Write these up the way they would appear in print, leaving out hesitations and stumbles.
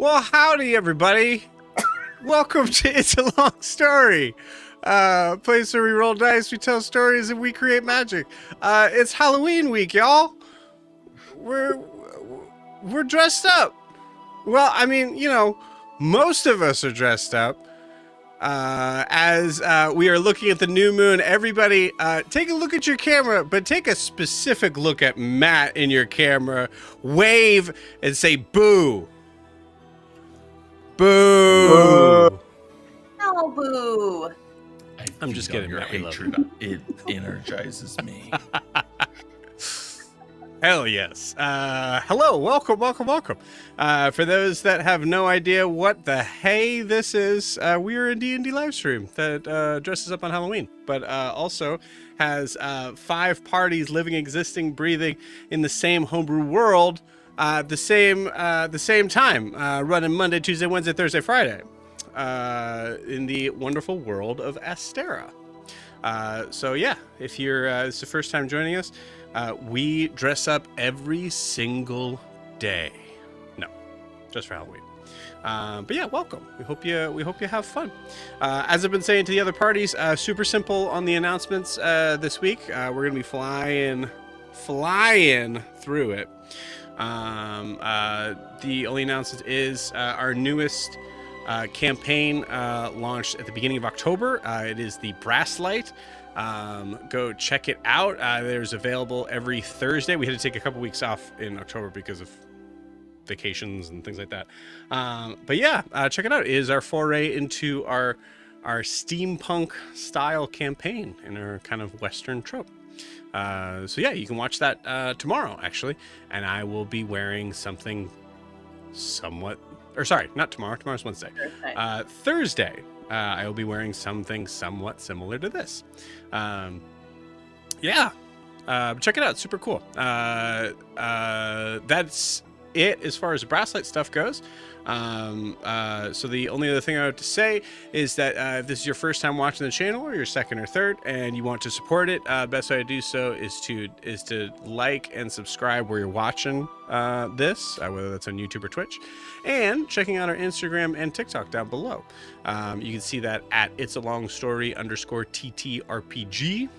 Well, howdy, everybody. Welcome to It's a Long Story. Place where we roll dice, we tell stories, and we create magic. It's Halloween week, y'all. We're dressed up. Well, I mean, most of us are dressed up. As we are looking at the new moon, everybody take a look at your camera, but take a specific look at Matt in your camera. Wave and say boo. Boo. Oh, boo. I'm just kidding. Your Matt, hatred, it energizes me. Hell yes. Hello, welcome. For those that have no idea what the hey this is, we are a D&D live stream that dresses up on Halloween, but also has 5 parties living, existing, breathing in the same homebrew world, the same time, running Monday, Tuesday, Wednesday, Thursday, Friday, in the wonderful world of Astera. So yeah, if you're it's the first time joining us, we dress up every single day. No, just for Halloween. But yeah, welcome. We hope you have fun. As I've been saying to the other parties, super simple on the announcements this week. We're gonna be flying through it. The only announcement is our newest campaign launched at the beginning of October. It is the Brass Light. Go check it out. There's available every Thursday. We had to take a couple weeks off in October because of vacations and things like that. But yeah, check it out. It is our foray into our steampunk style campaign in our kind of Western trope. So yeah, you can watch that tomorrow actually, and I will be wearing something somewhat, or sorry, not tomorrow. Tomorrow's Wednesday. Thursday, I will be wearing something somewhat similar to this. Yeah, check it out. Super cool. That's it as far as the Brasslight stuff goes. So the only other thing I have to say is that if this is your first time watching the channel, or your second or third, and you want to support it, best way to do so is to like and subscribe where you're watching this, whether that's on YouTube or Twitch, and checking out our Instagram and TikTok down below. You can see that at It's a Long Story _TTRPG.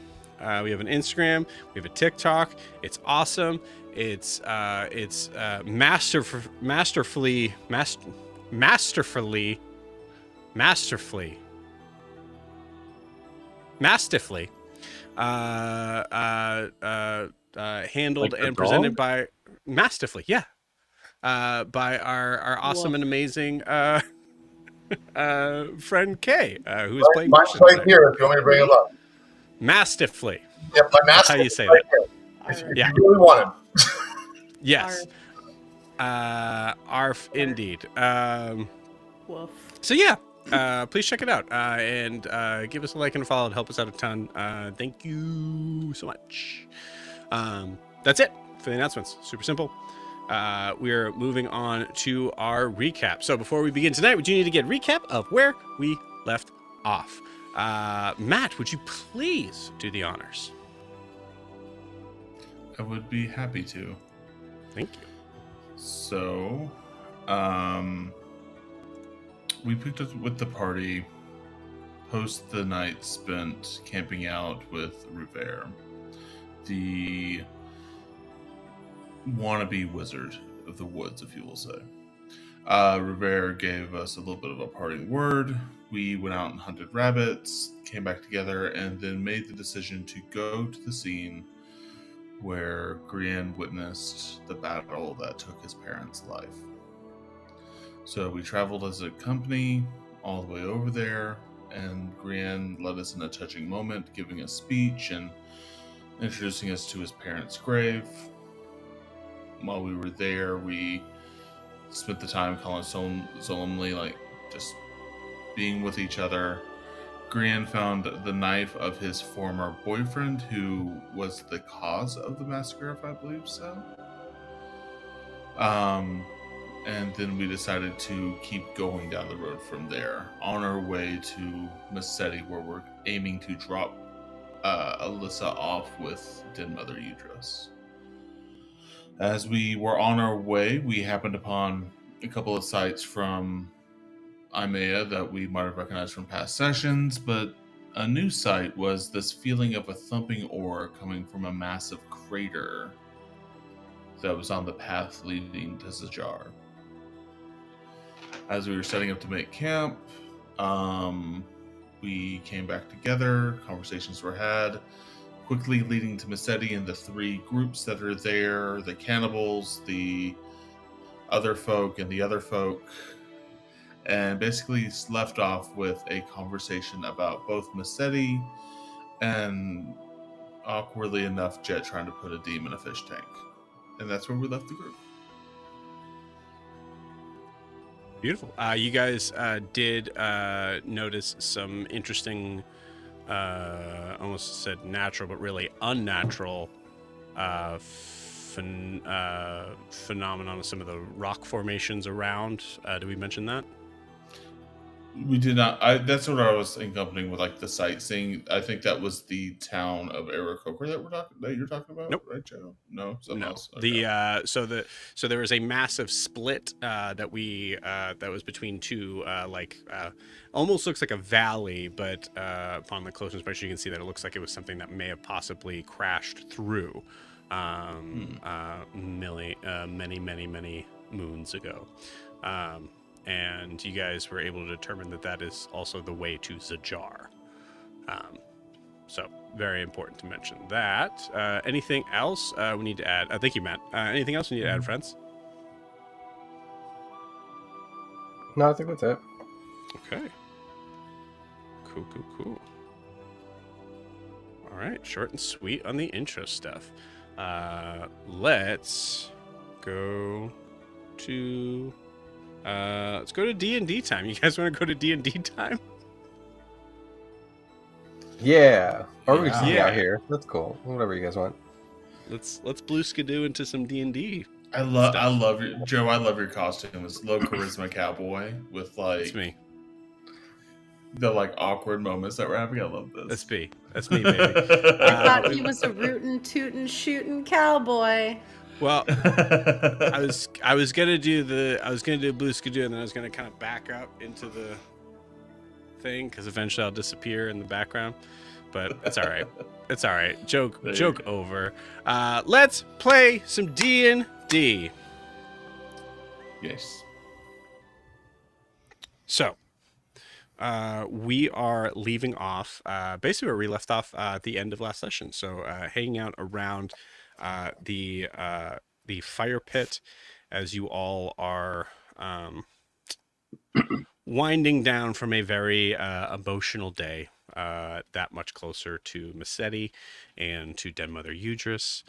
We have an Instagram, we have a TikTok. It's awesome. It's masterfully handled and presented by masterfully, yeah, by our awesome and amazing friend Kay, who is playing Mine's right here if you want me to bring him up. Masterfully. Yep, my That's master. how you say right that. If Yeah. you really want him. Yes. Arf indeed. Woof. So yeah, please check it out, and give us a like and a follow to help us out a ton. Thank you so much. That's it for the announcements. Super simple. We're moving on to our recap. So before we begin tonight, we do need to get a recap of where we left off. Matt, would you please do the honors? I would be happy to. Thank you. So, we picked up with the party post the night spent camping out with Rivere, the wannabe wizard of the woods, if you will say. Rivere gave us a little bit of a parting word. We went out and hunted rabbits, came back together, and then made the decision to go to the scene where Grian witnessed the battle that took his parents' life. So we traveled as a company all the way over there, and Grian led us in a touching moment, giving a speech and introducing us to his parents' grave. While we were there, we spent the time calling solemnly, like just being with each other. Grian found the knife of his former boyfriend, who was the cause of the massacre, if I believe so. And then we decided to keep going down the road from there, on our way to Messetti, where we're aiming to drop Alyssa off with Den Mother Yudris. As we were on our way, we happened upon a couple of sites from Imea that we might have recognized from past sessions, but a new sight was this feeling of a thumping ore coming from a massive crater that was on the path leading to Zajar. As we were setting up to make camp, we came back together, conversations were had, quickly leading to Messetti and the three groups that are there, the cannibals, the other folk, and the other folk, and basically left off with a conversation about both Messetti and, awkwardly enough, Jet trying to put a demon in a fish tank. And that's where we left the group. Beautiful. You guys did notice some interesting, almost said natural, but really unnatural phenomenon of some of the rock formations around. Did we mention that? We did not. That's what I was accompanying with, like the sightseeing. I think that was the town of Aarakocra that you're talking about. Nope. Right, Joe? No, something No. else. Okay. So there was a massive split that was between two almost looks like a valley, but upon the close inspection you can see that it looks like it was something that may have possibly crashed through many moons ago. And you guys were able to determine that is also the way to Zajar. So very important to mention that. Anything else we need to add? Thank you, Matt. Anything else we need to add, friends? No, I think that's it. Okay. Cool. All right, short and sweet on the intro stuff. Let's go to D&D time. You guys want to go to D&D time? Yeah. Or we can just Yeah. be out here. That's cool. Whatever you guys want. Let's blue skidoo into some D&D. I love your Joe. I love your costume. It's low charisma cowboy with That's me. the awkward moments that we're having. I love this. That's me, baby. I thought he was a rootin', tootin', shootin' cowboy. Well, I was gonna do blue skidoo, and then I was gonna kind of back up into the thing because eventually I'll disappear in the background. But it's all right. It's all right. Joke over. Let's play some D&D. Yes. So, we are leaving off basically where we left off at the end of last session. So, hanging out around the fire pit as you all are winding down from a very emotional day, that much closer to Messetti and to Dead Mother Udris,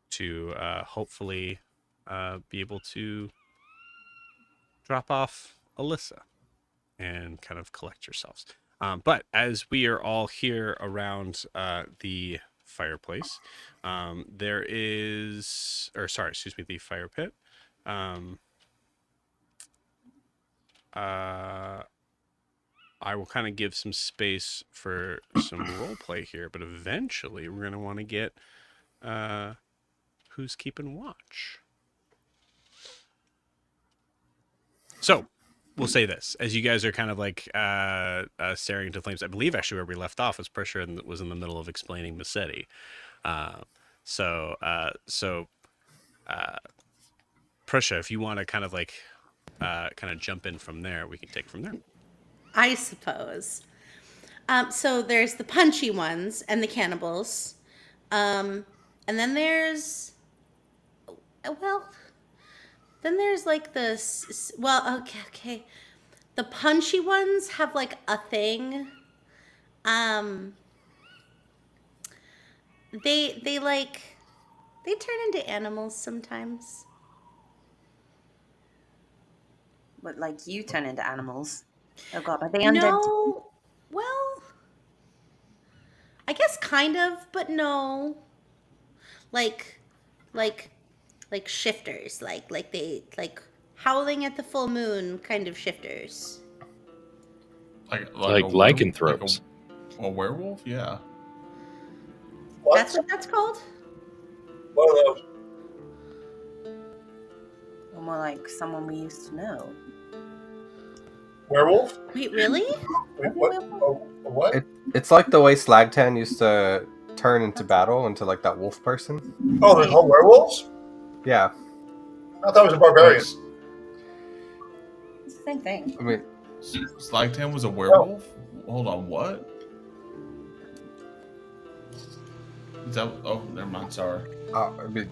to hopefully be able to drop off Alyssa and kind of collect yourselves. But as we are all here around the fireplace, the fire pit. I will kind of give some space for some role play here, but eventually we're going to want to get who's keeping watch. So we'll say this as you guys are kind of staring into flames. I believe actually where we left off was Prisha and was in the middle of explaining Messetti. So Prisha, if you want to kind of jump in from there, we can take from there. I suppose. So there's the punchy ones and the cannibals. And then there's like okay. The punchy ones have like a thing. They turn into animals sometimes. But like you turn into animals. Oh god, are they undead? No. Well, I guess kind of, but no. Like shifters, like they howling at the full moon kind of shifters. Like lycanthropes. A werewolf? Yeah. What? That's what that's called? What are those? Or more like someone we used to know. Werewolf? Wait, really? Wait, what? Oh, what? It's like the way Slagtan used to turn into battle into like that wolf person. Oh, there's whole werewolves? Yeah, I thought it was a barbarian. Wait, It's the same thing. I mean, Slagtan was a werewolf? Hold on, what? Is that? Oh, never mind. Sorry. I mean,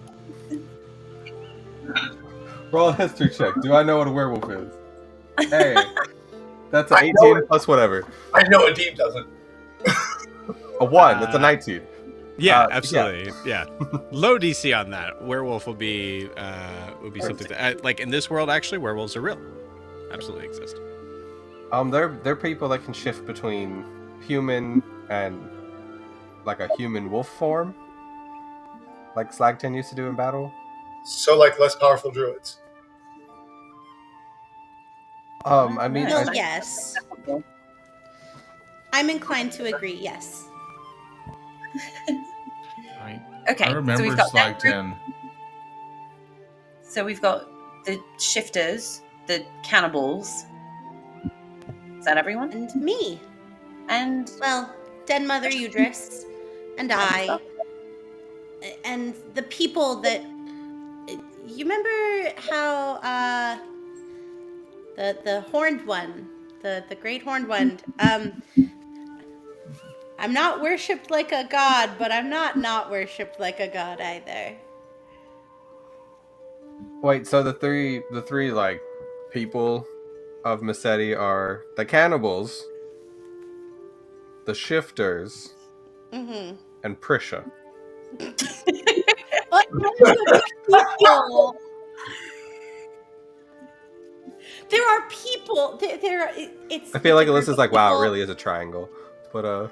roll a history check. Do I know what a werewolf is? Hey, that's an I know 18 it. plus whatever. I know a team doesn't. A 1. That's a 19. Yeah, yeah. absolutely. Yeah. Low DC on that. Werewolf would be something that, like in this world, actually, werewolves are real. Absolutely exist. They're people that can shift between human and like a human wolf form, like Slagtan used to do in battle. So, like, less powerful druids. I mean, Well, I- yes. I'm inclined to agree, yes. Okay, I remember so we've got that group. Slagtan. So we've got the shifters, the cannibals. Is that everyone? And me. And Well, Den Mother Udris, and I, and the people that. You remember how the horned one, the great horned one. I'm not worshipped like a god, but I'm not worshipped like a god either. wait. So the three like people of Messetti are the cannibals, the shifters, Mm-hmm. and Prisha. What kind of people? There are people. It's. I feel like it's a this group is like, of wow, it people- really is a triangle. But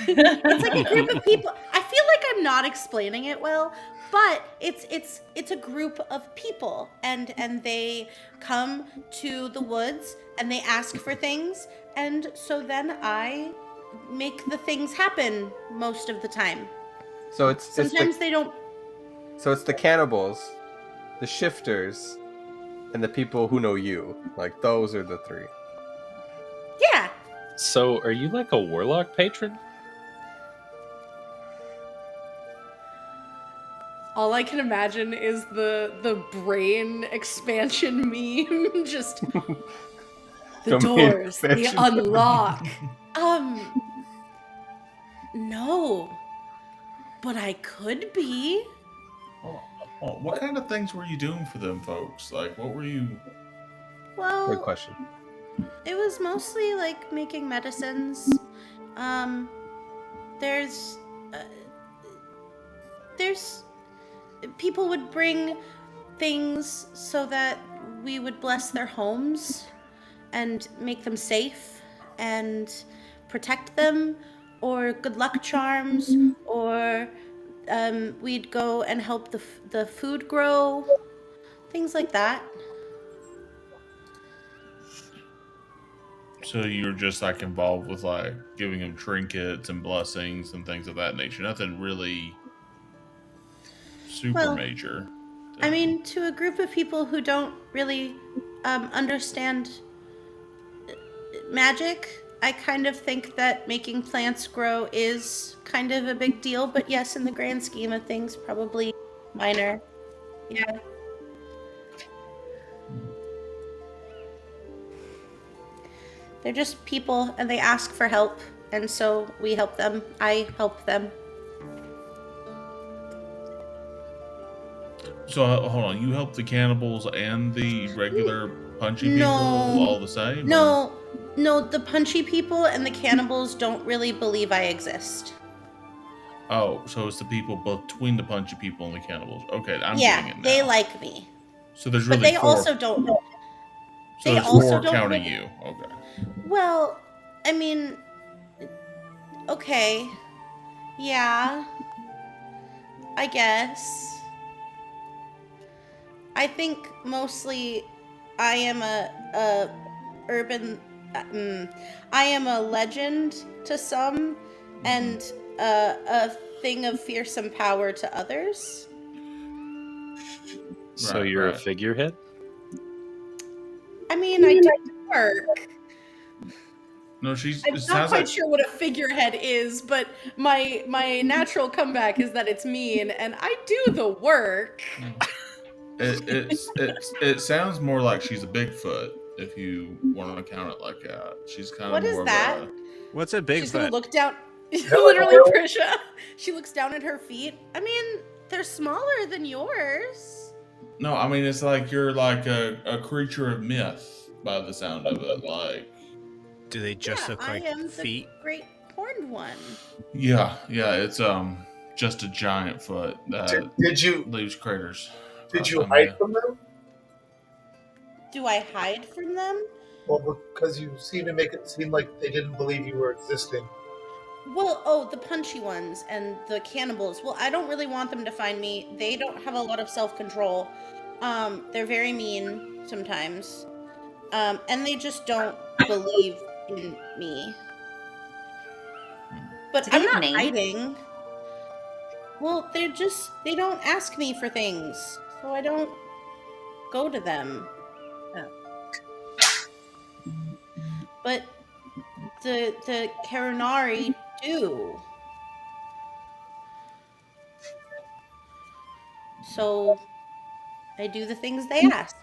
It's like a group of people. I feel like I'm not explaining it well, but it's a group of people, and they come to the woods and they ask for things, and so then I make the things happen most of the time. so it's Sometimes they don't. the cannibals, the shifters, and the people who know you. Like those are the three. Yeah. So, are you like a warlock patron? All I can imagine is the brain expansion meme. Just the Domain doors, they expansion. unlock. No. But I could be. Oh, what kind of things were you doing for them folks? Like, what were you? Good Well, question. it was mostly like making medicines. There's people would bring things so that we would bless their homes and make them safe and protect them, or good luck charms, or we'd go and help the food grow, things like that. So you're just like involved with like giving them trinkets and blessings and things of that nature. Nothing really super Well, major. I mean, to a group of people who don't really understand magic, I kind of think that making plants grow is kind of a big deal. But yes, in the grand scheme of things, probably minor. Yeah. They're just people, and they ask for help, and so we help them. I help them. So hold on, you help the cannibals and the regular punchy No. people all the same? No, the punchy people and the cannibals don't really believe I exist. Oh, so it's the people between the punchy people and the cannibals. Okay, I'm Yeah, getting it now. they like me. So there's But really they four. also don't. So they there's also four don't counting really- you. Okay. Well, I mean, okay. Yeah. I guess. I think mostly I am a urban I am a legend to some and a thing of fearsome power to others. So Right, you're a right. figurehead? I mean, I do work. No, she's. I'm It not sounds quite like sure what a figurehead is, but my natural comeback is that it's mean, and I do the work. it sounds more like she's a Bigfoot if you want to count it like that. She's kind What of is more that? of a. What's a She's gonna Bigfoot? look down. that like a Literally, werewolf? Prisha. She looks down at her feet. I mean, they're smaller than yours. No, I mean it's like you're like a creature of myth by the sound of it. Like Do they just Yeah, look I like am feet? the great horned one. yeah, it's just a giant foot that Did you leaves craters. did across you them, hide yeah. from them? Do I hide from them? Well, because you seem to make it seem like they didn't believe you were existing. Well, oh, the punchy ones and the cannibals. Well, I don't really want them to find me. They don't have a lot of self-control. They're very mean sometimes. And they just don't believe in me. But Do they I'm have not names? hiding. Well, they don't ask me for things. So I don't go to them. But the Karanari do. So I do the things they ask.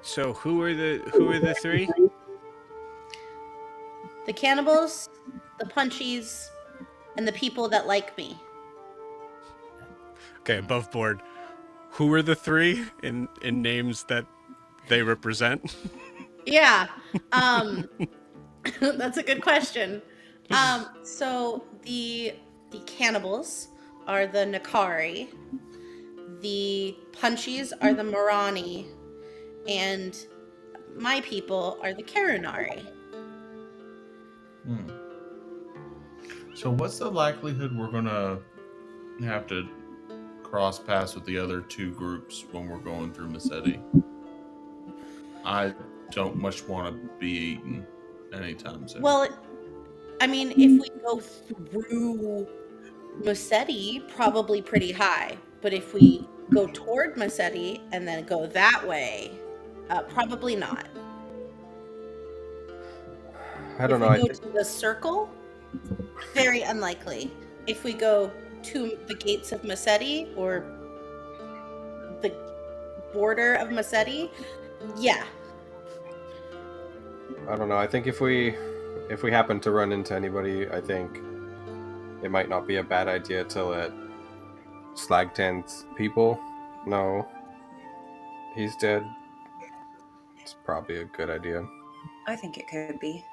So who are the three? The cannibals, the punchies, and the people that like me. Okay, above board. Who are the three in names that they represent? Yeah. That's a good question. So the cannibals are the Nakari, the punchies are the Morani, and my people are the Karanari. So what's the likelihood we're gonna have to cross paths with the other two groups when we're going through Messetti? I don't much want to be eaten anytime soon. Well, I mean, if we go through Messetti, probably pretty high. But if we go toward Messetti and then go that way, probably not. I don't if know. we go to the circle, very unlikely. If we go to the gates of Messetti or the border of Messetti, yeah. I don't know. I think if we happen to run into anybody, I think it might not be a bad idea to let Slagten's people know he's dead. It's probably a good idea. I think it could be.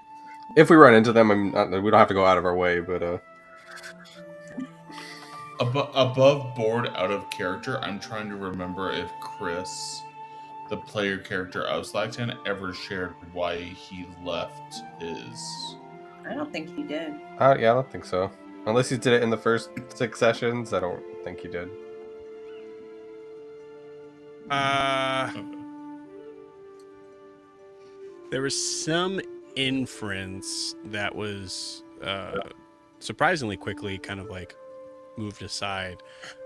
If we run into them, we don't have to go out of our way, but Above board, out of character, I'm trying to remember if Chris, the player character of Slagton, ever shared why he left his. I don't think he did. yeah, I don't think so. Unless he did it in the first 6 sessions, I don't think he did. There was some inference that was surprisingly quickly kind of like moved aside,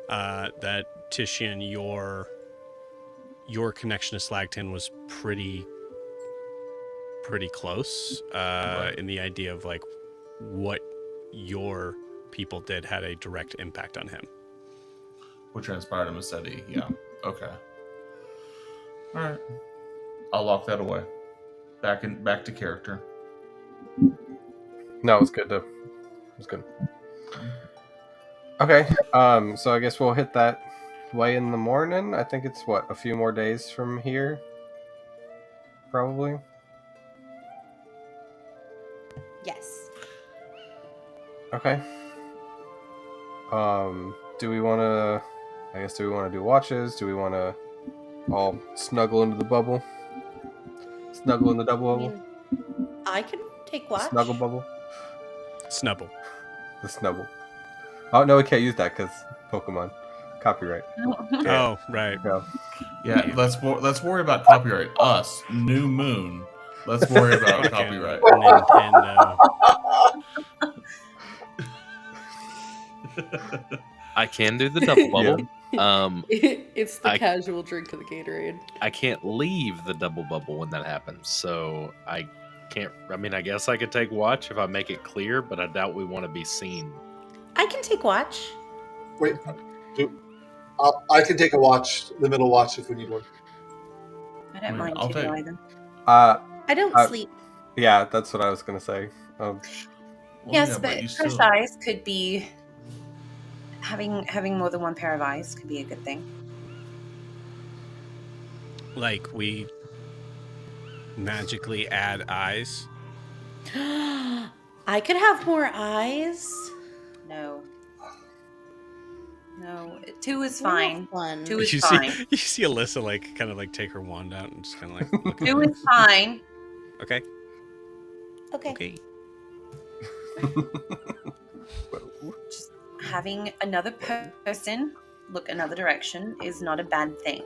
that Titian, your connection to Slagton was pretty close, in the idea of like what your people did had a direct impact on him. What transpired in Messetti, yeah. Okay. Alright. I'll lock that away. Back to character. No, it was good though. It was good. Okay, so I guess we'll hit that way in the morning. I think it's a few more days from here, probably. Yes. Okay. Do we want to? I guess do we want to do watches? Do we want to all snuggle into the bubble? Snuggle in the double I bubble. mean, I can take watch. Snuggle bubble. Snubble. The snubble. Oh no, we can't use that because Pokemon copyright. Oh, right. Yeah, let's worry about copyright. Us, New Moon. Let's worry about copyright. Nintendo. I can do the double bubble. It's the I- casual drink of the Gatorade. I can't leave the double bubble when that happens, so I can't. I mean, I guess I could take watch if I make it clear, but I doubt we want to be seen. I can take watch. Wait, I can take a watch, the middle watch, if we need one. I don't mean, mind I'll to do take- either. I don't Uh, sleep. Yeah, that's what I was gonna say. Well, Yes, yeah, but you fresh still. eyes could be having more than one pair of eyes could be a good thing. Like we magically add eyes. I could have more eyes. No. No, 2 is fine. Fun. 2 is You fine. see, you see Alyssa like kind of like take her wand out and just kind of like look at 2 it. is fine. Okay. Okay. Okay. Just having another person look another direction is not a bad thing.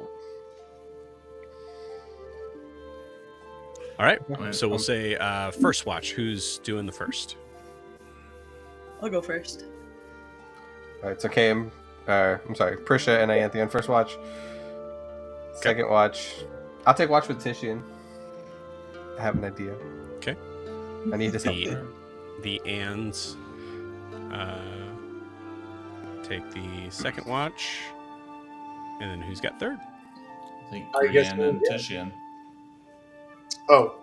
All right. Alright, So we'll say first watch. Who's doing the first? I'll go first. Alright, it's okay. I'm sorry. Prisha and Ianthe on first watch. Second watch. I'll take watch with Titian. I have an idea. Okay. I need to see. The Ands take the second watch, and then who's got third? I think I guess Brienne and we'll- Titian. Oh,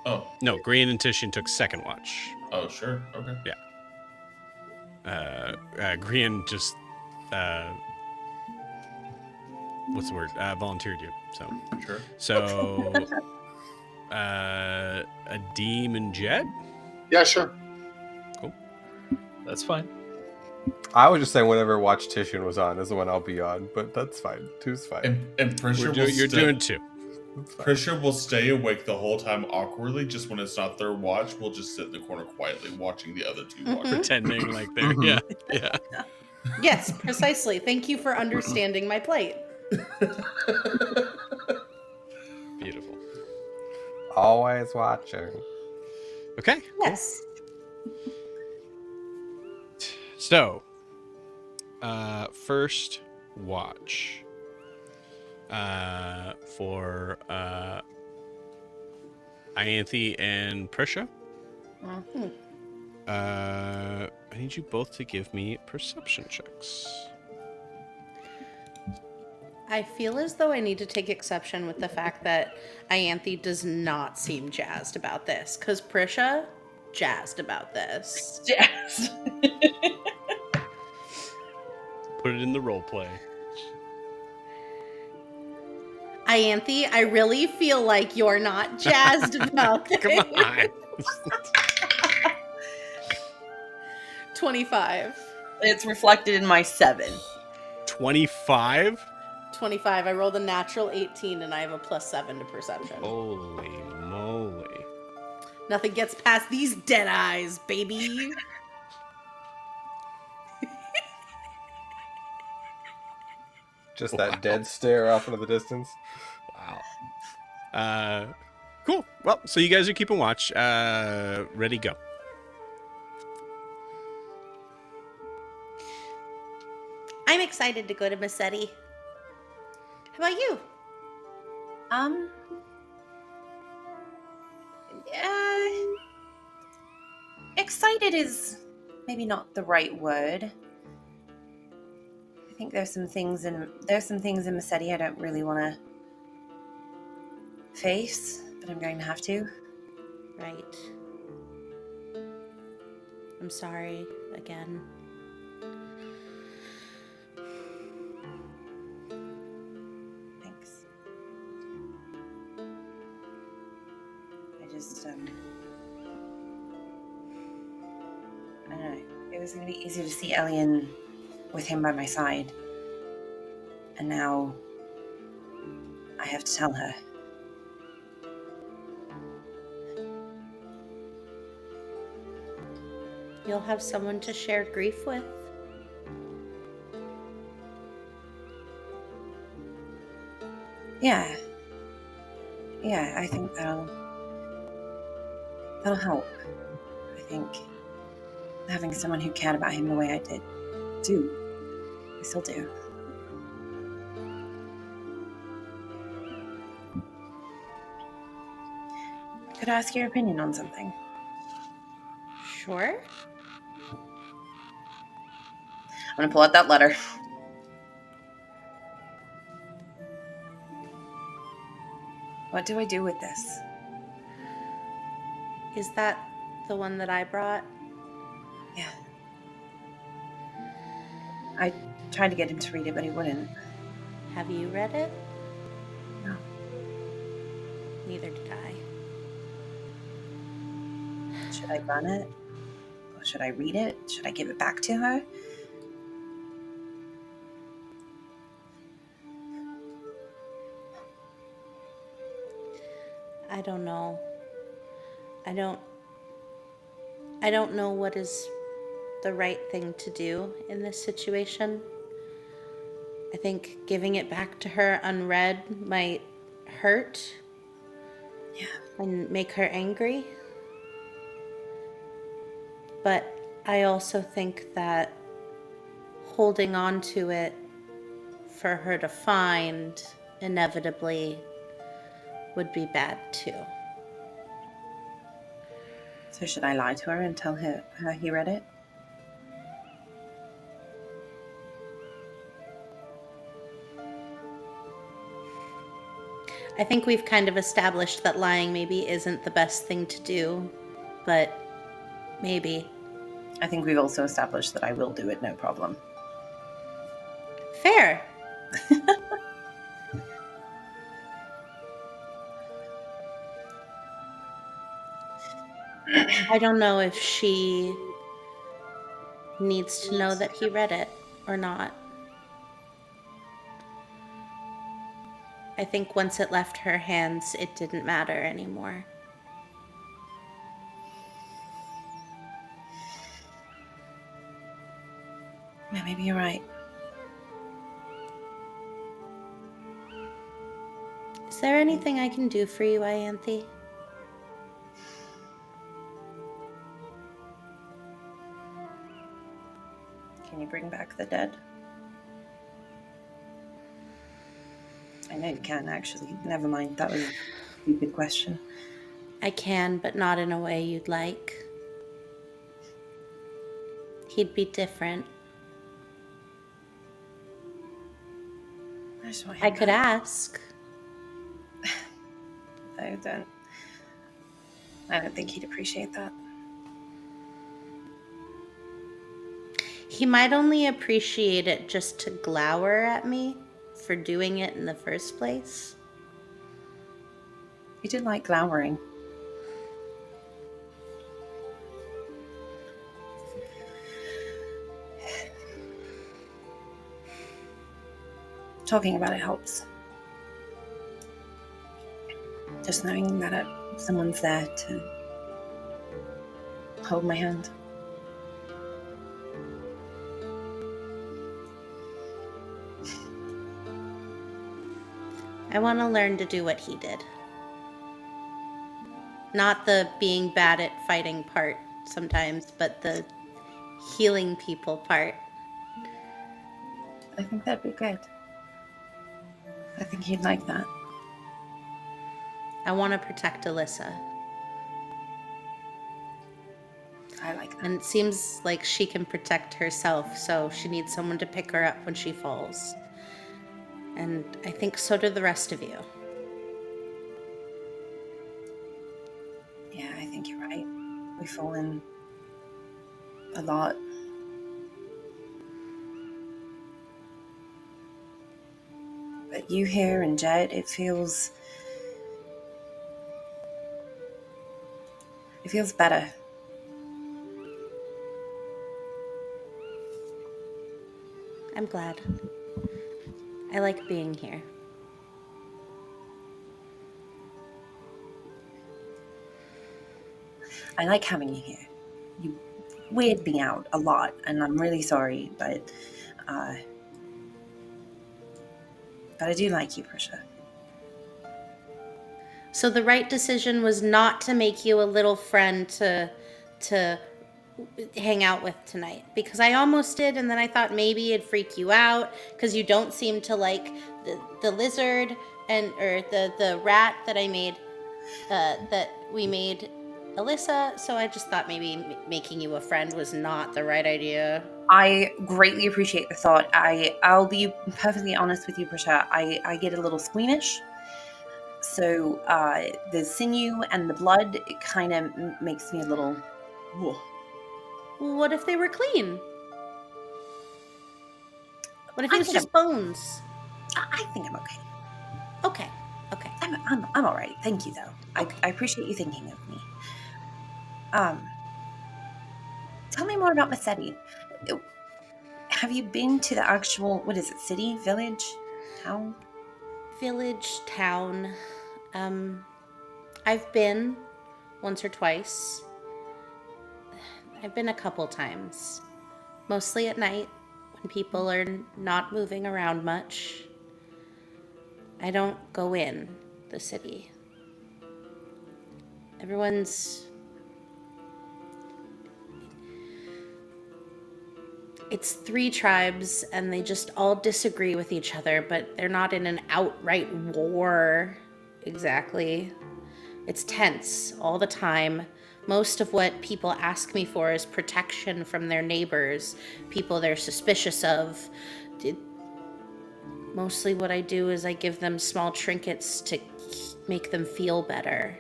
Oh, No, Green and Titian took second watch. oh, sure, okay. Green just what's the word? Volunteered you. Sure. So Adeem and Jed. yeah, sure. That's fine. I was just saying whatever watch Titian was on is the one I'll be on, but that's fine. Two's fine. And Prisha You're doing two. It's fine. Prisha will stay awake the whole time awkwardly. Just when it's not their watch, we'll just sit in the corner quietly watching the other two watch. Pretending like they're yeah. Yes, precisely. Thank you for understanding my plight. Beautiful. Always watching. Okay. Yes. So, first watch for Ianthe and Prisha. Mhm. I need you both to give me perception checks. I feel as though I need to take exception with the fact that Ianthe does not seem jazzed about this, because Prisha, jazzed about this. Yes. Put it in the role play. Ianthe, I really feel like you're not jazzed about this. Come on. 25. It's reflected in my 7. 25? 25. I rolled a natural 18 and I have a +7 to perception. Holy moly. Nothing gets past these dead eyes, baby. Just that dead stare off into the distance. Wow. Cool. Well, so you guys are keeping watch. Ready, go. I'm excited to go to Messetti. How about you? Excited is maybe not the right word. I think there's some things in Messetti I don't really want to face, but I'm going to have to. Right. I'm sorry again. Thanks. I just I don't know. It was going to be easier to see Elian with him by my side. And now I have to tell her. You'll have someone to share grief with. Yeah. Yeah, I think that'll help. I think having someone who cared about him the way I did. I still do. Could I ask your opinion on something? Sure. I'm gonna pull out that letter. What do I do with this? Is that the one that I brought? Yeah. I tried to get him to read it, but he wouldn't. Have you read it? No. Neither did I. Should I burn it? Or should I read it? Should I give it back to her? I don't know. I don't know what is the right thing to do in this situation. I think giving it back to her unread might hurt. Yeah. And make her angry. But I also think that holding on to it for her to find inevitably would be bad too. So should I lie to her and tell her he read it? I think we've kind of established that lying maybe isn't the best thing to do, but maybe. I think we've also established that I will do it, no problem. Fair. I don't know if she needs to know that he read it or not. I think once it left her hands, it didn't matter anymore. Yeah, maybe you're right. Is there anything I can do for you, Ianthe? Can you bring back the dead? I know you can, actually. Never mind, that was a stupid question. I can, but not in a way you'd like. He'd be different. I just want I him could back. ask. I don't think he'd appreciate that. He might only appreciate it just to glower at me for doing it in the first place. You did like glowering. Talking about it helps. Just knowing that someone's there to hold my hand. I want to learn to do what he did. Not the being bad at fighting part sometimes, but the healing people part. I think that'd be good. I think he'd like that. I want to protect Alyssa. I like that. And it seems like she can protect herself, so she needs someone to pick her up when she falls. And I think so do the rest of you. Yeah, I think you're right. We've fallen a lot. But you here and Jed, it feels better. I'm glad. I like being here. I like having you here. You weird me out a lot, and I'm really sorry, but I do like you, Prisha. So the right decision was not to make you a little friend to hang out with tonight, because I almost did, and then I thought maybe it'd freak you out because you don't seem to like the lizard or the rat that I made. that we made Alyssa, so I just thought maybe making you a friend was not the right idea. I greatly appreciate the thought. I'll be perfectly honest with you, Prisha. I get a little squeamish. So the sinew and the blood, it kind of makes me a little. Whoa. What if they were clean? What if I it was think just bones? I think I'm okay. Okay. Okay. I'm all right. Thank you, though. Okay. I appreciate you thinking of me. Tell me more about Messetti. Have you been to the actual, what is it, city, village, town? Village, town. I've been once or twice. I've been a couple times. Mostly at night when people are not moving around much. I don't go in the city. It's 3 tribes and they just all disagree with each other, but they're not in an outright war exactly. It's tense all the time. Most of what people ask me for is protection from their neighbors, people they're suspicious of. Mostly what I do is I give them small trinkets to make them feel better.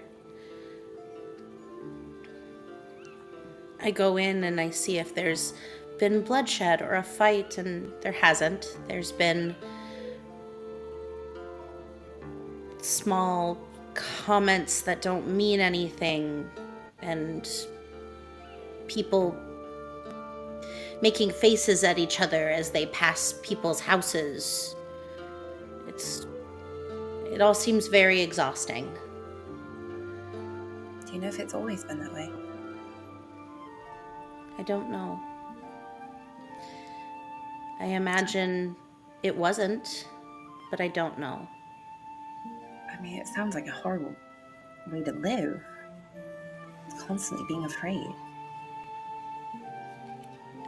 I go in and I see if there's been bloodshed or a fight, and there hasn't. There's been small comments that don't mean anything, and people making faces at each other as they pass people's houses. It all seems very exhausting. Do you know if it's always been that way? I don't know. I imagine it wasn't, but I don't know. I mean, it sounds like a horrible way to live. Constantly being afraid.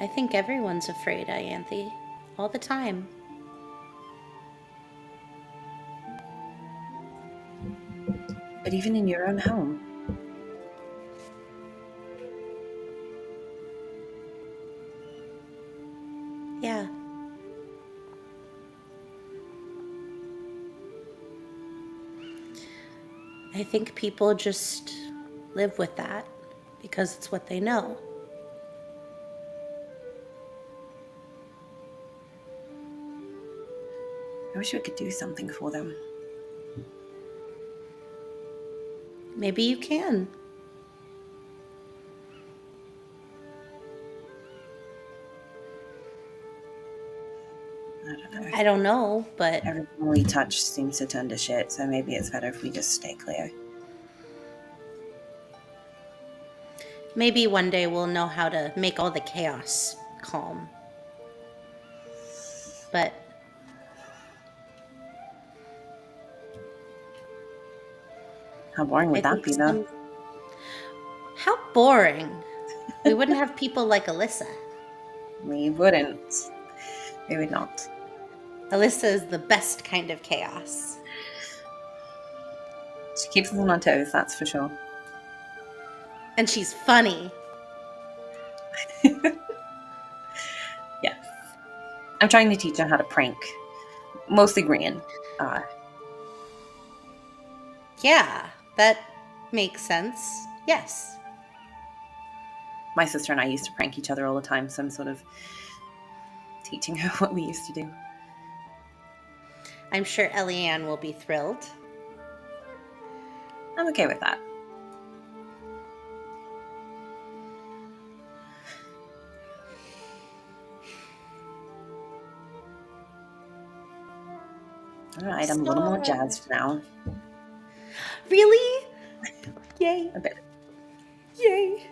I think everyone's afraid, Ianthe. All the time. But even in your own home. Yeah. I think people just live with that because it's what they know. I wish we could do something for them. Maybe you can. I don't know, but Everything we touch seems to turn to shit, so maybe it's better if we just stay clear. maybe one day we'll know how to make all the chaos calm. But How boring would that be, though? How boring. We wouldn't have people like Alyssa. We wouldn't. We would not. Alyssa is the best kind of chaos. She keeps us on our toes, that's for sure. And she's funny. Yes. I'm trying to teach her how to prank. Mostly Grian. Yeah, that makes sense. Yes. My sister and I used to prank each other all the time, so I'm sort of teaching her what we used to do. I'm sure Elianne will be thrilled. I'm okay with that. Alright, I'm a little more jazzed now. Really? Yay. A bit. Yay.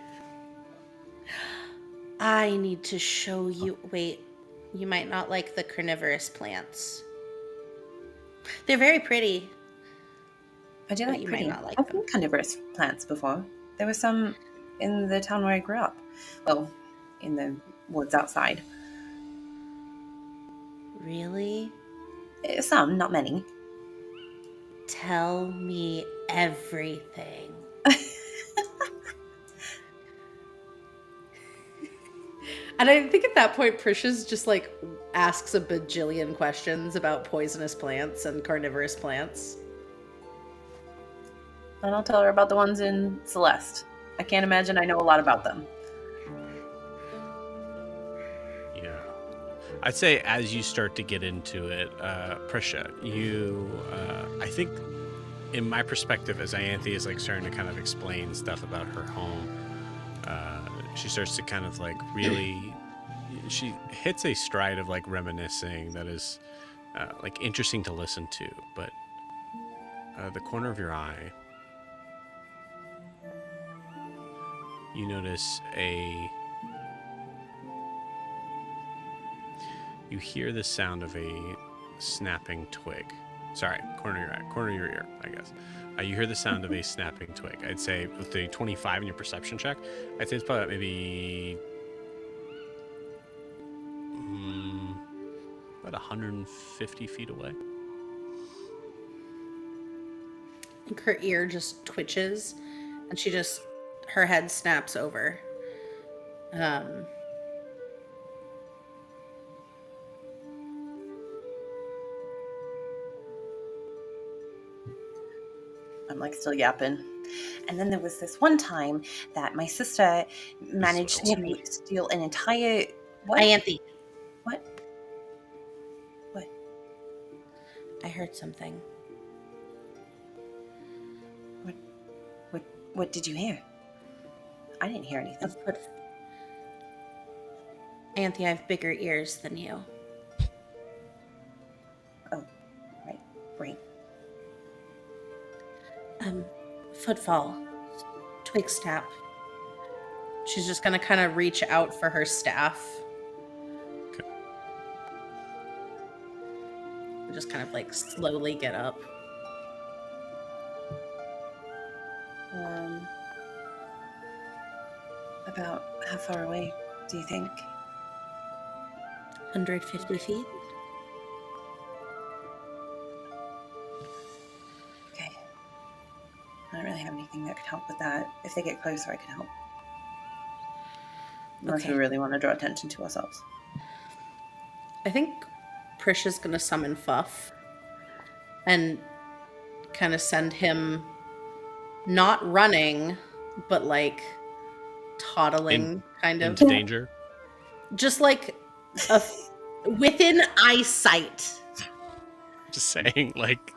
I need to show you. Wait, you might not like the carnivorous plants. They're very pretty. I do But like you pretty. might not like I've them. seen carnivorous plants before. There were some in the town where I grew up. Well, in the woods outside. Really? Some, not many. Tell me everything. And I think at that point, Priscia's just like asks a bajillion questions about poisonous plants and carnivorous plants. And I'll tell her about the ones in Celeste. I can't imagine I know a lot about them. Yeah. I'd say as you start to get into it, Priscia, you, I think, in my perspective, as Ianthe is like starting to kind of explain stuff about her home, she starts to kind of like really, she hits a stride of like reminiscing that is like interesting to listen to, but the corner of your eye, you notice you hear the sound of a snapping twig. Sorry, corner of your eye, corner of your ear, I guess. You hear the sound of a snapping twig. I'd say with the 25 in your perception check, I'd say it's probably maybe about 150 feet away. I think her ear just twitches, and her head snaps over. I'm like still yapping. And then there was this one time that my sister managed to steal an entire. What? Ianthe. What? What? I heard something. What did you hear? I didn't hear anything. Ianthe, I have bigger ears than you. Oh, right. Footfall. Twig snap. She's just gonna kind of reach out for her staff. Okay. Just kind of like slowly get up. About how far away do you think? 150 feet. Okay. I don't really have anything that could help with that. If they get closer, I can help. Unless we really want to draw attention to ourselves. I think Priscia's gonna summon Fuff and kind of send him not running, but like toddling kind of. Into danger? Just like within eyesight. Just saying, like,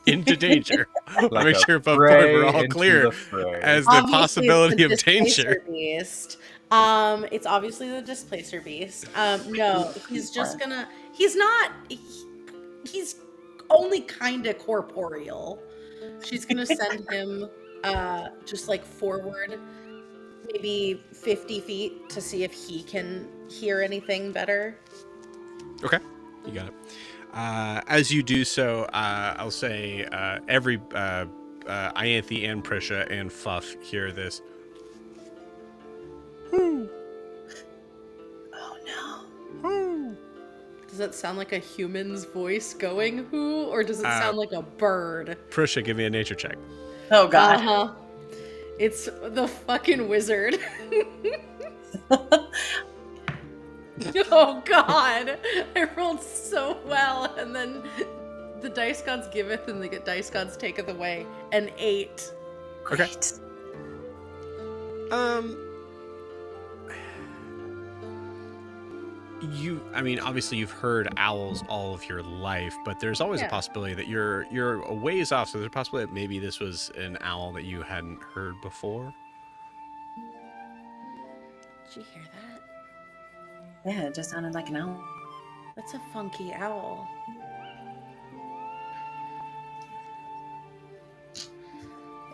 into danger. Like Make a sure above prey board we're all into clear the fray. as the Obviously, possibility it's of the danger. Displacer Beast. It's obviously the Displacer Beast. No, he's just gonna. He's not. He's only kind of corporeal. She's gonna send him just like forward, maybe 50 feet to see if he can hear anything better. Okay, you got it. As you do so, I'll say every Ianthe and Priscia and Fuff hear this. Whoo! Oh no. Whoo! Does it sound like a human's voice going who, or does it sound like a bird? Priscia, give me a nature check. Oh god. Uh-huh. It's the fucking wizard. Oh god. I rolled so well, and then the dice gods giveth and the dice gods taketh away. An 8. Okay. Great. Obviously you've heard owls all of your life, but there's always a possibility that you're a ways off, so there's a possibility that maybe this was an owl that you hadn't heard before. Did you hear that? Yeah, it just sounded like an owl. That's a funky owl.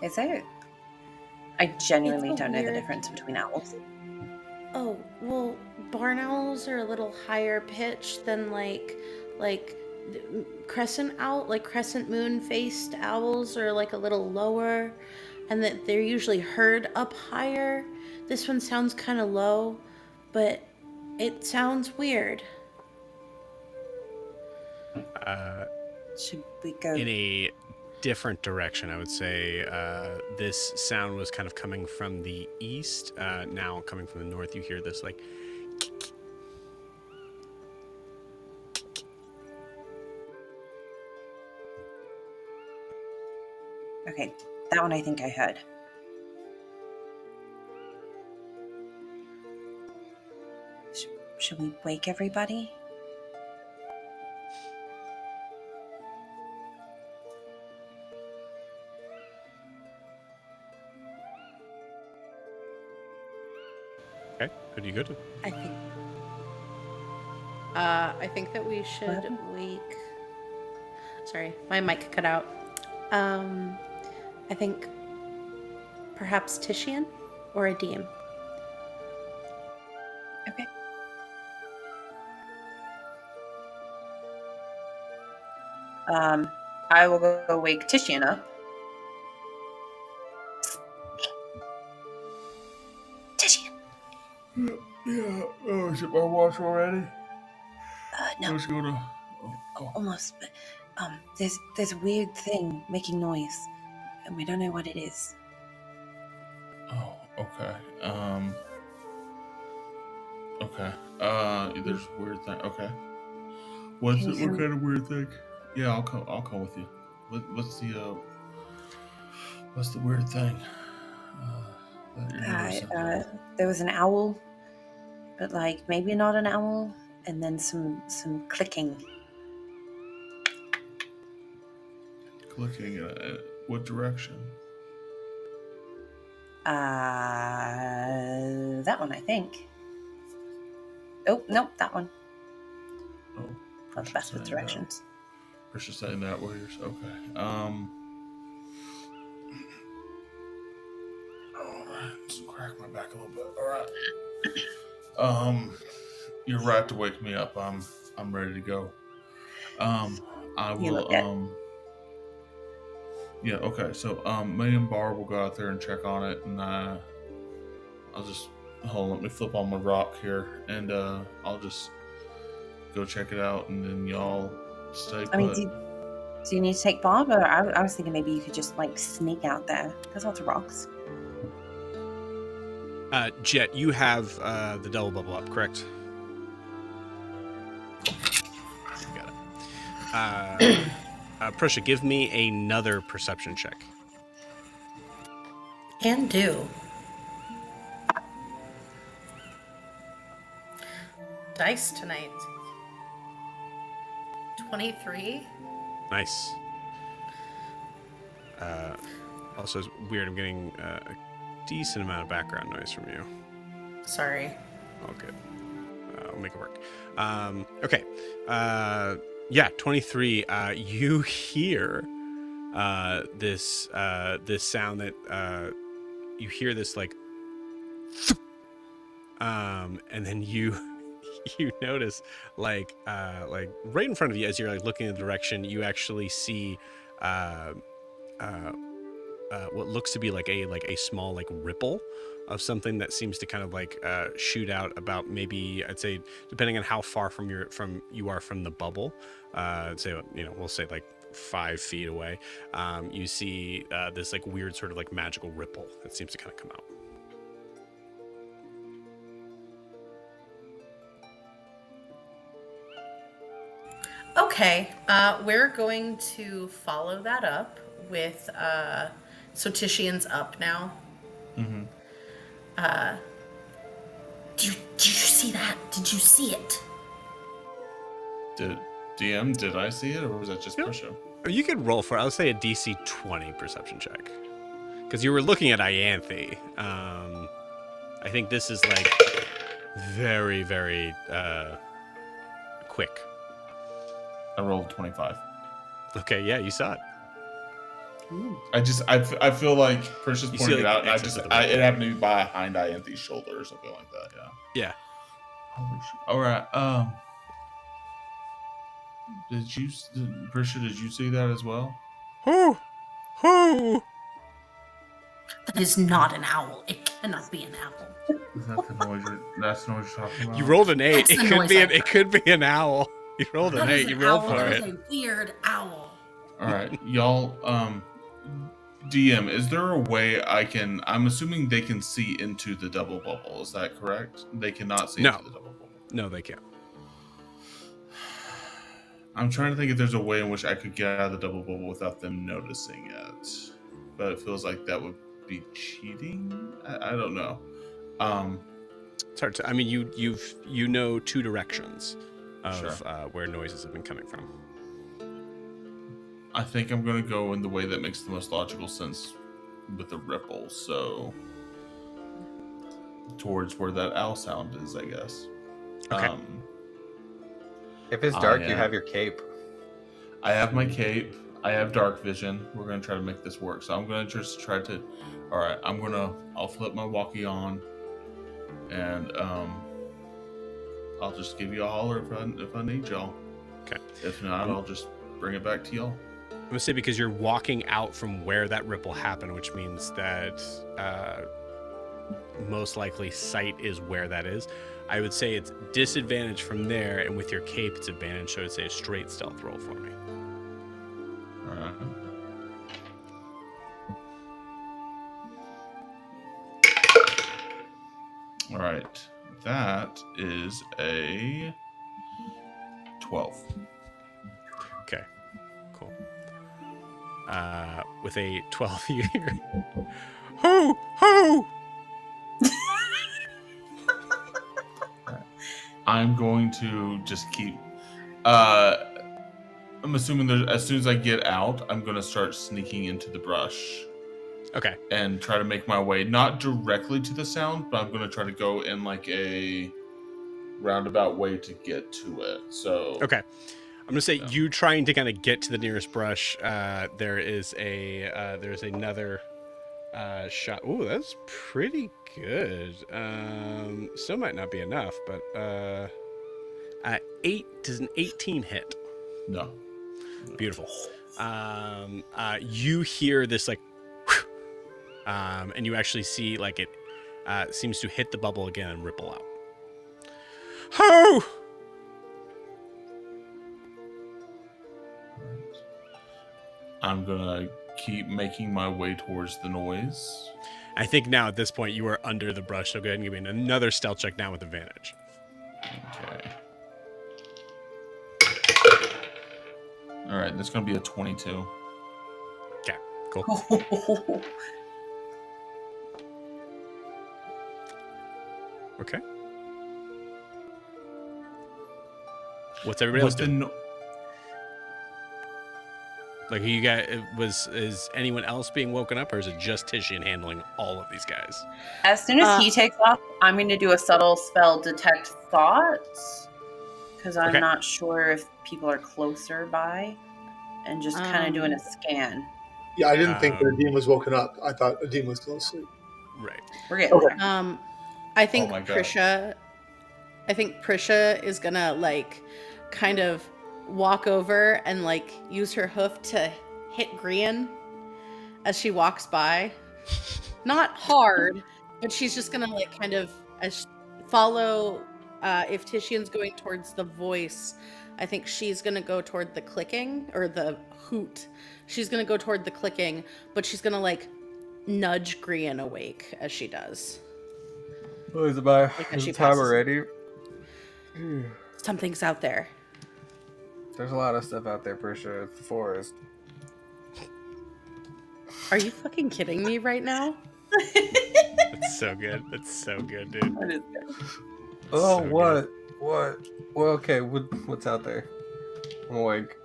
Is it? I genuinely It's a don't know the weird- difference between owls. Oh, well, barn owls are a little higher pitched than like crescent owl, like crescent moon faced owls are like a little lower, and that they're usually heard up higher. This one sounds kind of low, but it sounds weird. Should we go? In a different direction. I would say this sound was kind of coming from the east. Now coming from the north, you hear this like. Okay, that one I think I heard. Should we wake everybody? Okay, who do you go to? I think that we should wake. Sorry, my mic cut out. I think perhaps Titian or a DM. Okay. I will go wake Titian up. Titian. Yeah. Oh, is it my watch already? No. Let's go to. Oh. Almost, but there's a weird thing making noise, and we don't know what it is. Oh, okay. Okay. There's a weird thing. Okay. What kind of weird thing? Yeah, I'll come with you. What's the weird thing? That you're noticing? There was an owl, but like maybe not an owl, and then some clicking. Clicking in what direction? That one I think. Oh nope, that one. Oh, Not the best with directions. Precious saying that warriors. Okay. Just crack my back a little bit. All right. You're right to wake me up. I'm ready to go. I will. Yeah. Okay. So, me and Barb will go out there and check on it, and I'll just hold on. Let me flip on my rock here, and I'll just go check it out, and then y'all stay put. I mean, do you need to take Bob, or I was thinking maybe you could just like sneak out there. There's lots of rocks. Jet, you have the double bubble up, correct? Got it. Prussia, give me another perception check. Can do. Dice tonight. 23. Nice. Also, it's weird. I'm getting a decent amount of background noise from you. Sorry. All good. I'll make it work. Okay. Yeah, 23. You hear this sound that you hear this like, and then you notice like right in front of you as you're like looking in the direction, you actually see what looks to be like a small like ripple of something that seems to kind of like shoot out about maybe, I'd say, depending on how far from you are from the bubble, say, we'll say like 5 feet away, you see this like weird sort of like magical ripple that seems to kind of come out. Okay, we're going to follow that up with, so Titian's up now. Mm-hmm. Did you see that? Did you see it? Did I see it, or was that just Prussia? You could roll for, I would say, a DC 20 perception check. Because you were looking at Ianthe. I think this is like very, very quick. I rolled 25. Okay, yeah, you saw it. Ooh. I feel like Precious You pointed see, it like, out, and excess of the it happened to be behind Ianthe's shoulder or something like that. Yeah. Yeah. Holy shit. All right. Precious, did you see that as well? Whoo! Whoo! That is not an owl. It cannot be an owl. Is that the noise? That's the noise you're talking about. You rolled an 8. That's the noise I It could be an owl. You rolled an 8. You rolled for That it. is a weird owl. All right, y'all. DM, is there a way I'm assuming they can see into the double bubble. Is that correct? They cannot see No. into the double bubble. No, they can't. I'm trying to think if there's a way in which I could get out of the double bubble without them noticing it, but it feels like that would be cheating. I don't know. It's hard to. I mean, you know two directions of Sure. where noises have been coming from. I think I'm going to go in the way that makes the most logical sense with the ripple. So towards where that owl sound is, I guess. Okay. If it's dark, you am- have your cape. I have my cape. I have dark vision. We're going to try to make this work. So I'm going to just try to. All right. I'll flip my walkie on, and I'll just give you a holler if I need y'all. Okay. If not, I'll just bring it back to y'all. I'm gonna say because you're walking out from where that ripple happened, which means that most likely sight is where that is. I would say it's disadvantage from there, and with your cape, it's advantage. So I'd say a straight stealth roll for me. All right. All right. That is a 12. Okay, cool. With a 12, you hear, "Ho, ho!" I'm going to just keep. I'm assuming as soon as I get out, I'm going to start sneaking into the brush Okay, and try to make my way not directly to the sound, but I'm going to try to go in like a roundabout way to get to it. So okay. I'm gonna say Yeah. you trying to kind of get to the nearest brush. There's another shot. Ooh, that's pretty good. Still might not be enough, but 8 does an 18 hit. no. Beautiful. You hear this like, and you actually see like it seems to hit the bubble again and ripple out. Ho! I'm gonna keep making my way towards the noise. I think now at this point you are under the brush, so go ahead and give me another stealth check now with advantage. Okay. All right, that's gonna be a 22. Okay, cool. Okay. What's everybody else doing? Like, you guys, is anyone else being woken up, or is it just Tishian handling all of these guys? As soon as he takes off, I'm going to do a subtle spell, detect thoughts, because I'm Okay. not sure if people are closer by, and just kind of doing a scan. Yeah, I didn't think that Adim was woken up. I thought Adim was still asleep. Right. We're getting Okay. there. I think Oh my God. Prisha is gonna like kind of walk over and like use her hoof to hit Grian as she walks by. Not hard, but she's just gonna like kind of follow. If Tishian's going towards the voice, I think she's gonna go toward the clicking or the hoot. She's gonna go toward the clicking, but she's gonna like nudge Grian awake as she does. Oh, is it my as she time passes. already? Something's out there. There's a lot of stuff out there, for sure. It's the forest. Are you fucking kidding me right now? That's so good. That's so good, dude. That is good. Oh, So what? What? Well, okay. What's out there? I'm awake.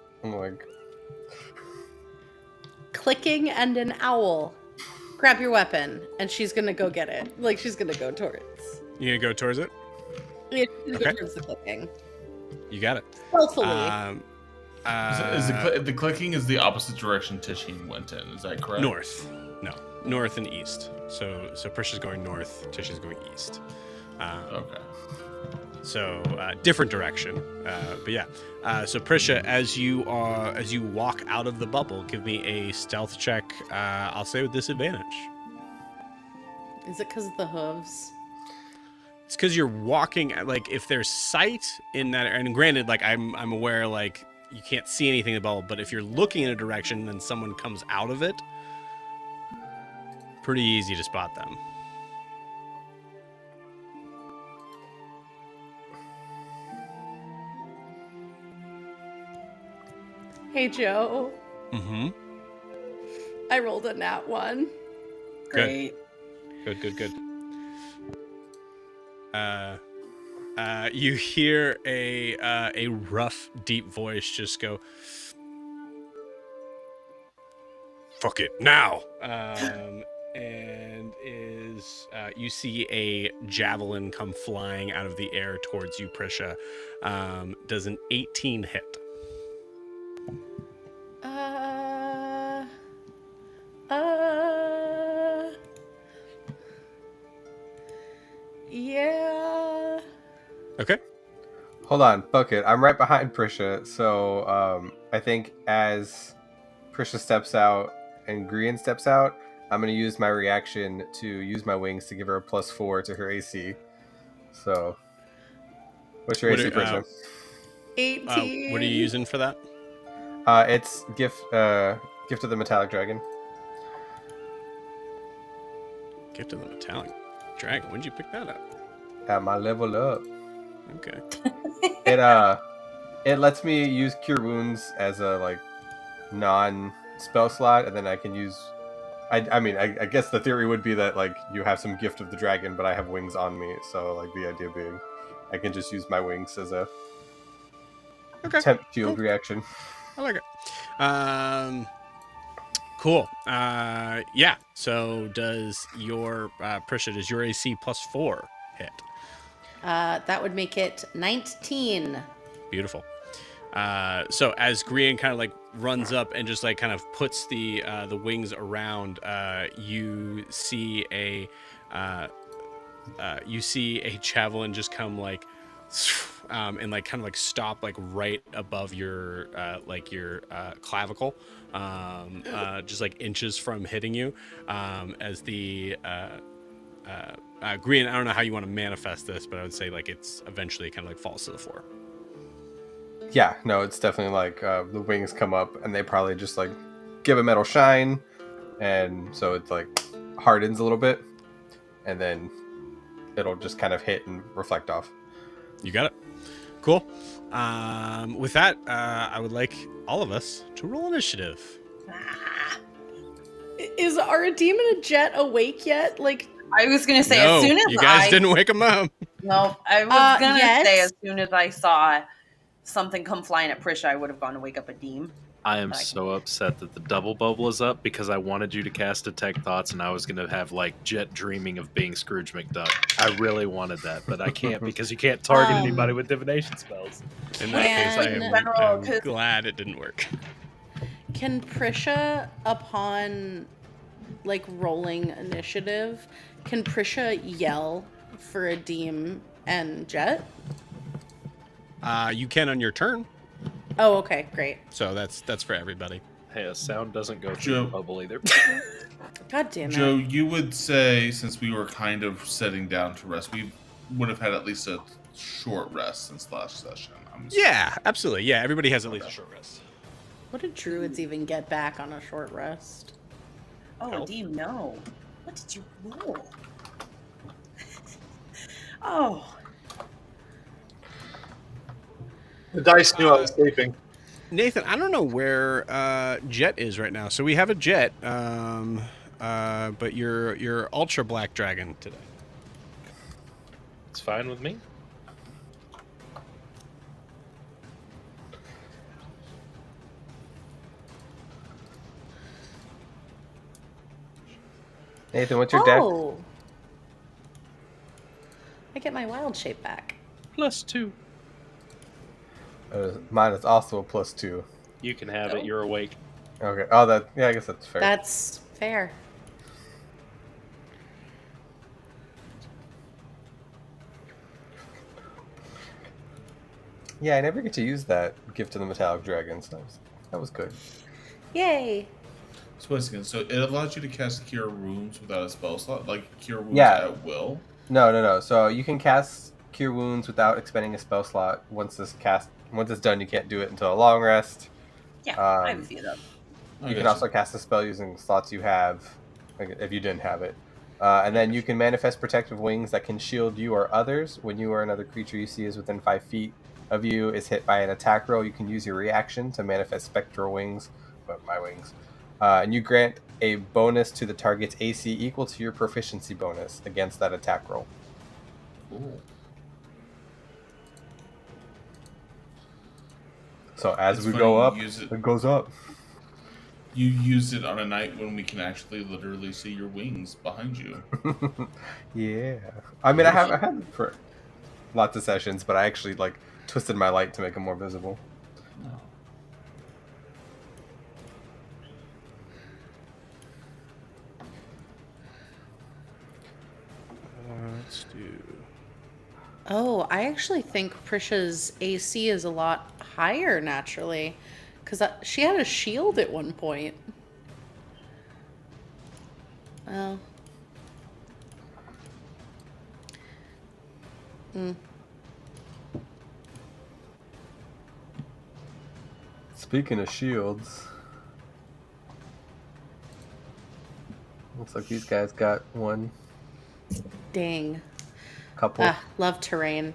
Clicking and an owl. Grab your weapon, and she's gonna go get it. Like she's gonna go towards. You gonna go towards it? Yeah, she's gonna Okay. go towards the clicking. You got it. Stealthily. The clicking is the opposite direction Tishin went in. Is that correct? North. No, north and east. So Prisha's going north. Tisha's going east. Okay. So different direction. But yeah. So Prisha, as you walk out of the bubble, give me a stealth check. I'll say with disadvantage. Is it because of the hooves? It's because you're walking. Like if there's sight in that, and granted, like I'm aware, like you can't see anything in the bubble, but if you're looking in a direction and someone comes out of it, pretty easy to spot them. Hey, Joe. Mm-hmm. I rolled a nat 1. Great. Good. You hear a rough, deep voice just go, "Fuck it now!" And you see a javelin come flying out of the air towards you, Prisha. Does an 18 hit? Yeah. Okay. Hold on, fuck it. I'm right behind Prisha, so I think as Prisha steps out and Grian steps out, I'm gonna use my reaction to use my wings to give her a +4 to her AC. So, what's your AC, Prisha? 18. What are you using for that? It's gift of the metallic dragon. Gift of the Metallic Dragon. When did you pick that up? At my level up. Okay. It lets me use Cure Wounds as a non-spell slot, and then I can use. I guess the theory would be that you have some gift of the dragon, but I have wings on me, so the idea being, I can just use my wings as a temp shield reaction. I like it. Cool. Yeah. So does your Prisha, does your AC +4 hit? That would make it 19. Beautiful. So as Grian kind of runs up and just kind of puts the wings around, you see a javelin just come and kind of stop right above your clavicle, just inches from hitting you, as the Grian, I don't know how you want to manifest this, but I would say it's eventually kind of falls to the floor. Yeah, no, it's definitely the wings come up and they probably just give a metal shine, and so it hardens a little bit, and then it'll just kind of hit and reflect off. You got it. Cool. With that, I would like all of us to roll initiative. Is our demon a jet awake yet? I was gonna say, No, as soon as you guys didn't wake him up. No, I was gonna yes. say as soon as I saw something come flying at Prisha, I would have gone to wake up a Deem. I am so upset that the double bubble is up because I wanted you to cast Detect Thoughts and I was going to have Jet dreaming of being Scrooge McDuck. I really wanted that, but I can't because you can't target anybody with divination spells. In that case, I am 'cause- glad it didn't work. Can Prisha, upon rolling initiative, can Prisha yell for a Deem and Jet? You can on your turn, Oh, okay, great. so that's for everybody. Hey, a sound doesn't go through Joe. the bubble either. God damn it. Joe, you would say, since we were kind of setting down to rest, we would have had at least a short rest since last session. Yeah, absolutely. Yeah, everybody has at least a short rest. What did druids even get back on a short rest? Oh, Help. Deem, no. What did you roll? Oh. The dice knew I was sleeping. Nathan, I don't know where Jet is right now. So we have a Jet, but you're ultra black dragon today. It's fine with me. Nathan, what's your deck? Oh! I get my wild shape back. +2. Mine is also a +2. You can have it. You're awake. Okay. Oh, I guess that's fair. That's fair. Yeah, I never get to use that gift of the metallic dragon, so that was good. Yay! So once again, so it allows you to cast Cure Wounds without a spell slot, Cure Wounds Yeah. at will. No. So you can cast Cure Wounds without expending a spell slot once this once it's done, you can't do it until a long rest. Yeah, I have a Um, few of them. You can also cast a spell using slots you have, like if you didn't have it. And then you can manifest protective wings that can shield you or others. When you or another creature you see is within 5 feet of you is hit by an attack roll, you can use your reaction to manifest spectral wings, but my wings. And you grant a bonus to the target's AC equal to your proficiency bonus against that attack roll. Cool. So as It's we funny go you up, use it- it goes up. You use it on a night when we can actually literally see your wings behind you. Yeah. I mean, I had it for lots of sessions, but I actually like twisted my light to make them more visible. Oh. Let's do. Oh, I actually think Prisha's AC is a lot higher naturally, because she had a shield at one point. Oh. Speaking of shields, looks like these guys got one. Dang. Couple. Ah, love terrain.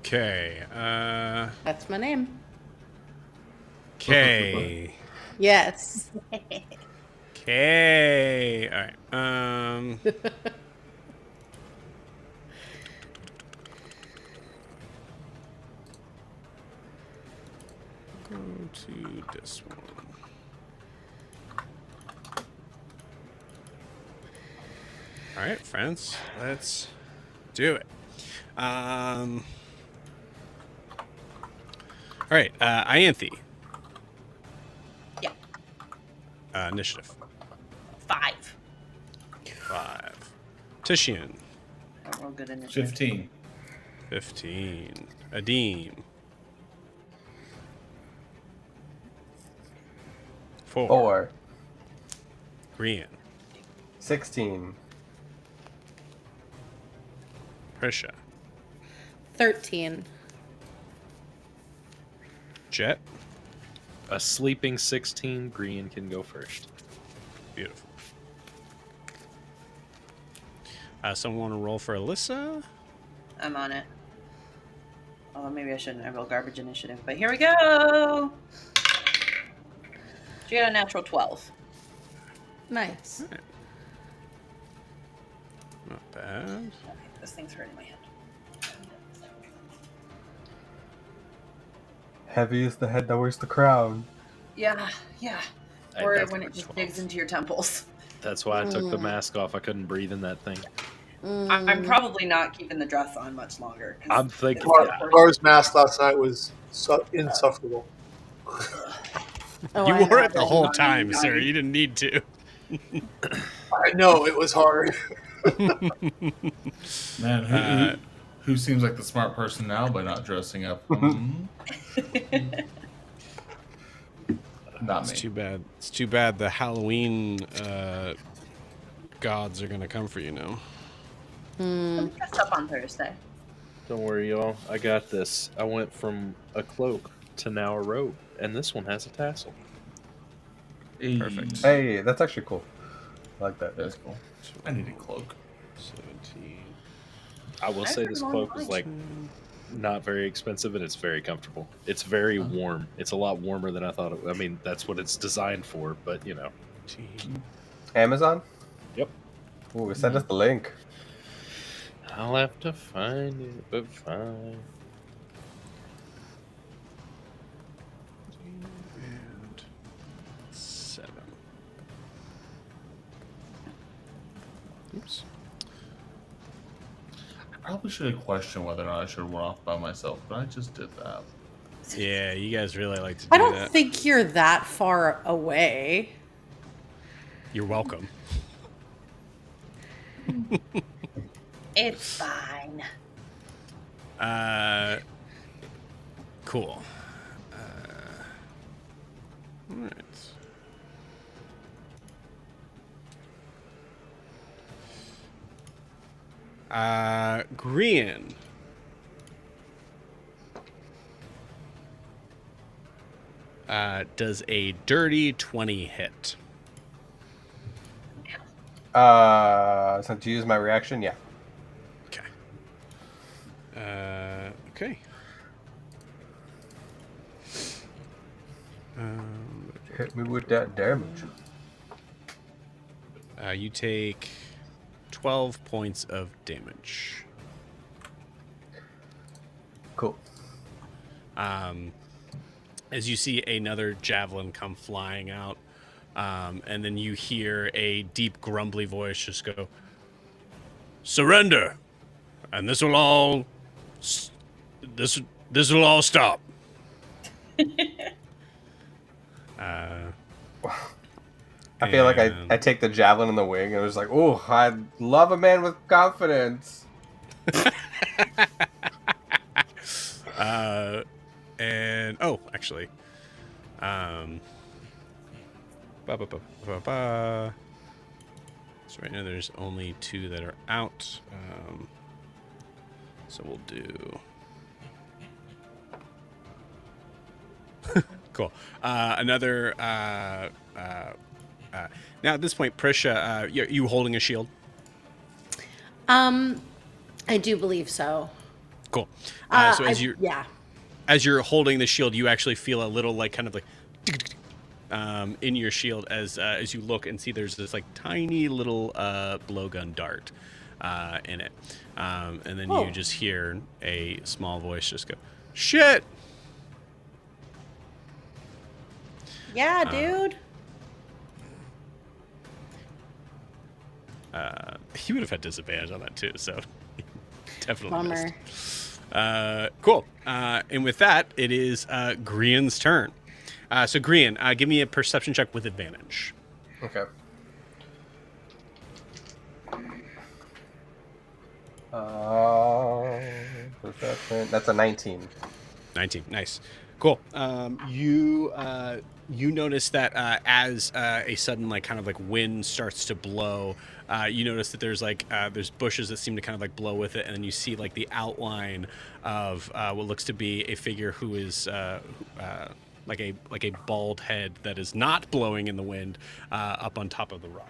Okay. That's my name. Okay. Yes. Okay. All right. Go to this one. All right, friends. Let's do it. All right. Ianthe. Yeah, Initiative 5. 5. Tishian. I roll good initiative. 15. 15. Adim. 4. 4. Grian. 16. Prisha. 13. Jet. A sleeping 16. Green can go first. Beautiful. Someone want to roll for Alyssa? I'm on it. Oh, maybe I shouldn't. I roll garbage initiative, but here we go. She got a natural 12. Nice. Not bad. Okay, this thing's hurting my head. Heavy is the head that wears the crown. Yeah. Or That's when it my just 12. digs into your temples. That's why I took the mask off. I couldn't breathe in that thing. I'm probably not keeping the dress on much longer. 'cause I'm thinking- it's Yeah. Laura's mask last night was insufferable. Oh, You I wore know. it the whole time, sir. You didn't need to. I know it was hard. Man, who seems like the smart person now by not dressing up? Not It's me. too bad. It's too bad the Halloween gods are gonna come for you now. I'm dressed up on Thursday. Don't worry, y'all. I got this. I went from a cloak to now a robe, and this one has a tassel. Perfect. Hey, that's actually cool. I like that. That's cool. I need a cloak. 17. I will I say heard this one cloak is like- not very expensive, and it's very comfortable. It's very warm. It's a lot warmer than I thought it would. I mean, that's what it's designed for, but you know. Amazon? Yep. Ooh, send us the link. I'll have to find it, but fine. And 7. Oops. I probably should have questioned whether or not I should have went off by myself, but I just did that. Yeah, you guys really like to do I don't that. think you're that far away. You're welcome. It's fine. Cool. All right. Grian. Does a dirty 20 hit? So to use my reaction, yeah. Okay. Okay. Hit me with that damage. You take 12 points of damage. Cool. As you see another javelin come flying out, and then you hear a deep, grumbly voice just go, "Surrender, and this will all stop." I feel like I take the javelin in the wing and I was like, "Oh, I love a man with confidence." And actually, so right now there's only 2 that are out. So we'll do. Cool. Another. Now at this point, Prisha, you holding a shield? I do believe so. Cool. So as you're holding the shield, you actually feel a little like kind of like in your shield as you look and see there's this like tiny little blowgun dart in it, and then you just hear a small voice just go, "Shit!" Yeah, dude. He would have had disadvantage on that too, so definitely Bummer. missed. Cool. And with that, it is Grian's turn. So Grian, give me a perception check with advantage. Okay. Perception. That's a 19. 19. Nice. Cool. You notice that as a sudden like kind of like wind starts to blow, you notice that there's bushes that seem to kind of like blow with it, and then you see like the outline of what looks to be a figure who is like a bald head that is not blowing in the wind up on top of the rock.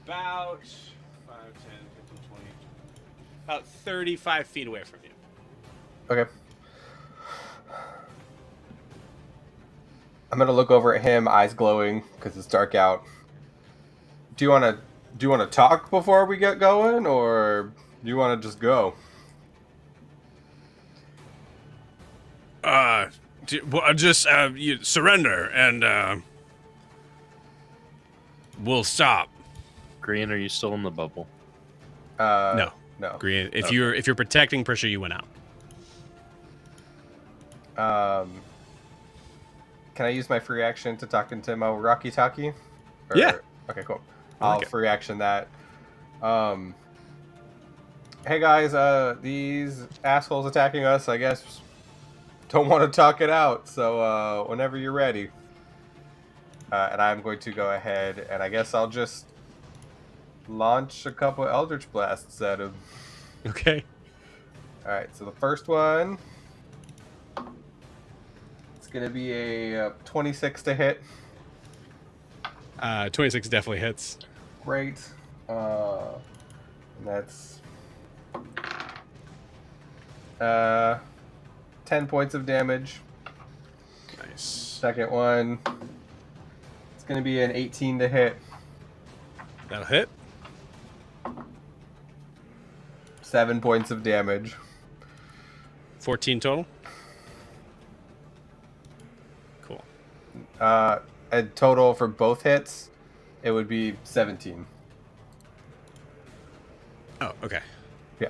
About 5, 10, 15, 20, about 35 feet away from you. Okay. I'm gonna look over at him, eyes glowing because it's dark out. Do you want to talk before we get going, or do you want to just go? You surrender and we'll stop. Green, are you still in the bubble? No. Green. If you're protecting Prisha, you went out. Can I use my free action to talk into my Rocky Talkie? Yeah. Okay, cool. I like I'll it. free action that. Hey guys, these assholes attacking us, I guess, don't want to talk it out. So whenever you're ready. And I'm going to go ahead and I guess I'll just launch a couple Eldritch Blasts at him. Okay. Alright, so the first one, it's going to be a 26 to hit. 26 definitely hits. Great. And that's 10 points of damage. Nice. Second one, it's going to be an 18 to hit. That'll hit. 7 points of damage. 14 total. Cool. And total for both hits, it would be 17. Oh, okay. Yeah.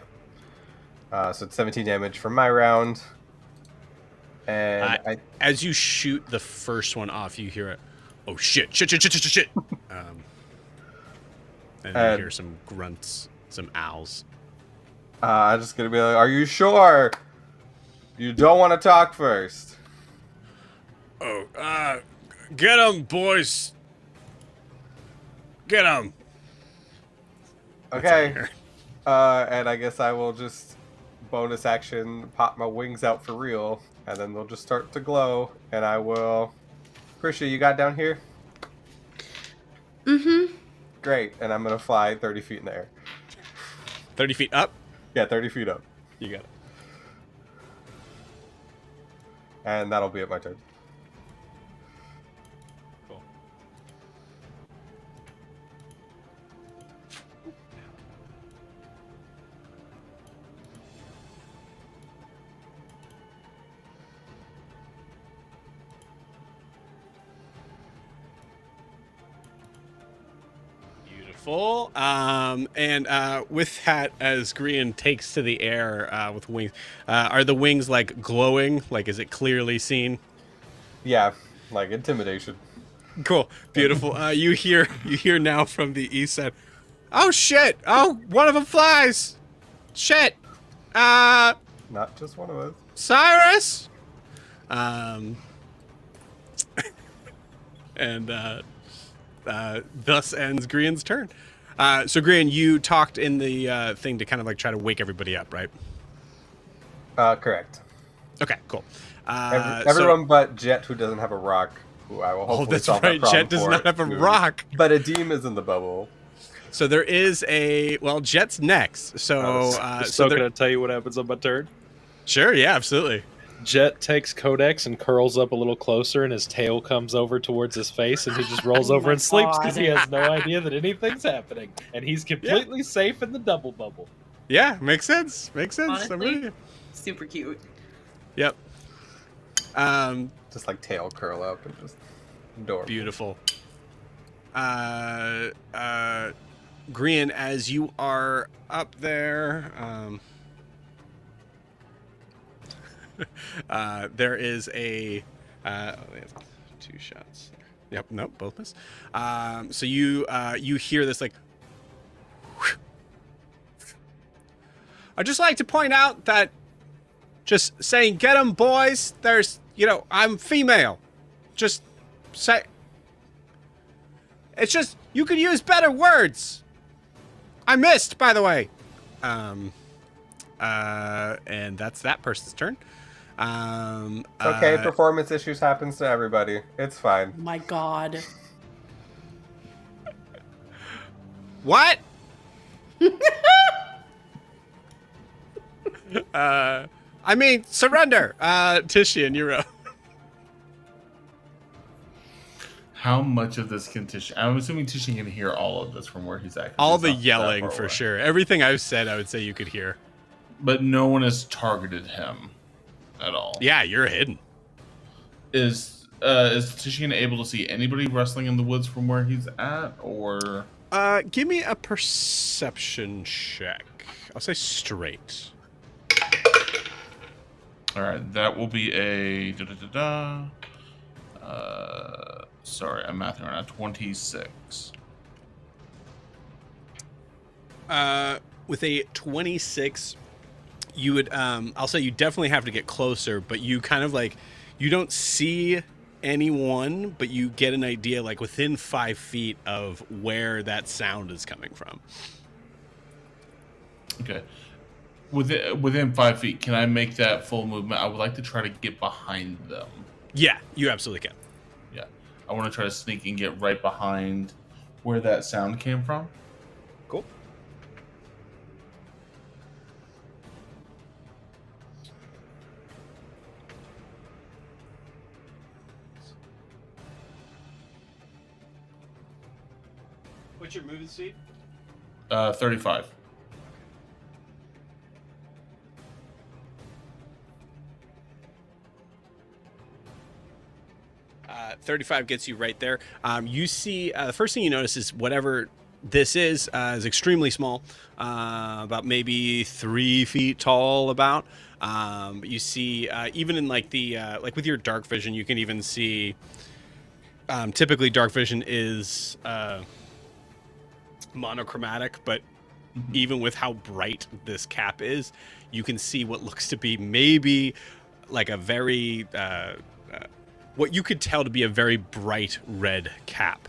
So it's 17 damage for my round. And as you shoot the first one off, you hear it. Oh shit! Shit! And you hear some grunts, some owls. I'm just gonna be like, "Are you sure? You don't want to talk first?" Oh, get them, boys! Get them. Okay. And I guess I will just bonus action pop my wings out for real and then they'll just start to glow, and I will... Prisha, you got down here? Mm-hmm. Great, and I'm going to fly 30 feet in the air. 30 feet up. Yeah, 30 feet up. You got it. And that'll be at my turn. Cool. Beautiful. And with that, as Grian takes to the air with wings, are the wings like glowing? Like, is it clearly seen? Yeah, like intimidation. Cool. Beautiful. You hear now from the east side. Oh shit! Oh, one of them flies. Shit. Not just one of us. Cyrus. And thus ends Grian's turn. So Grian, you talked in the thing to kind of like try to wake everybody up, right? Correct. Okay, cool. Everyone but Jet, who doesn't have a rock, who I will hopefully that's solve right. that problem Jet does for not have a soon. rock. But Adim is in the bubble. So there is Jet's next. So So can I tell you what happens on my turn? Sure, yeah, absolutely. Jet takes Codex and curls up a little closer, and his tail comes over towards his face, and he just rolls over and sleeps because he has no idea that anything's happening, and he's completely safe in the double bubble. Yeah, makes sense. Makes sense. Honestly, I'm with you. super cute. Yep. Just like tail curl up and just adorable. Beautiful. Grian, as you are up there, there is a two shots. Yep, nope, both miss. So you hear this like. I'd just like to point out that just saying "get 'em, boys." There's, I'm female. Just say. It's just you could use better words. I missed, by the way. And that's that person's turn. It's okay, performance issues happens to everybody. It's fine. Oh my god. What? I mean, surrender. Titian, you're up. How much of this can Titian? I'm assuming Titian can hear all of this from where he's at. All the yelling for sure. Everything I've said, I would say you could hear. But no one has targeted him at all. Yeah, you're hidden. Is Titian able to see anybody wrestling in the woods from where he's at, or? Give me a perception check. I'll say straight. All right, that will be a sorry, I'm mathing right now. 26. With a 26, you would I'll say you definitely have to get closer, but you kind of like you don't see anyone, but you get an idea like within 5 feet of where that sound is coming from. Okay. Within 5 feet, can I make that full movement? I would like to try to get behind them. Yeah, you absolutely can. Yeah. I want to try to sneak and get right behind where that sound came from. Cool. What's your movement speed? 35. 35 gets you right there. You see, the first thing you notice is whatever this is extremely small, about maybe 3 feet tall. About you see, even in like the like with your dark vision, you can even see. Typically, dark vision is monochromatic, but even with how bright this cap is, you can see what looks to be maybe like a very what you could tell to be a very bright red cap.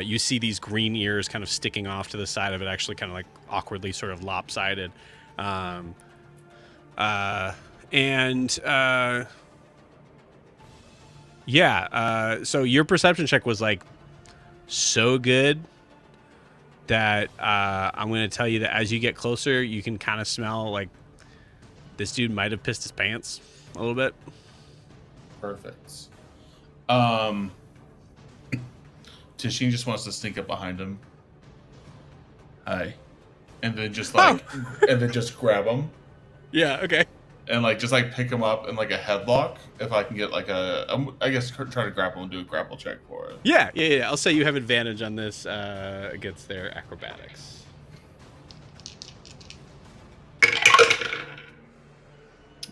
You see these green ears kind of sticking off to the side of it, actually kind of like awkwardly sort of lopsided. And so your perception check was like so good that I'm going to tell you that as you get closer, you can kind of smell like this dude might have pissed his pants a little bit. Perfect. Tishine just wants to sneak up behind him. Hi. And then just like, and then just grab him. Yeah. Okay. And like just like pick him up in like a headlock. If I can get like I guess try to grapple and do a grapple check for it. Yeah. I'll say you have advantage on this against their acrobatics.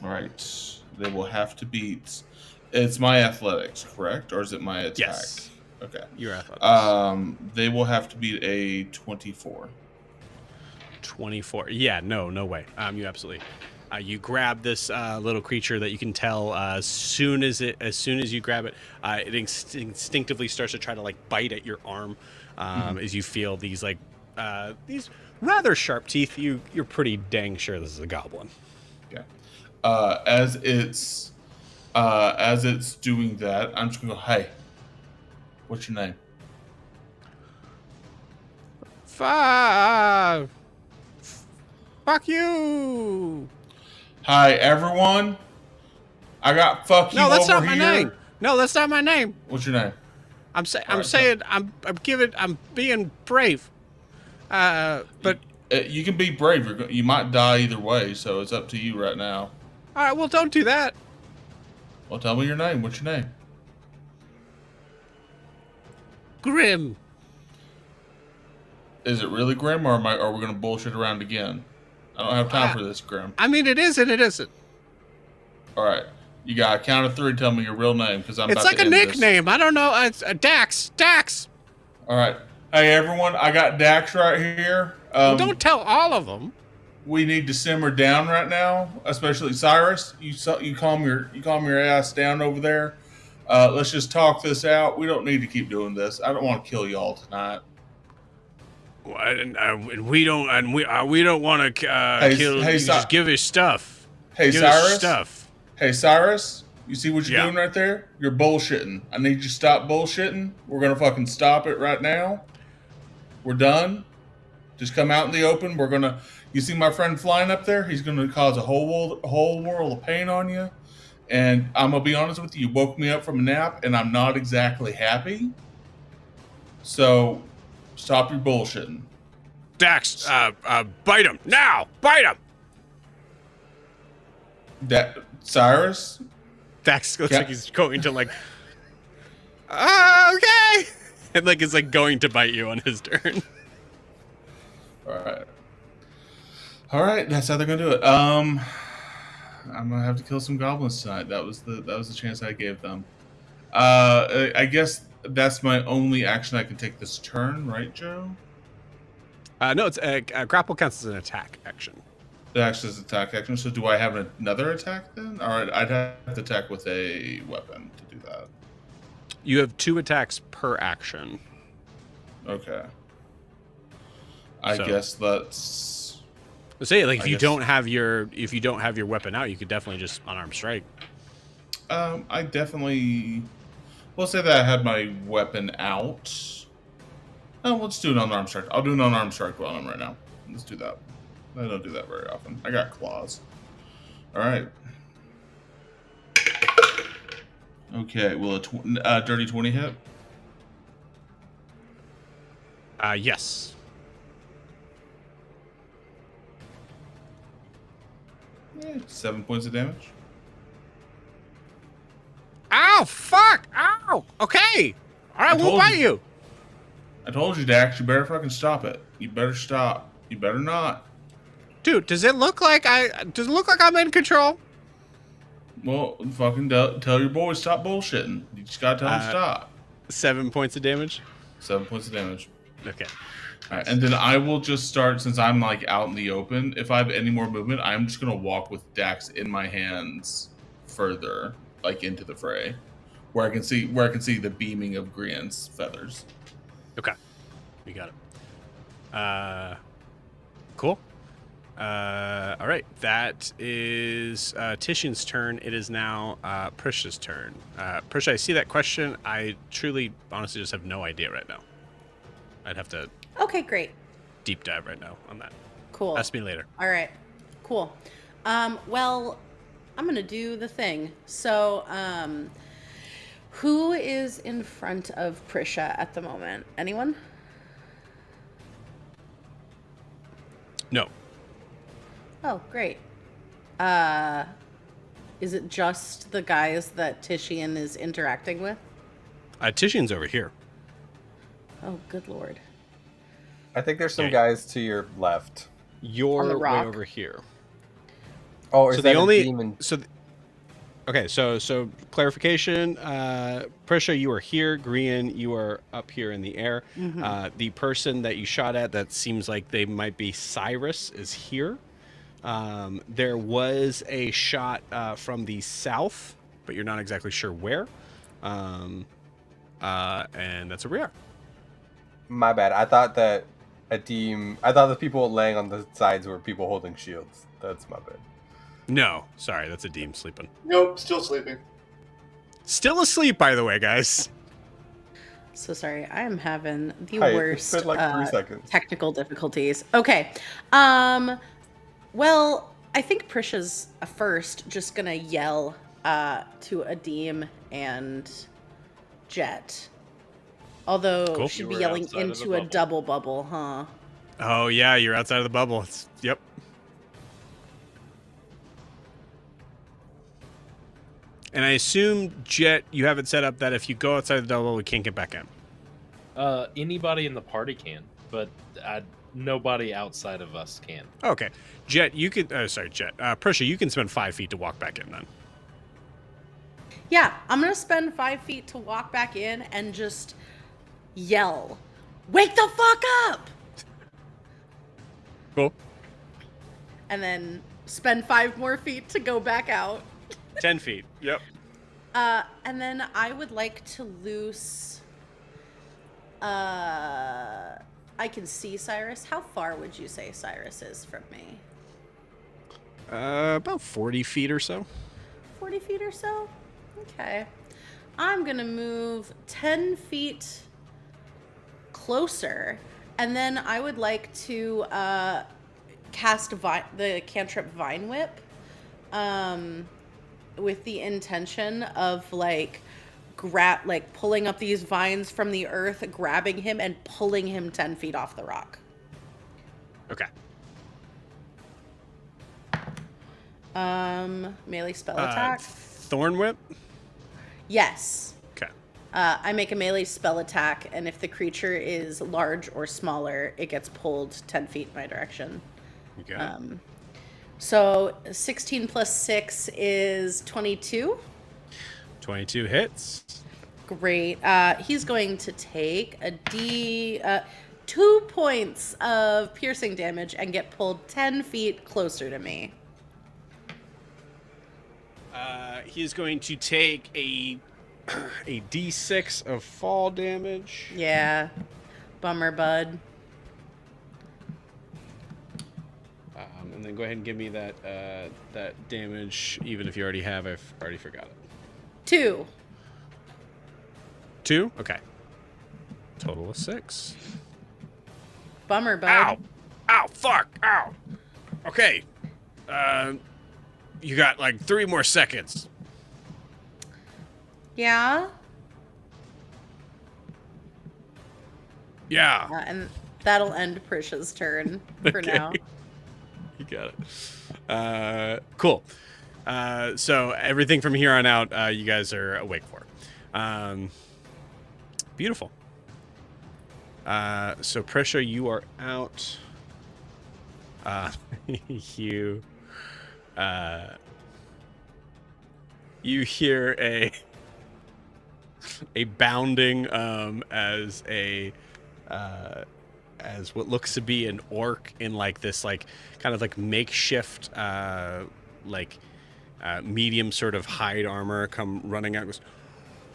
All right. They will have to beat. It's my athletics, correct, or is it my attack? Yes. Okay. Your athletics. They will have to beat a 24. 24. Yeah. No way. You absolutely. You grab this little creature that you can tell as soon as you grab it, it instinctively starts to try to like bite at your arm as you feel these like these rather sharp teeth. You're pretty dang sure this is a goblin. Yeah. As it's doing that, I'm just gonna go, hey, what's your name? 5. Fuck you. Hi, everyone. I got fuck you No, that's over not my here. name. No, that's not my name. What's your name? I'm Alright, saying I'm being brave. But You can be brave. You might die either way, so it's up to you right now. all right, well, don't do that. Well, tell me your name. What's your name? Grim. Is it really Grim, or are we gonna bullshit around again? I don't have time for this, Grim. I mean, it is and it isn't. All right, you got a count of 3. Tell me your real name, because I'm. It's about like to a end this. nickname. I don't know. It's Dax. Dax. All right. Hey, everyone. I got Dax right here. Well, don't tell all of them. We need to simmer down right now, especially Cyrus. You calm your ass down over there. Let's just talk this out. We don't need to keep doing this. I don't want to kill y'all tonight. And we don't want to kill. Hey, just give us stuff. Hey, Give us Cyrus. stuff. Hey, Cyrus. You see what you're Yeah. doing right there? You're bullshitting. I need you to stop bullshitting. We're gonna fucking stop it right now. We're done. Just come out in the open. You see my friend flying up there? He's gonna cause a whole world of pain on you. And I'm gonna be honest with you. You woke me up from a nap, and I'm not exactly happy. So, stop your bullshitting. Dax, bite him now. Bite him. Cyrus. Dax looks Yeah. like he's going to like. Okay. And like it's like going to bite you on his turn. All right. That's how they're gonna do it. I'm gonna have to kill some goblins tonight. That was the chance I gave them. I guess that's my only action I can take this turn, right, Joe? No, it's grapple counts as an attack action. It actually is attack action. So do I have another attack then? All right, I'd have to attack with a weapon to do that. You have 2 attacks per action. Okay. I guess that's. Let's say like I if you guess- don't have your weapon out, you could definitely just unarmed strike. I definitely. We'll say that I had my weapon out. Oh, let's do an unarmed strike. I'll do an unarmed strike while I'm right now. Let's do that. I don't do that very often. I got claws. All right. Okay. Will a dirty 20 hit? Yes. Yeah, 7 points of damage. Ow! Fuck! Ow! Okay. All right, we'll told bite you. you. I told you, Dax. You better fucking stop it. You better stop. You better not. Dude, does it look like I'm in control? Well, fucking tell your boys stop bullshitting. You just gotta tell them stop. 7 points of damage. 7 points of damage. Okay. All right, and then I will just start, since I'm like out in the open. If I have any more movement, I'm just gonna walk with Dax in my hands further, like into the fray, where I can see the beaming of Grian's feathers. Okay. You got it. Cool. All right. That is Titian's turn. It is now Prisha's turn. Prisha, I see that question. I truly, honestly, just have no idea right now. I'd have to Okay, great. deep dive right now on that. Cool. Ask me later. All right. Cool. Well, I'm going to do the thing. So, who is in front of Prisha at the moment? Anyone? No. Oh, great. Is it just the guys that Titian is interacting with? Titian's over here. Oh, good lord. I think there's some Yeah. guys to your left. You're On the way rock? over here. Oh, or is So that the a only demon? okay. So clarification. Prisha, you are here. Grian, you are up here in the air. The person that you shot at that seems like they might be Cyrus is here. There was a shot from the south, but you're not exactly sure where. And that's where we are. My bad. I thought that I thought the people laying on the sides were people holding shields. That's my bad. No, sorry, that's a Deem sleeping. Nope, still sleeping. Still asleep, by the way, guys. So sorry, I am having the Hi, worst it's been like 3 seconds. technical difficulties. Okay. Well, I think Prisha's first just gonna yell to Adim and Jet. Although Cool. she'd You be were yelling outside of the into a bubble. double bubble, huh? Oh yeah, you're outside of the bubble. Yep. And I assume, Jet, you have it set up that if you go outside the double, we can't get back in. Anybody in the party can, but nobody outside of us can. Okay. Jet, you can... sorry, Jet. Prisha, you can spend 5 feet to walk back in then. Yeah, I'm gonna spend 5 feet to walk back in and just yell, "Wake the fuck up!" Cool. And then spend 5 more feet to go back out. 10 feet. Yep. And then I would like to loose. I can see Cyrus. How far would you say Cyrus is from me? About 40 feet or so. 40 feet or so? Okay. I'm gonna move 10 feet closer, and then I would like to cast the cantrip Vine Whip, with the intention of pulling up these vines from the earth, grabbing him, and pulling him 10 feet off the rock. Okay. Melee spell attack. Thorn Whip? Yes. Okay. I make a melee spell attack, and if the creature is large or smaller, it gets pulled 10 feet in my direction. You got it. So 16 plus 6 is 22. 22 hits. Great. He's going to take 2 points of piercing damage and get pulled 10 feet closer to me. He's going to take a d6 of fall damage. Yeah. Bummer, bud. And then go ahead and give me that damage, even if you already have. I've already forgot it. 2. 2? Okay. Total of 6. Bummer, bud. Ow! Ow! Fuck! Ow! Okay. You got like 3 more seconds. Yeah. Yeah. And that'll end Prisha's turn for Okay. now. You got it. Cool. So everything from here on out, you guys are awake for. Beautiful. So Prisha, you are out. You hear a bounding as what looks to be an orc in like this kind of makeshift medium sort of hide armor come running out and goes,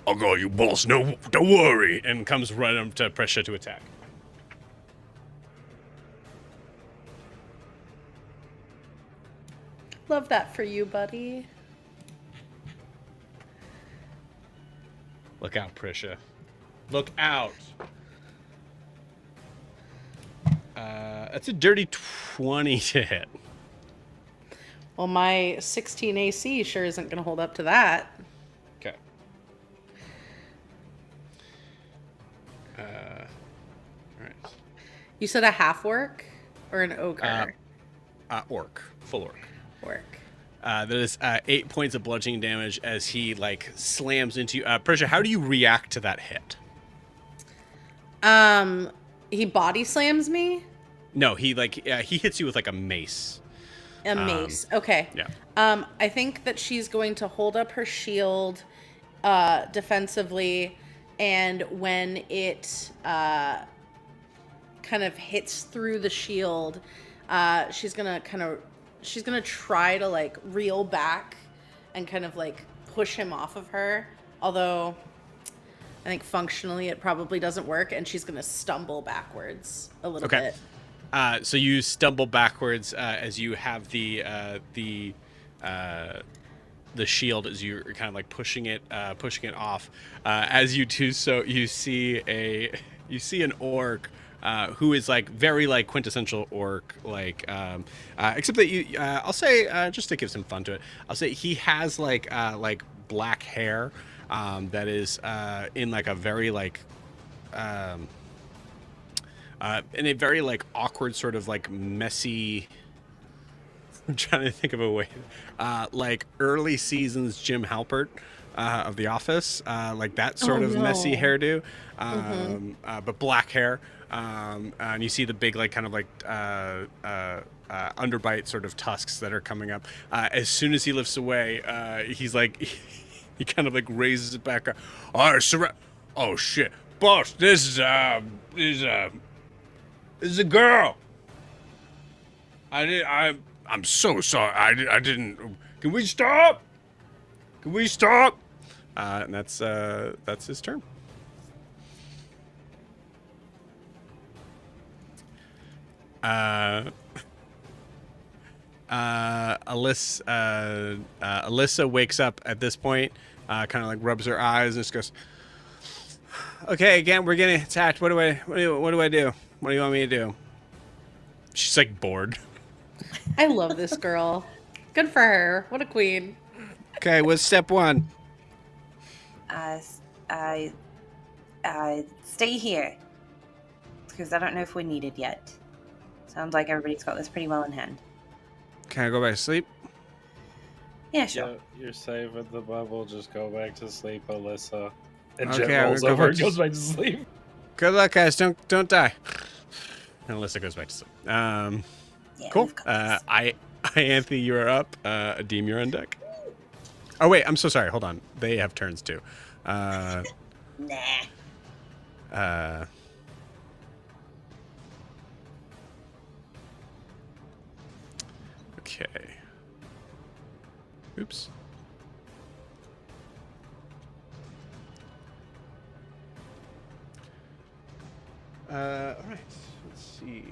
"I'll go, you boss, no, don't worry," and comes right up to Prisha to attack. Love that for you, buddy. Look out, Prisha. Look out. That's a dirty 20 to hit. Well, my 16 AC sure isn't going to hold up to that. Okay. All right. You said a half orc or an ogre? Orc. Full orc. Orc. That is 8 points of bludgeoning damage as he slams into you. Prisha, how do you react to that hit? He body slams me. No, he hits you with a mace. A mace. Okay. Yeah. I think that she's going to hold up her shield defensively, and when it kind of hits through the shield, she's gonna try to reel back and kind of push him off of her. Although I think functionally it probably doesn't work, and she's gonna stumble backwards a little bit. So you stumble backwards as you have the shield as you're kind of pushing it off. As you do so, you see an orc who is very quintessential orc, except that I'll say just to give some fun to it, I'll say he has black hair that is in a very in a very awkward sort of messy. I'm trying to think of a way, early seasons Jim Halpert of The Office, that sort of messy hairdo, but black hair, and you see the big underbite sort of tusks that are coming up. As soon as he lifts away, he's he kind of raises it back up. All right, oh shit, boss, this is a girl. I'm so sorry. I didn't. Can we stop? Can we stop? And that's his turn. Alyssa wakes up at this point, kind of rubs her eyes and just goes, "Okay, again, we're getting attacked. What do I do? What do you want me to do?" She's bored. I love this girl. Good for her. What a queen. Okay, what's step one? Stay here. Because I don't know if we're needed yet. Sounds like everybody's got this pretty well in hand. Can I go back to sleep? Yeah, sure. Yeah, you're safe with the bubble. Just go back to sleep, Alyssa. And Okay, Jet I'm rolls gonna go over back and to goes back to sleep. Good luck, guys. Don't die. And Alyssa goes back to sleep. Yeah, Cool. we've got this. Anthony, you're up. Adeem, you're on deck. Oh wait, I'm so sorry. Hold on. They have turns too. Nah. Okay. Oops. All right. Let's see.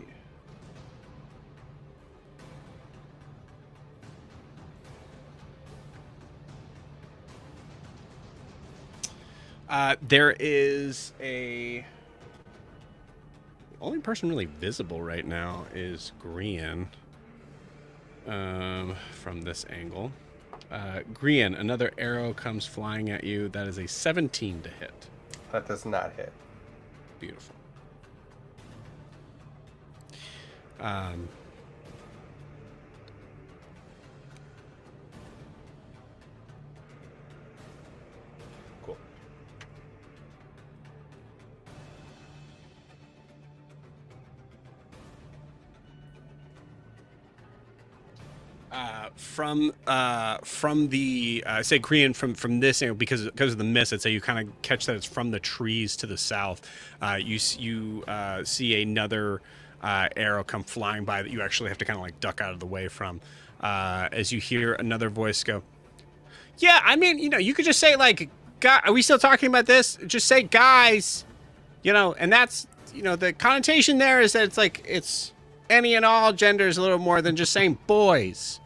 There is the only person really visible right now is Grian. From this angle. Grian, another arrow comes flying at you. That is a 17 to hit. That does not hit. Beautiful. Cool. From the say Korean from this angle because of the mist, I'd say you kind of catch that it's from the trees to the south. You see another arrow come flying by that you actually have to kind of duck out of the way from. As you hear another voice go, "Yeah, I mean, you could just say God, are we still talking about this? Just say guys, and that's the connotation there is that it's any and all genders a little more than just saying boys.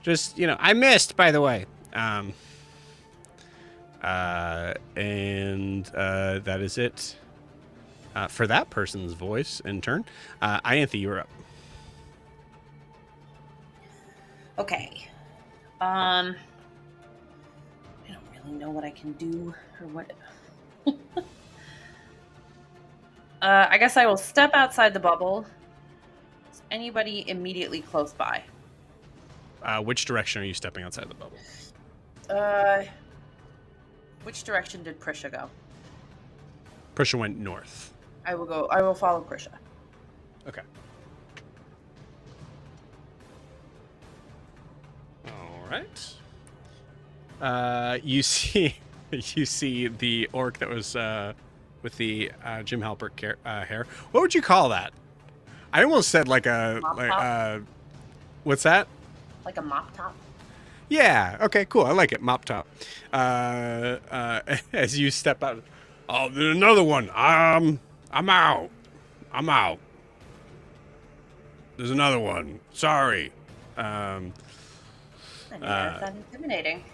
Just, I missed, by the way. That is it for that person's voice in turn. Ianthe, you're up. Okay. I don't really know what I can do or what. I guess I will step outside the bubble. Is anybody immediately close by? Which direction are you stepping outside the bubble? Which direction did Prisha go? Prisha went north. I will follow Prisha. Okay. All right. You see the orc that was with the Jim Halpert hair. What would you call that? I almost said like a Mop top? What's that? Like a mop top? Yeah. Okay. Cool. I like it. Mop top. As you step out. Oh, there's another one. I'm out. There's another one. Sorry. I mean, that's not intimidating.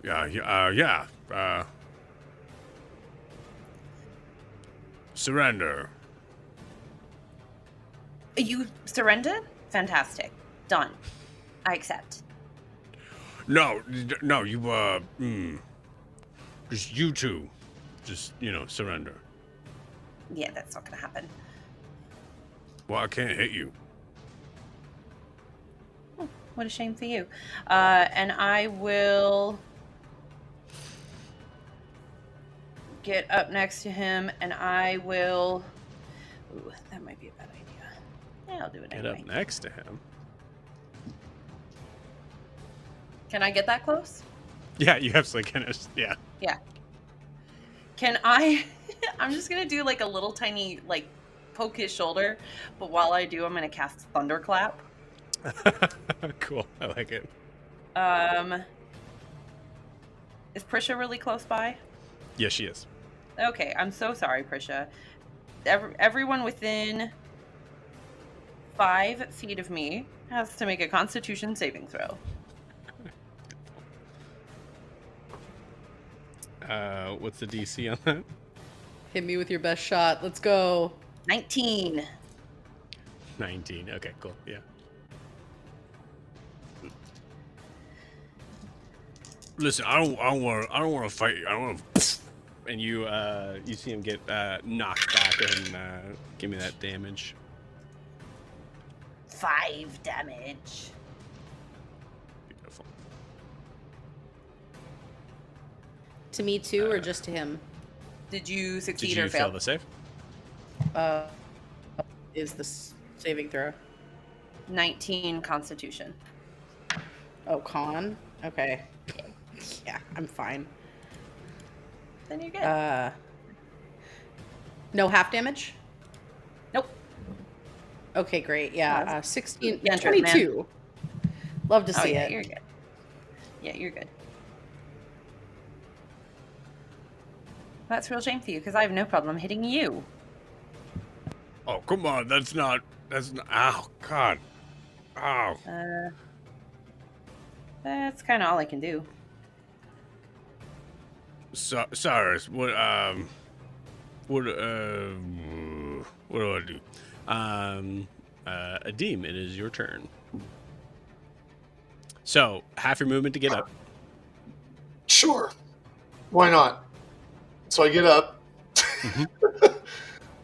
Yeah. Surrender. You surrendered? Fantastic. Done. I accept. No, you, just you two. Just, surrender. Yeah, that's not gonna happen. Well, I can't hit you. Oh, what a shame for you. And I will get up next to him, and I will... Ooh, that might be a bad idea. Yeah, I'll do it Get anyway. up next to him. Can I get that close? Yeah, you absolutely can. Yeah. Yeah. Can I... I'm just going to do like a little tiny, like, poke his shoulder, but while I do, I'm going to cast Thunderclap. Cool. I like it. Is Prisha really close by? Yes, she is. Okay, I'm so sorry, Prisha. Everyone within 5 feet of me has to make a Constitution saving throw. What's the DC on that? Hit me with your best shot. Let's go. 19. 19. Okay, cool. Yeah. Listen, I don't want to fight you. I don't want to. And you see him get knocked back and give me that damage. 5 damage. Beautiful. To me too, or just to him? Did you Did succeed you or fail? fail the save? Is the saving throw? 19 Constitution. Oh, con? Okay. Yeah, I'm fine. Then you're good. No half damage? Nope. Okay, great. Yeah, 16, Yeah, 22. Love to Oh, see yeah, it. you're good. Yeah, you're good. That's a real shame for you, because I have no problem hitting you. Oh, come on. That's not. Ow, God. Ow. That's kind of all I can do. Cyrus, what do I do? Adim, it is your turn. So, half your movement to get up. Sure. Why not? So I get up.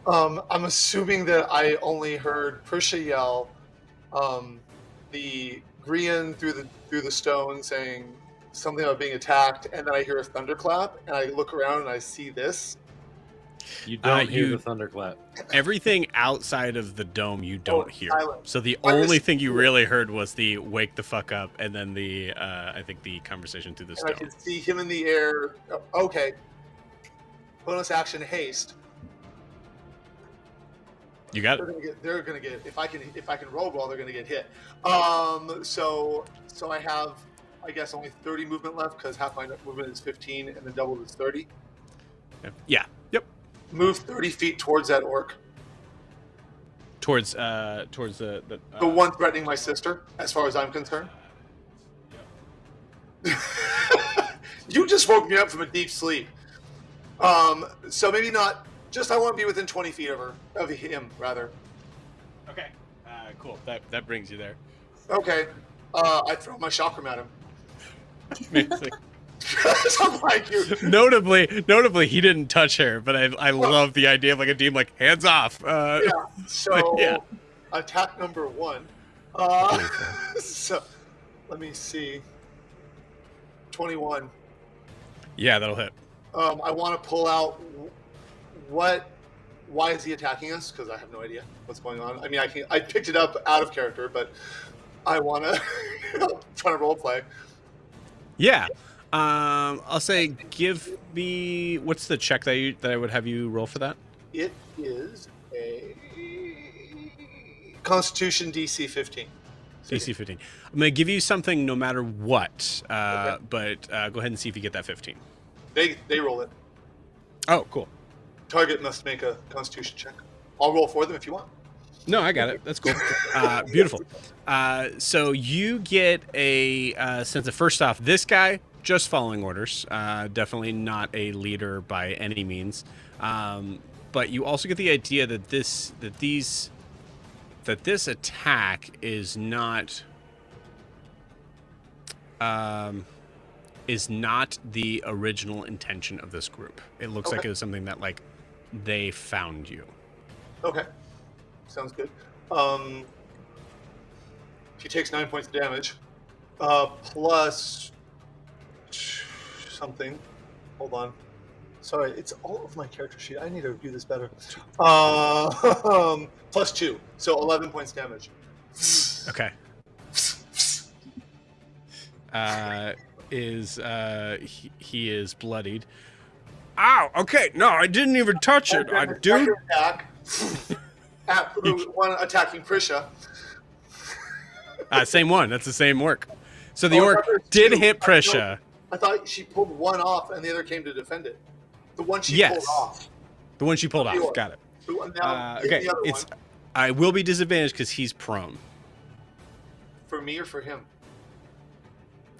I'm assuming that I only heard Prisha yell the Grian through the stone saying something about being attacked, and then I hear a thunderclap, and I look around and I see this. You don't hear you- the thunderclap. Everything outside of the dome you don't hear. Silent. So the I'm only just- thing you really heard was the wake the fuck up, and then the I think the conversation through the And I stone. can see him in the air. Okay. Bonus action haste. You got it. They're gonna get if I can roll well, they're gonna get hit. So I have, I guess, only 30 movement left because half my movement is 15 and the double is 30. Yeah. Yep. Move 30 feet towards that orc. towards the The one threatening my sister, as far as I'm concerned. You just woke me up from a deep sleep. So maybe not. Just I want to be within 20 feet of him, rather. Okay. Cool. That brings you there. Okay. I throw my chakram at him. Amazing. Something like you. Notably, he didn't touch her, but I love the idea of like a demon like hands off. Yeah. So yeah. attack number 1. So let me see. 21. Yeah, that'll hit. I want to pull out why is he attacking us? Because I have no idea what's going on. I mean, I picked it up out of character, but I want to try to role play. Yeah. I'll say give me what's the check that I would have you roll for that? It is a Constitution DC 15. DC 15. I'm gonna give you something no matter what. Okay. But go ahead and see if you get that 15. They roll it. Oh, cool. Target must make a Constitution check. I'll roll for them if you want. No, I got it. That's cool. Beautiful. So you get a sense of, first off, this guy just following orders. Definitely not a leader by any means. But you also get the idea that this attack is not the original intention of this group. It looks like it was something that like they found you. Okay. Sounds good. She takes 9 points of damage. Plus something. Hold on. Sorry, it's all of my character sheet. I need to review this better. Plus 2. So 11 points damage. Okay. He is bloodied. Ow! Okay, no, I didn't even touch it, dude. Attack. One attacking Prisha. Same one. That's the same orc. So the orc did hit Prisha. I thought she pulled one off and the other came to defend it. The one she pulled off. The one she pulled off. Got it. Okay, I will be disadvantaged because he's prone. For me or for him?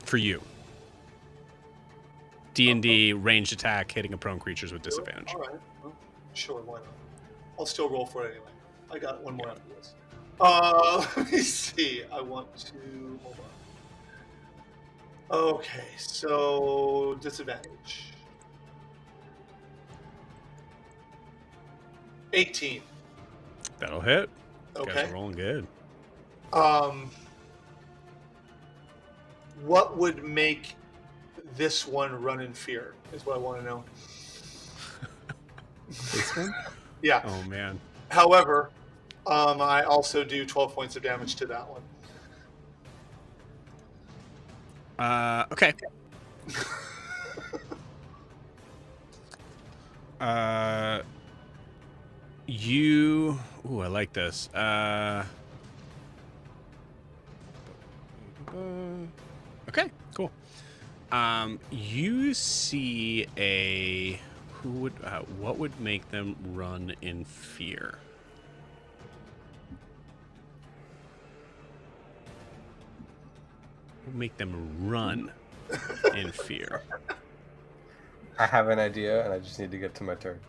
For you. D&D ranged attack hitting a prone creatures with disadvantage. All right. Well, sure, why not? I'll still roll for it anyway. I got one more after this. Let me see. I want to... Hold on. Okay, so disadvantage. 18. That'll hit. Okay. Guys are rolling good. What would make this one run in fear is what I want to know. This one? Yeah. Oh, man. However, I also do 12 points of damage to that one. Okay. Ooh, I like this. Okay, cool. You see what would make them run in fear? What would make them run in fear? I have an idea, and I just need to get to my turn.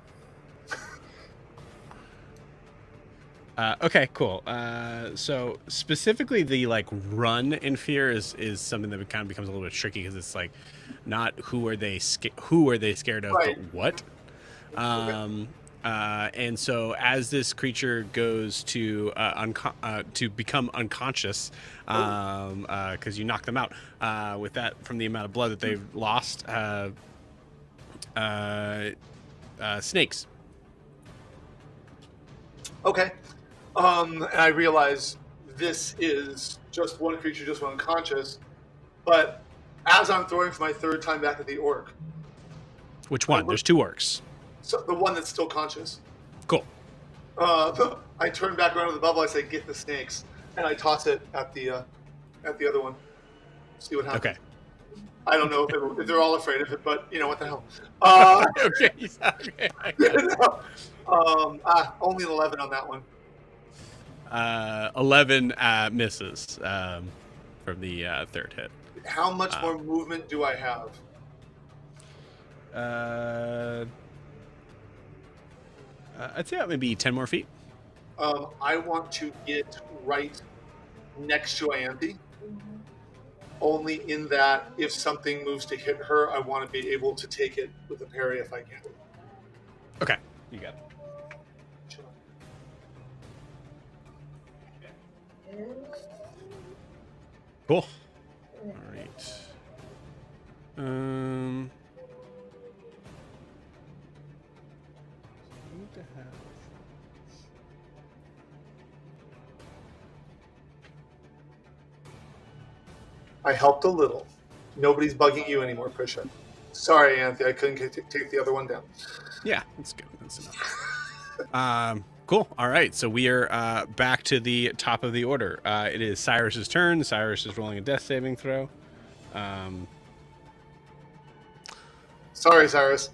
Okay, cool. So specifically, the like run in fear is something that kind of becomes a little bit tricky because it's like not who are they scared of, Right. but what. And so as this creature goes to become unconscious, because you knock them out with that from the amount of blood that they've lost, snakes. Okay. And I realize this is just one creature just went unconscious, but as I'm throwing for my third time back at the orc, Which one? There's two orcs. so the one that's still conscious, Cool. I turn back around to the bubble. I say, "Get the snakes," and I toss it at the other one. See what happens. Okay. I don't know if they're all afraid of it, but you know what the hell. Okay. Only an 11 on that one. 11 misses from the third hit. How much more movement do I have? I'd say maybe 10 more feet. I want to get right next to Ianthe. Only in that if something moves to hit her, I want to be able to take it with a parry if I can. Okay, you got it. Cool. All right. Need to have. I helped a little. Nobody's bugging you anymore, Prisha. Sorry, Anthony, I couldn't take the other one down. Yeah, that's good. That's enough. Cool. All right, so we are back to the top of the order. It is Cyrus's turn. Cyrus is rolling a death saving throw. Sorry, Cyrus.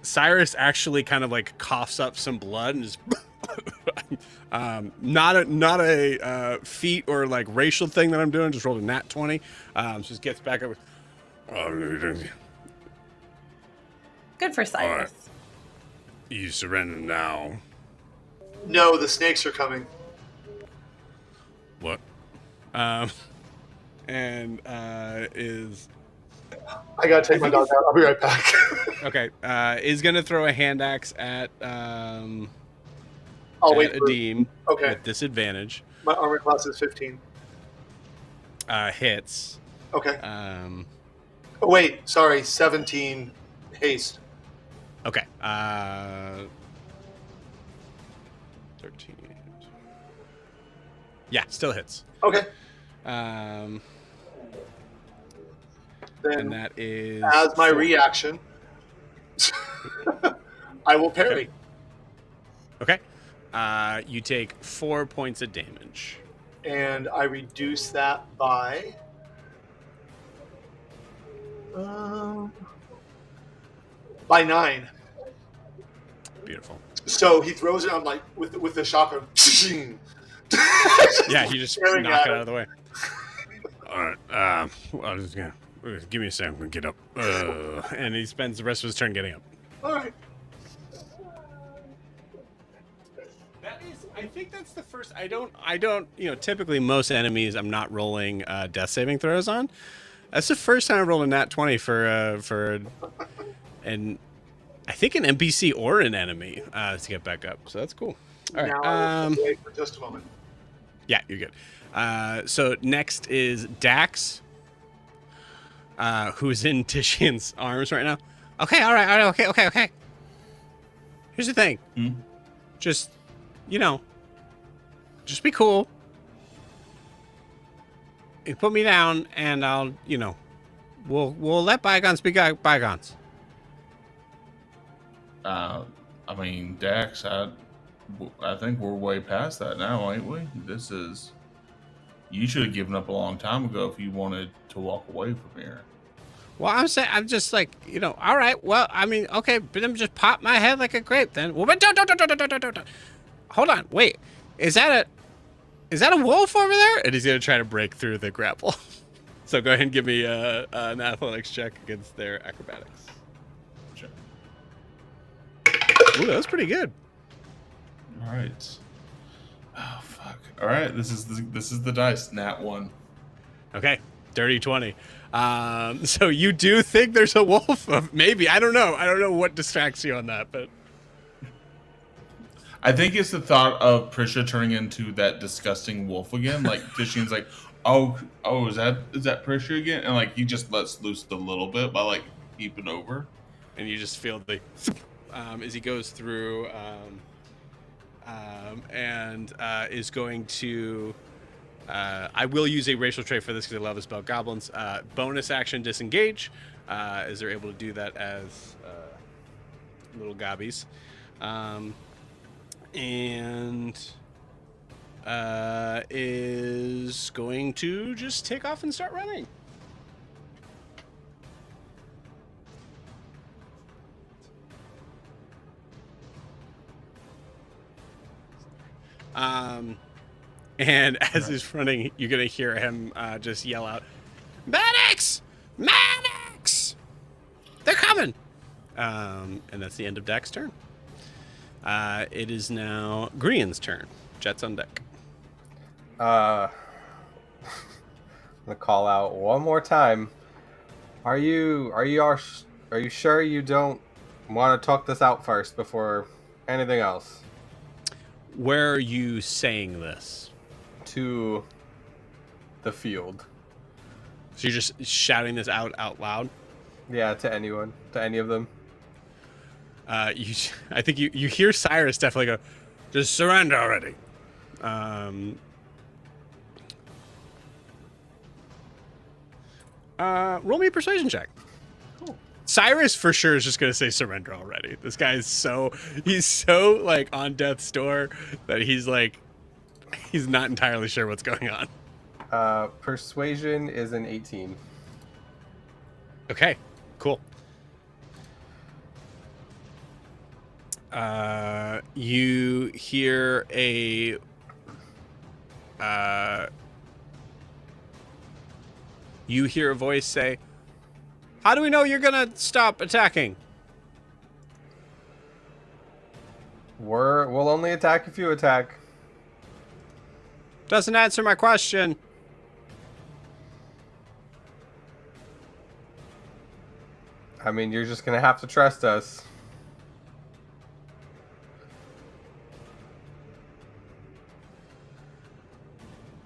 Cyrus actually kind of like coughs up some blood and just not a feat or like racial thing that I'm doing. Just rolled a nat 20. Just gets back up. Good for Cyrus. You surrender now. No, the snakes are coming. What? And is I gotta take my dog out. I'll be right back. okay. Is gonna throw a hand axe at I'll wait for Adim Okay. with disadvantage. My armor class is 15. Hits. Okay. Um. Oh wait, sorry, 17 haste. Okay. 13. Yeah, still hits. Okay. And Then, that is as my reaction, I will parry. Okay. You take 4 points of damage. And I reduce that by by 9. Beautiful. So he throws it on like with the shotgun. Yeah, you just Staring knock at it out of the way. All right. I'm just gonna give me a second. I'm gonna get up. And he spends the rest of his turn getting up. All right. That is, I think that's the first. I don't. Typically most enemies I'm not rolling death saving throws on. That's the first time I rolled a nat 20 for an I think an NPC or an enemy to get back up. So that's cool. All right. Now, wait for just a moment. Yeah, you're good. So next is Dax, who's in Titian's arms right now. Okay, all right, okay. Here's the thing. Just, just be cool. You put me down, and I'll, we'll let bygones be bygones. I mean, Dax, I think we're way past that now, ain't we? You should have given up a long time ago if you wanted to walk away from here. Well, I'm just like, all right, well, I mean, okay, but then just pop my head like a grape then. Well, but don't. Hold on, wait. Is that a wolf over there? And he's going to try to break through the grapple. So go ahead and give me an athletics check against their acrobatics. Sure. Ooh, that was pretty good. All right. Oh fuck. All right. This is the dice. Nat 1. Okay, dirty 20. So you do think there's a wolf? Maybe. I don't know. I don't know what distracts you on that, but I think it's the thought of Prisha turning into that disgusting wolf again. Like Tishian's like, oh, is that Prisha again? And like he just lets loose a little bit by like peeping over, and you just feel the as he goes through and is going to. I will use a racial trait for this because I love this about goblins. Bonus action disengage, as they're able to do that as little gobbies. And is going to just take off and start running. And as he's running, you're gonna hear him just yell out, "Medics! Medics! They're coming!" And that's the end of Dak's turn. It is now Grian's turn. Jet's on deck. I'm gonna call out one more time. Are you sure you don't want to talk this out first before anything else? Where are you saying this? To the field. So you're just shouting this out loud? Yeah, to anyone, to any of them. I think you hear Cyrus definitely go, "Just surrender already." Roll me a persuasion check. Cool. Cyrus for sure is just gonna say surrender already. This guy's he's so like on death's door that he's not entirely sure what's going on. Persuasion is an 18. Okay, cool. You hear a voice say, "How do we know you're gonna stop attacking?" We'll only attack if you attack. Doesn't answer my question. I mean, you're just gonna have to trust us.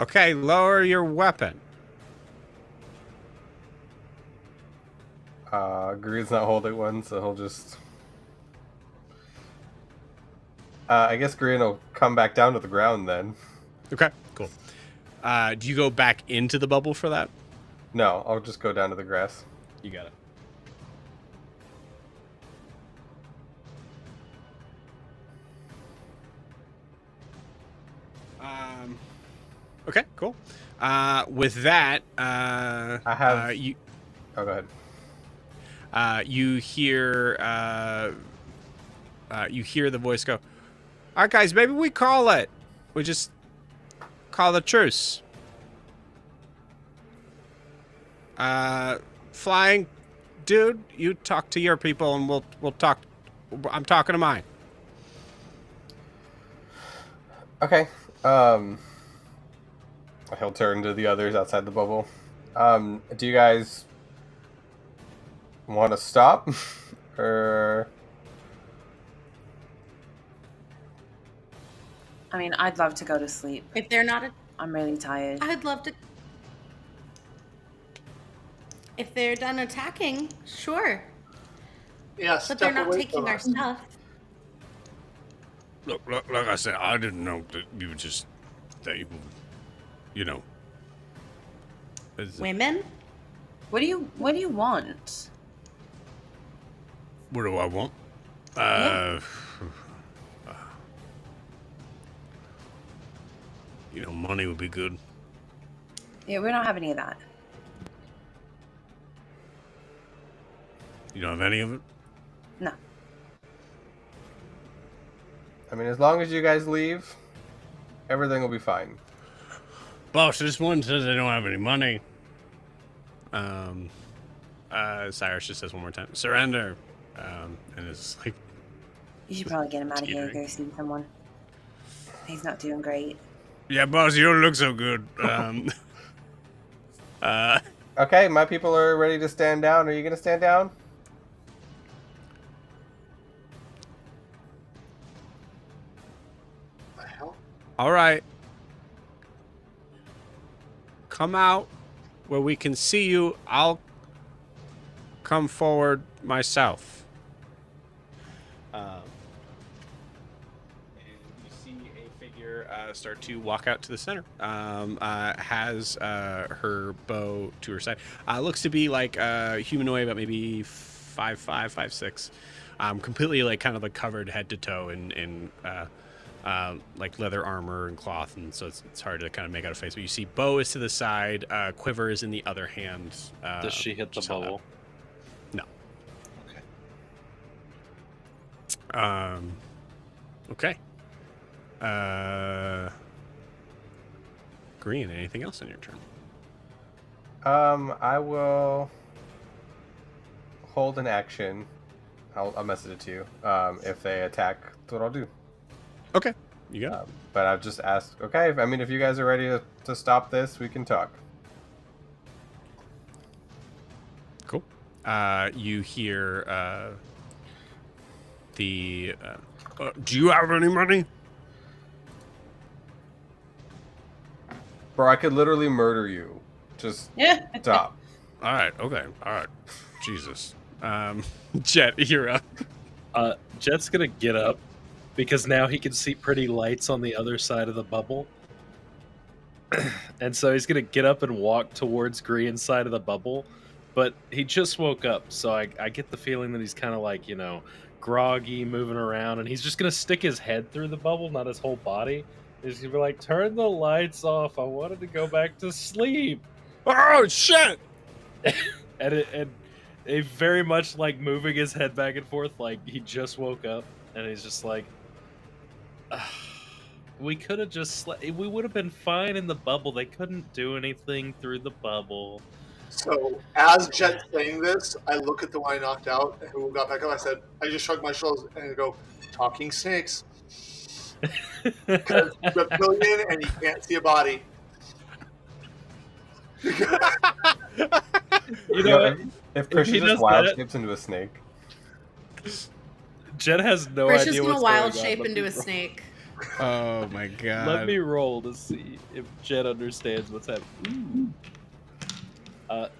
Okay, lower your weapon. Greed's not holding one, so he'll just... I guess Green will come back down to the ground then. Okay, cool. Do you go back into the bubble for that? No, I'll just go down to the grass. You got it. Okay, cool. With that, I have... you Oh, go ahead. you hear the voice go, "All right, guys, maybe we call it. We just call a truce. Flying dude, you talk to your people, and we'll talk. I'm talking to mine." Okay. He'll turn to the others outside the bubble. Do you guys want to stop? Or... I mean, I'd love to go to sleep. If they're not, I'm really tired. I'd love to. If they're done attacking, sure. Yeah, But they're step not away taking from our us. stuff. Look, like I said, I didn't know that you would Women? What do you want? What do I want? Yeah. Money would be good. Yeah, we don't have any of that. You don't have any of it? No. I mean, as long as you guys leave, everything will be fine. Boss, this one says they don't have any money. Cyrus just says one more time, "Surrender." And it's like, You should probably get him out of here and teetering. go see someone. He's not doing great. "Yeah, boss, you don't look so good." Okay, my people are ready to stand down. Are you going to stand down? The hell? All right. Come out where we can see you. I'll come forward myself. And you see a figure start to walk out to the center. Has her bow to her side. Looks to be like humanoid, about maybe 5'5", 5'6". Completely like kind of like covered head to toe in like leather armor and cloth, and so it's hard to kind of make out a face. But you see bow is to the side, quiver is in the other hand. Does she hit the just held bubble? out. No. Okay. Okay. Green, anything else on your turn? I will hold an action. I'll message it to you. If they attack, that's what I'll do. Okay, you got it. But I've just asked. Okay, I mean, if you guys are ready to stop this, we can talk. Cool. You hear the. Do you have any money? Bro, I could literally murder you. Just stop. All right. Okay. All right. Jesus. Jet, you're up. Jet's gonna get up because now he can see pretty lights on the other side of the bubble. And so he's gonna get up and walk towards Green's side of the bubble, but he just woke up, so I get the feeling that he's kind of like, groggy, moving around, and he's just gonna stick his head through the bubble, not his whole body. He's gonna be like, "Turn the lights off. I wanted to go back to sleep." Oh shit! and he very much like moving his head back and forth, like he just woke up, and he's just like, "We could have just we would have been fine in the bubble. They couldn't do anything through the bubble." So, as Jet's saying this, I look at the one I knocked out and who got back up. I just shrugged my shoulders and I go, "Talking snakes." Because reptilian and you can't see a body. If Christian just wild shapes into a snake. Jet has no Chris idea is what's gonna wild going on. shape Let into me a roll. snake. Oh my god. Let me roll to see if Jet understands what's happening.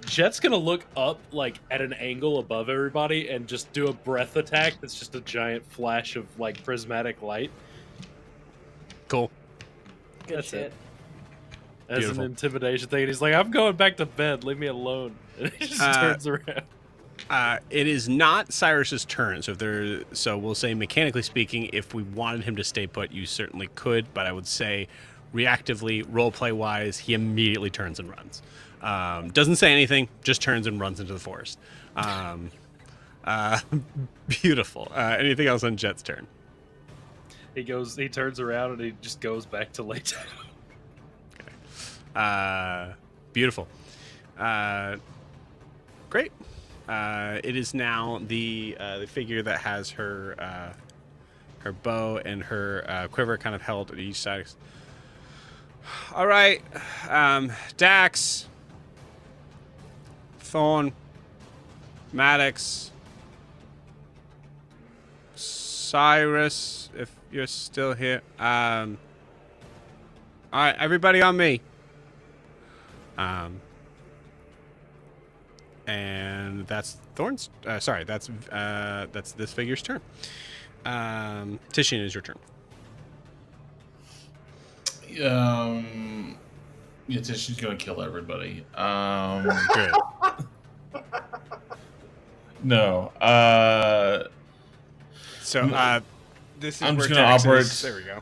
Jet's gonna look up like at an angle above everybody and just do a breath attack that's just a giant flash of like prismatic light. Cool. Good That's shit. it. As Beautiful. an intimidation thing, and he's like, "I'm going back to bed. Leave me alone." And he just turns around. It is not Cyrus's turn, so we'll say mechanically speaking, if we wanted him to stay put, you certainly could, but I would say reactively, roleplay wise, he immediately turns and runs. Doesn't say anything, just turns and runs into the forest. Beautiful. Anything else on Jet's turn? He turns around and he just goes back to lay down. Beautiful. Great. It is now the figure that has her bow and her quiver kind of held at each side. All right, Dax, Thorn, Maddox, Cyrus, if you're still here. All right, everybody on me. And that's Thorn's. Sorry, that's this figure's turn. Titian, is your turn. Yeah, Tishi's gonna kill everybody. Good. No. So this is I'm where just gonna Dax operate. is. There we go.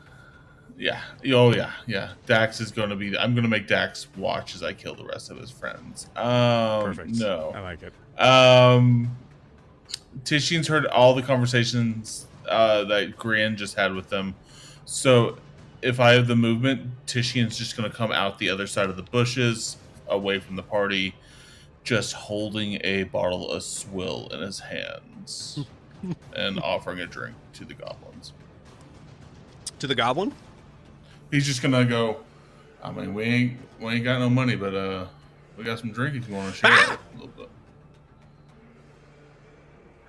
Yeah. Oh yeah. Dax is gonna be. I'm gonna make Dax watch as I kill the rest of his friends. Perfect. No. I like it. Tishian's heard all the conversations that Grian just had with them. So if I have the movement, Tishian's just going to come out the other side of the bushes, away from the party, just holding a bottle of swill in his hands and offering a drink to the goblins. To the goblin? He's just going to go, I mean, we ain't got no money, but we got some drink if you want to share it a little bit.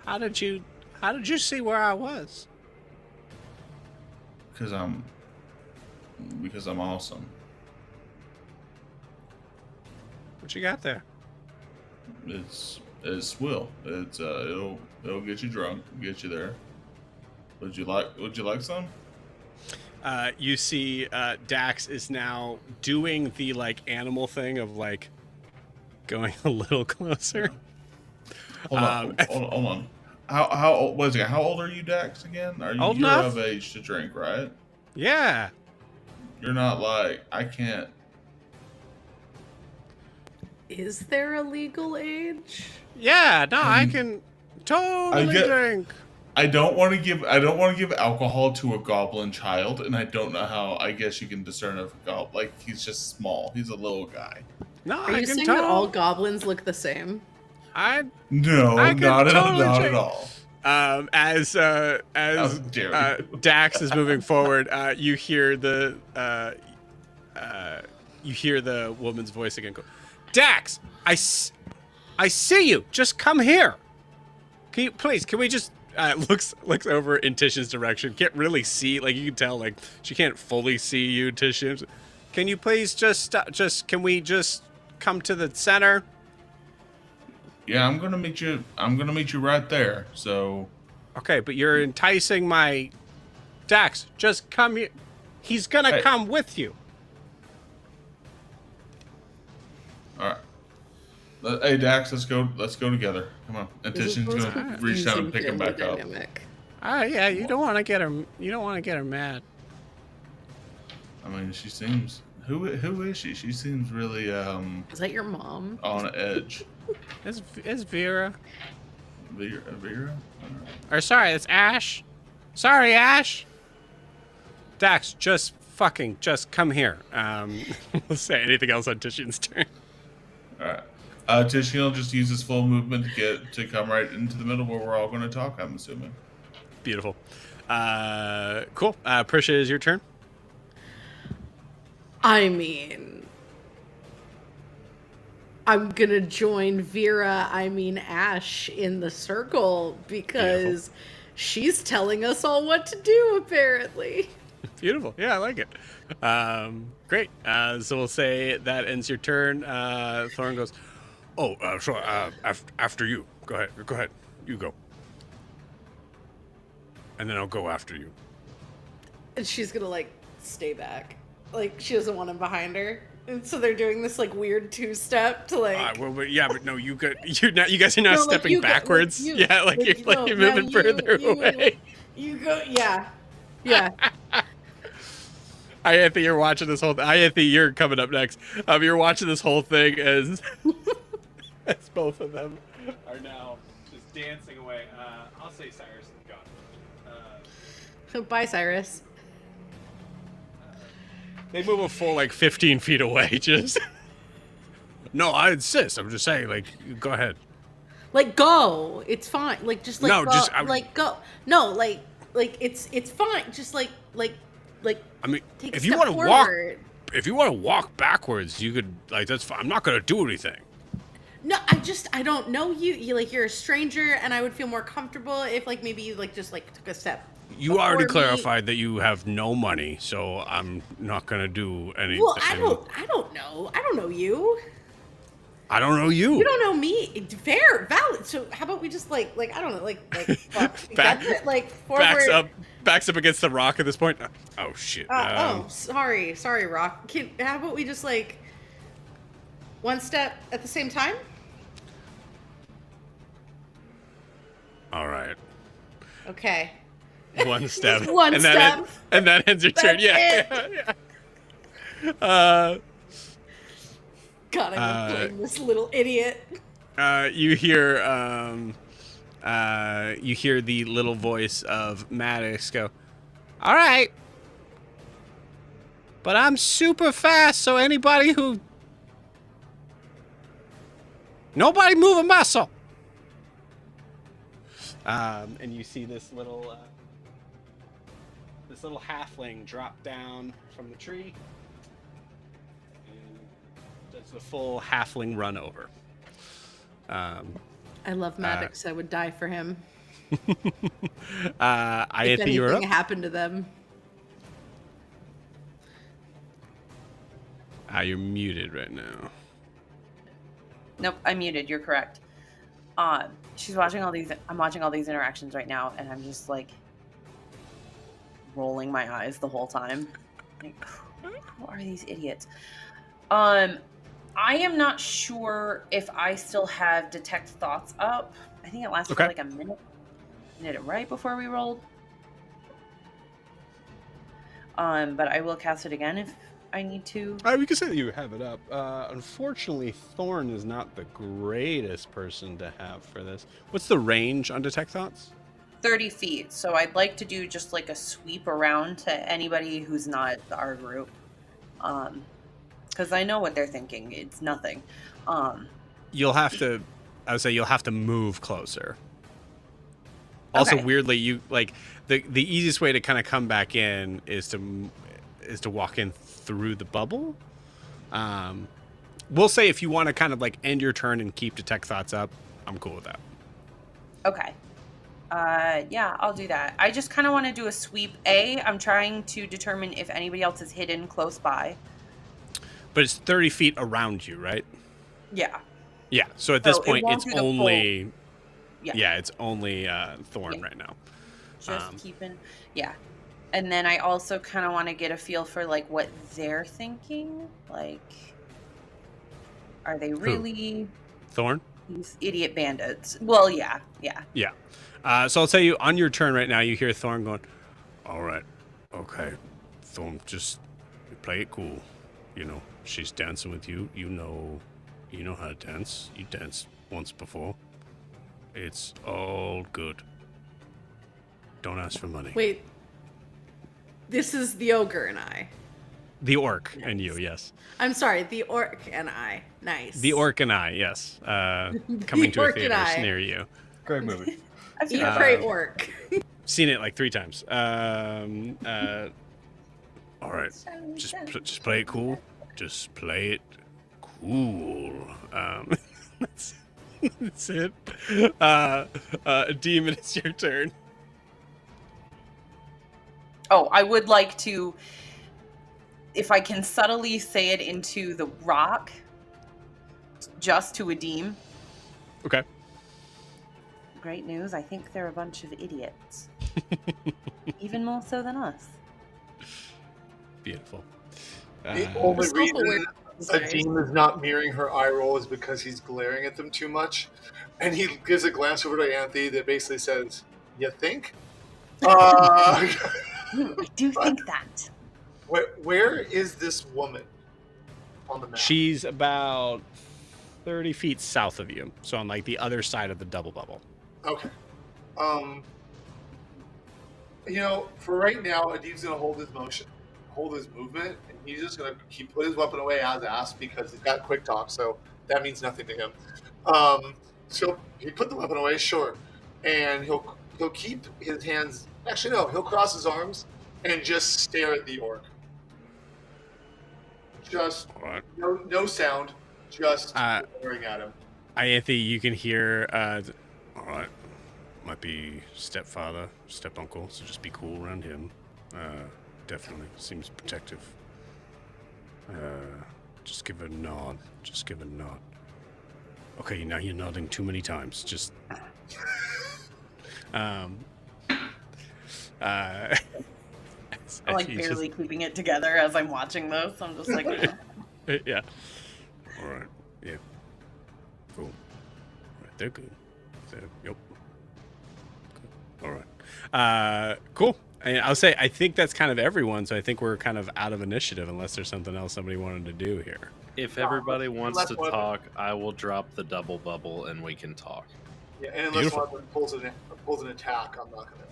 How did you see where I was? Because I'm awesome. What you got there? It's swill. It's it'll get you drunk, get you there. Would you like some? You see Dax is now doing the like animal thing of like going a little closer. Hold on. How old was it? How old are you, Dax? Again? You're enough. of age to drink, right? Yeah. You're not like I can't. Is there a legal age? Yeah, no, I can totally get- drink. I don't want to give alcohol to a goblin child, and I don't know how. I guess you can discern if a goblin, like, he's just small. He's a little guy. No, Are I you can saying tell. that all goblins look the same? No, I could not totally at check. all. As dare you. Dax is moving forward, you hear the woman's voice again. Go, Dax, I see you. Just come here. Can we just looks over in Titian's direction. Can't really see, like, you can tell, like, she can't fully see you, Titian. Can you please can we just come to the center? Yeah, I'm gonna meet you right there. So. Okay, but you're enticing my Dax. Just come here. He's gonna come with you. All right. Hey Dax, let's go together. Come on. And Titian's gonna reach down and pick him back up. Yeah, you don't want to get her mad. I mean, she seems. Who is she? She seems really Is that your mom? on edge. It's Vera. Vera? Or sorry, it's Ash. Sorry, Ash. Dax, just come here. We'll say anything else on Titian's turn. All right. Titian will just use his full movement to come right into the middle where we're all going to talk, I'm assuming. Beautiful. Cool. Prisha, is your turn. I mean, I'm gonna join Ash in the circle because she's telling us all what to do, apparently. Beautiful. Yeah, I like it. Great. So we'll say that ends your turn. Thorn goes, after you. Go ahead. You go. And then I'll go after you. And she's gonna, like, stay back. Like, she doesn't want him behind her. And so they're doing this, like, weird two-step to, like... but no, you guys are not stepping backwards. You're moving further away. You go, yeah. Yeah. Anthony, you're watching this whole... Anthony, you're coming up next. You're watching this whole thing as both of them are now just dancing away. I'll say Cyrus is gone. Bye, Cyrus. They move a full, 15 feet away, just... No, I insist. I'm just saying, go ahead. Like, go. It's fine. Like, just, like, no, go. just... go. No, it's fine. Just, like... I mean, take if you want to walk backwards, you could, that's fine. I'm not going to do anything. No, I don't know you. You're a stranger, and I would feel more comfortable if, maybe you, just took a step. You already clarified that you have no money, so I'm not gonna do anything. Well, I don't know. I don't know you. I don't know you. You don't know me. Fair, valid. So how about we just I don't know, forward. Backs up against the rock at this point. Oh shit. Sorry, Rock. How about we just one step at the same time? All right. Okay. One step. One step. And that ends your turn. Yeah. God, I'm playing this little idiot. You hear the little voice of Maddox go, all right, but I'm super fast, so nobody move a muscle. And you see this little halfling drop down from the tree. And does the full halfling run over. I love Maddox. I would die for him. If anything happened to them. You're muted right now. Nope, I'm muted. You're correct. She's watching all these. I'm watching all these interactions right now, and I'm just rolling my eyes the whole time. Who are these idiots? I am not sure if I still have detect thoughts up. I think it lasted for a minute. I did it right before we rolled. But I will cast it again if I need to. We can say that you have it up. Unfortunately, Thorn is not the greatest person to have for this. What's the range on detect thoughts? 30 feet, so I'd like to do just like a sweep around to anybody who's not our group. Because I know what they're thinking. It's nothing. You'll have to. I would say you'll have to move closer. Also, Okay. weirdly, you like the easiest way to kind of come back in is to walk in through the bubble. We'll say if you want to kind of like end your turn and keep detect thoughts up, I'm cool with that. Okay. Yeah, I'll do that. I just kind of want to do a sweep. I'm trying to determine if anybody else is hidden close by. But it's 30 feet around you, right? Yeah. Yeah. So at this So it point, won't it's do the full- only. Yeah. Yeah, it's only Thorn Yeah. right now. Just keeping. Yeah. And then I also kind of want to get a feel for like what they're thinking. Like, are they really Thorn? these idiot bandits? Well, yeah. Yeah. Yeah. So I'll tell you, on your turn right now, you hear Thorn going, all right, okay, Thorn, just play it cool. You know, she's dancing with you. You know how to dance. You danced once before. It's all good. Don't ask for money. Wait. This is the ogre and I. The orc and you, yes. I'm sorry, the orc and I. Nice. The orc and I, yes. Coming to a orc and theater I. near you. Great movie. I've seen Eat that. pray orc. Seen it like 3 times. All right, just play it cool. Just play it cool. That's it. Demon, it's your turn. Oh, I would like to, if I can subtly say it into the rock, just to Adim. Okay. Great news. I think they're a bunch of idiots. Even more so than us. Beautiful. The only It's awful reason weird. Sorry. Adim is not mirroring her eye roll is because he's glaring at them too much. And he gives a glance over to Anthony that basically says, "You think?" I do think that. Where is this woman on the map? She's about 30 feet south of you, so on like the other side of the double bubble. Okay. For right now, Adib's gonna hold his movement, and he's just gonna put his weapon away as asked because he's got quick talk, so that means nothing to him. So he put the weapon away, sure, and he'll keep his hands. Actually, no, he'll cross his arms and just stare at the orc. Just All right. no sound, just Uh, staring at him. Anthony, you can hear, all right, might be stepfather, stepuncle, so just be cool around him. Definitely seems protective. Just give a nod. Just give a nod. Okay, now you're nodding too many times. Just. I'm like you barely keeping it together as I'm watching this. I'm just like, yeah. All right. Yeah. Cool. All right, they're good. Yep. Cool. All right. Cool. And I'll say I think that's kind of everyone. So I think we're kind of out of initiative unless there's something else somebody wanted to do here. If everybody wants Last to one. talk, I will drop the double bubble and we can talk. Yeah, and unless Beautiful. one of them pulls an attack, I'm not gonna.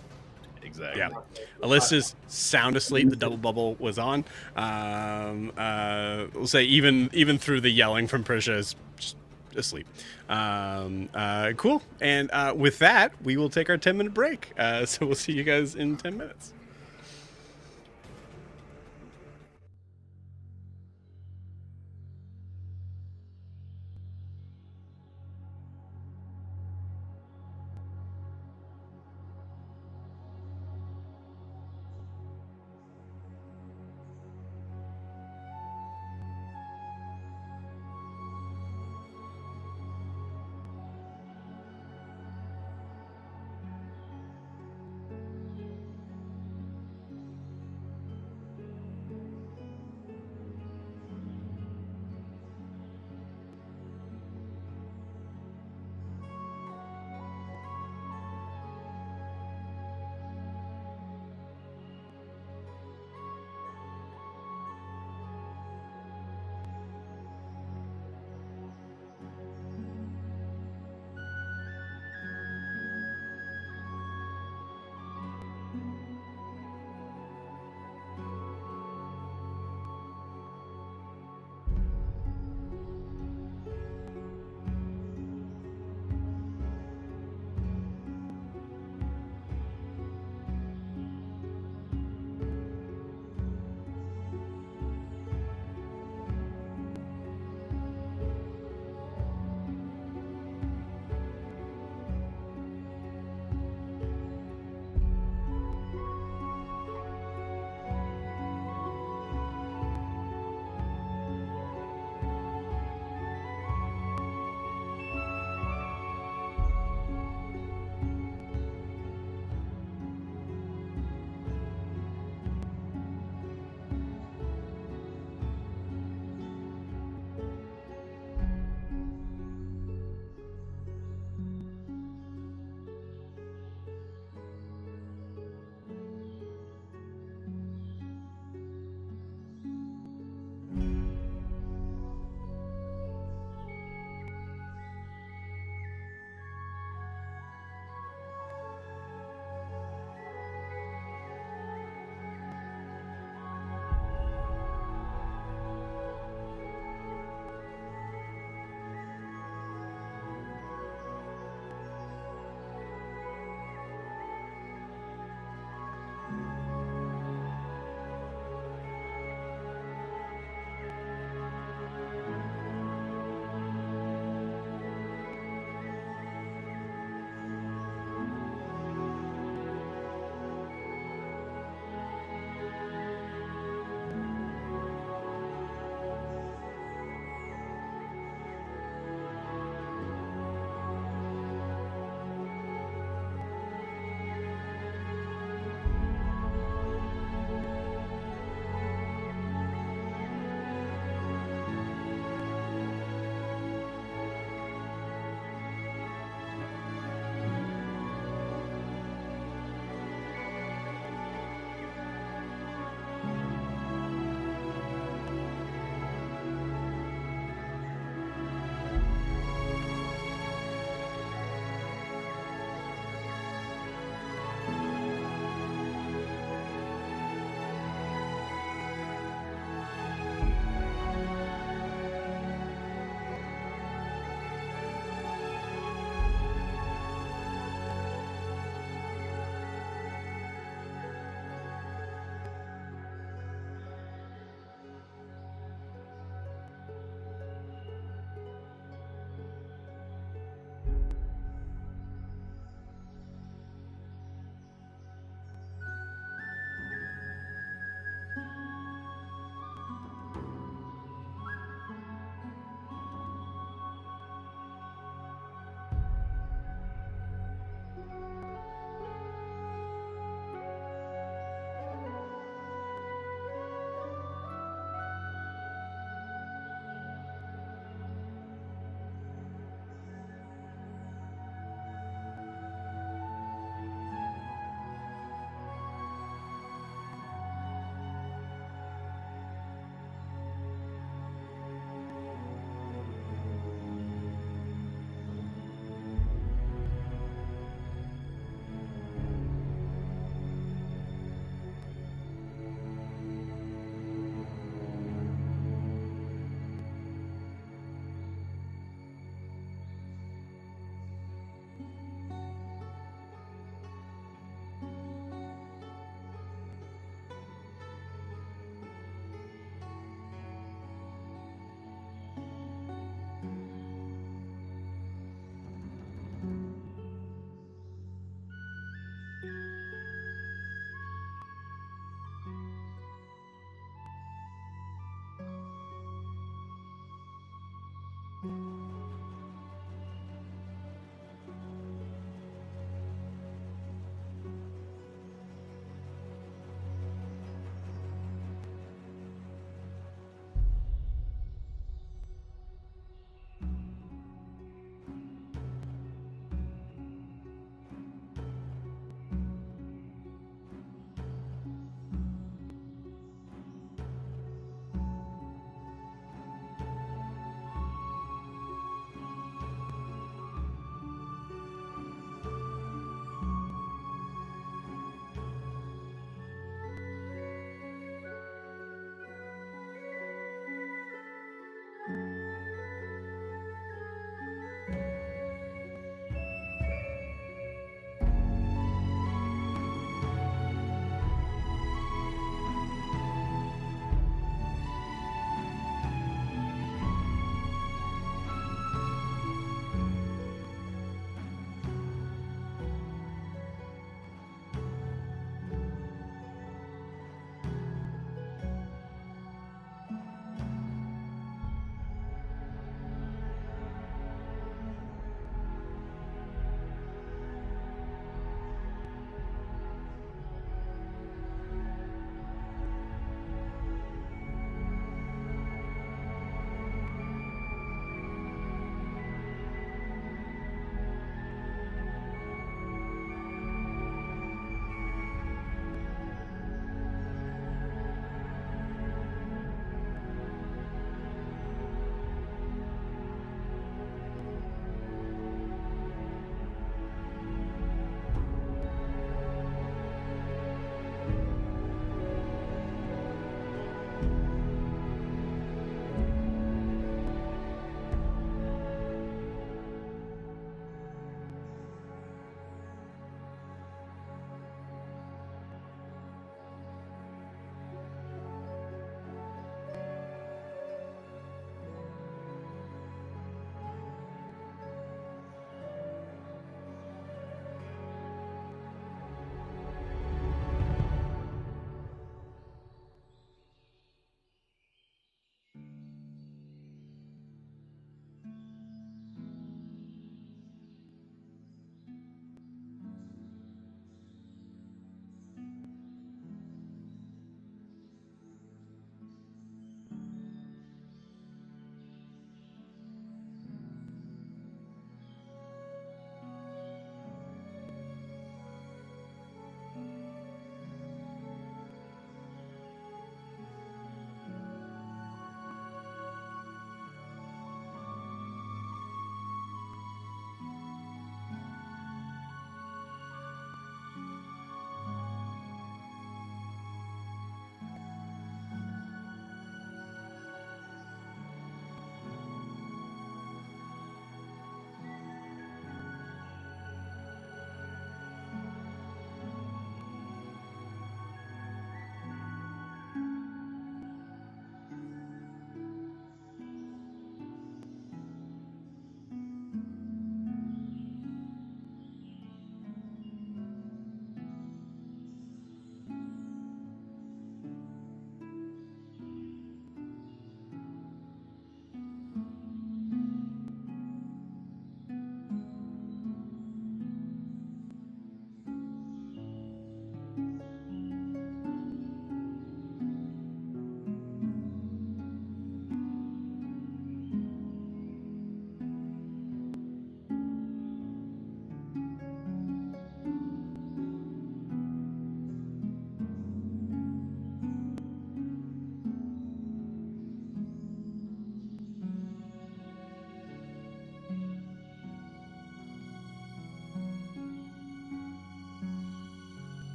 Exactly. Yeah. Alyssa's sound asleep. The double bubble was on. We'll say even through the yelling from Prisha is just asleep. Cool. And with that, we will take our 10-minute break. So we'll see you guys in 10 minutes.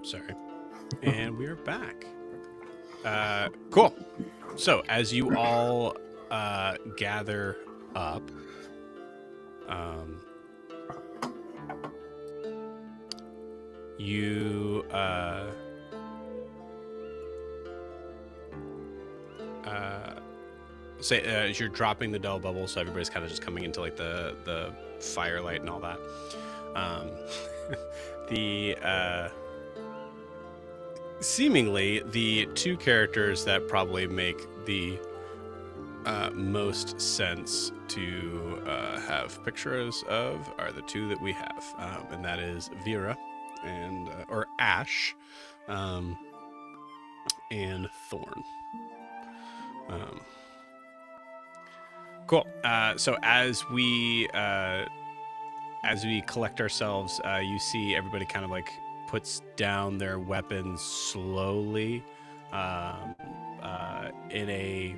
Sorry. And we're back. Cool. So, as you all gather up, you say as you're dropping the double bubble, so everybody's kind of just coming into like the firelight and all that. The seemingly the two characters that probably make the most sense to have pictures of are the two that we have, and that is Vera and or Ash, and Thorn. Cool. So as we collect ourselves, you see everybody kind of like puts down their weapons slowly, in a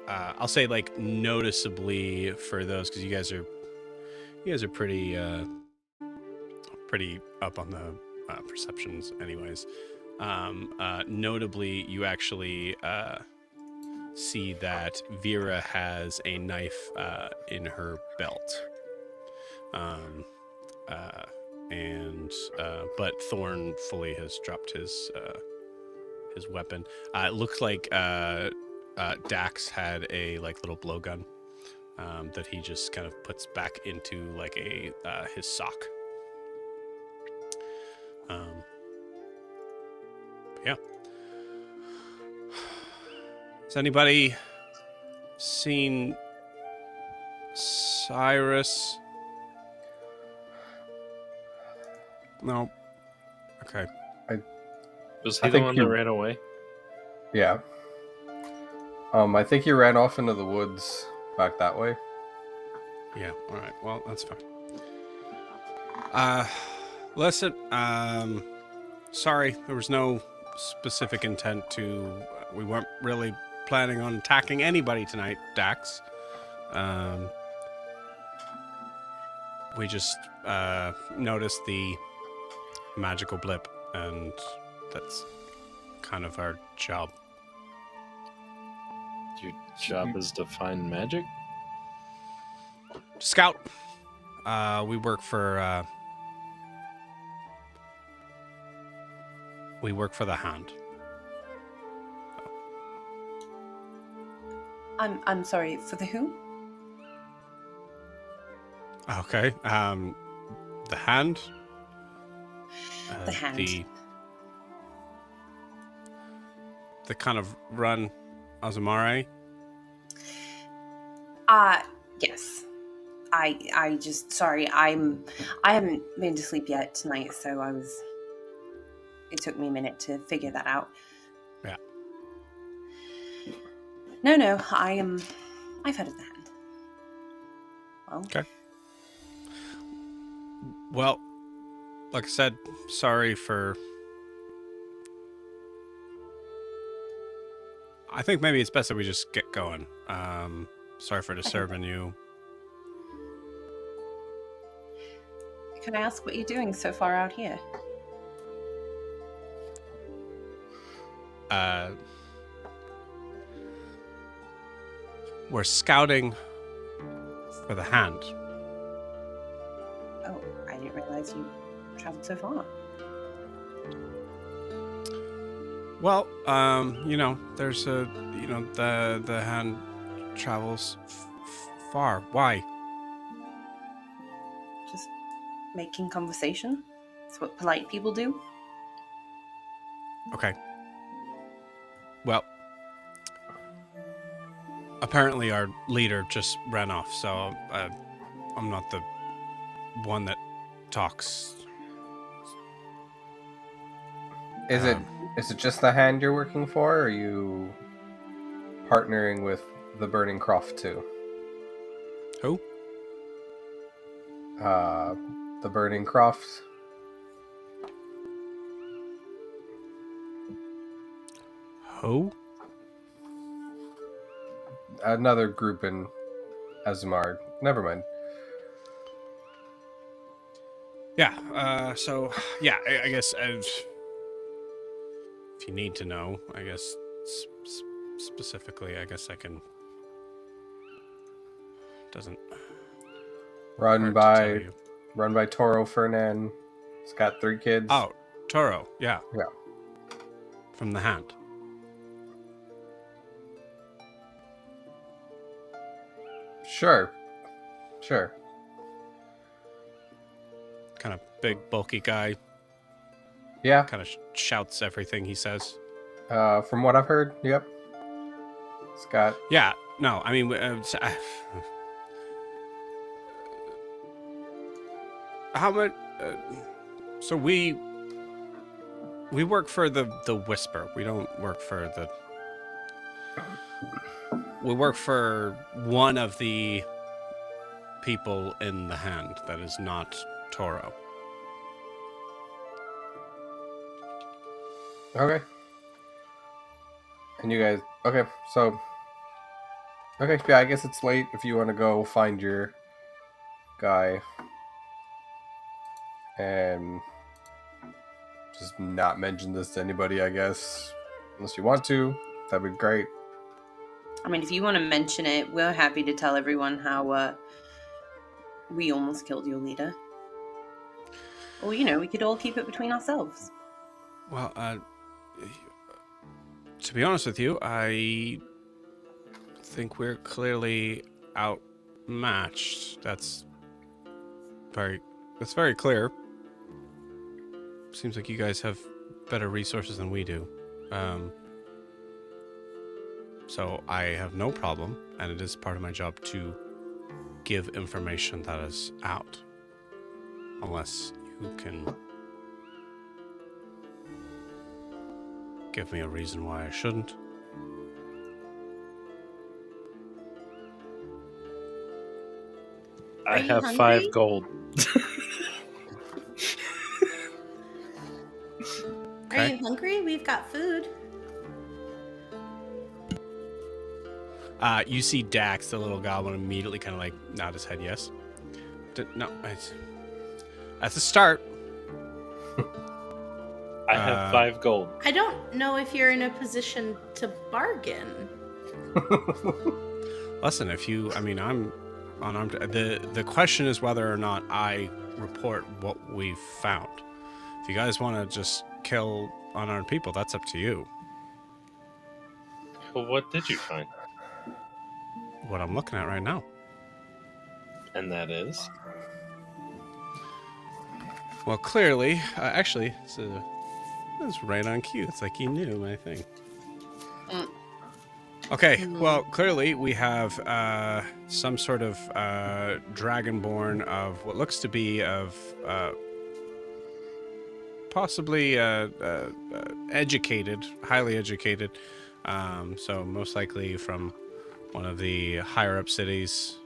I'll say like noticeably for those, because you guys are pretty up on the perceptions anyways. Notably, you actually see that Vera has a knife in her belt, but Thorn fully has dropped his weapon. It looks like Dax had a like little blowgun that he just kind of puts back into like a his sock. Yeah. Has anybody seen Cyrus? No. Okay. Was I he the think one you- that ran away? Yeah. I think he ran off into the woods back that way. Yeah. All right. Well, that's fine. Listen. Sorry, there was no specific intent to. We weren't really planning on attacking anybody tonight, Dax. We just noticed the magical blip, and that's kind of our job. Your job is to find magic? Scout. We work for. We work for the Hand. I'm sorry, for the who? Okay. The Hand. The Hand. The kind of run Azamare. Yes. I just sorry, I haven't been to sleep yet tonight, so it took me a minute to figure that out. Yeah. No, I've heard of the Hand. Well. Okay. Well, like I said, sorry for. I think maybe it's best that we just get going. Sorry for disturbing you. Can I ask what you're doing so far out here? We're scouting for the Hand. Oh, I didn't realize you traveled so far. Well, there's the Hand travels far. Why? Just making conversation. It's what polite people do. Okay. Well, apparently our leader just ran off, so I'm not the one that talks. Is it just the Hand you're working for, or are you partnering with the Burning Croft too? Who? The Burning Croft. Who? Another group in Azamar. Never mind. Yeah. So yeah, I guess if you need to know, I guess specifically, I guess I can. Doesn't Run hurt to tell by you. run by Toro Fernan. He's got 3 kids. Oh, Toro. Yeah. Yeah. From the hand. Sure. Kind of big, bulky guy. Yeah. Kind of shouts everything he says. From what I've heard, yep. It's got. Yeah. No, I mean, how much? So we work for the Whisper. We don't work for the. We work for one of the people in the hand that is not Toro. Okay. And you guys. Okay, so. Okay, yeah, I guess it's late if you want to go find your guy. And just not mention this to anybody, I guess. Unless you want to. That'd be great. I mean, if you want to mention it, we're happy to tell everyone how we almost killed your leader. Or, we could all keep it between ourselves. Well, to be honest with you, I think we're clearly outmatched. That's very clear. Seems like you guys have better resources than we do. So I have no problem, and it is part of my job to give information that is out. Unless you can give me a reason why I shouldn't. I you have hungry? 5 gold. Are you hungry? We've got food. You see Dax, the little goblin, immediately kind of like nod his head yes. No, that's a start. I have 5 gold. I don't know if you're in a position to bargain. Listen, I'm unarmed. The question is whether or not I report what we've found. If you guys want to just kill unarmed people, that's up to you. Well, what did you find? What I'm looking at right now. And that is? Well, clearly, actually, that's right on cue. It's like you knew my thing. Okay, well, clearly we have some sort of dragonborn of what looks to be of possibly educated, highly educated. So most likely from one of the higher up cities,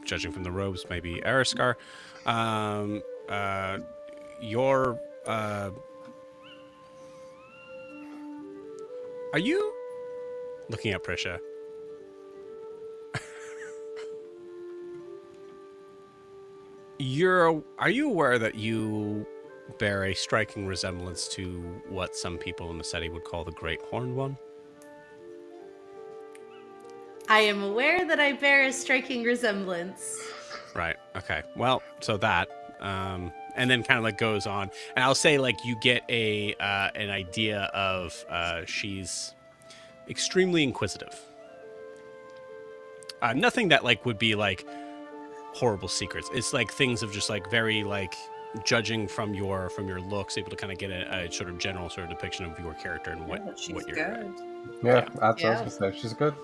judging from the robes, maybe Ariskar. Your are you looking at Prisha? Are you aware that you bear a striking resemblance to what some people in Messetti would call the Great Horned One? I am aware that I bear a striking resemblance. Right. Okay. Well, so that, and then kind of like goes on, and I'll say like you get an idea of she's extremely inquisitive. Nothing that like would be like horrible secrets. It's like things of just like very like judging from your looks, able to kind of get a sort of general sort of depiction of your character and what She's you're. good. Yeah, that's what I was gonna say. She's good.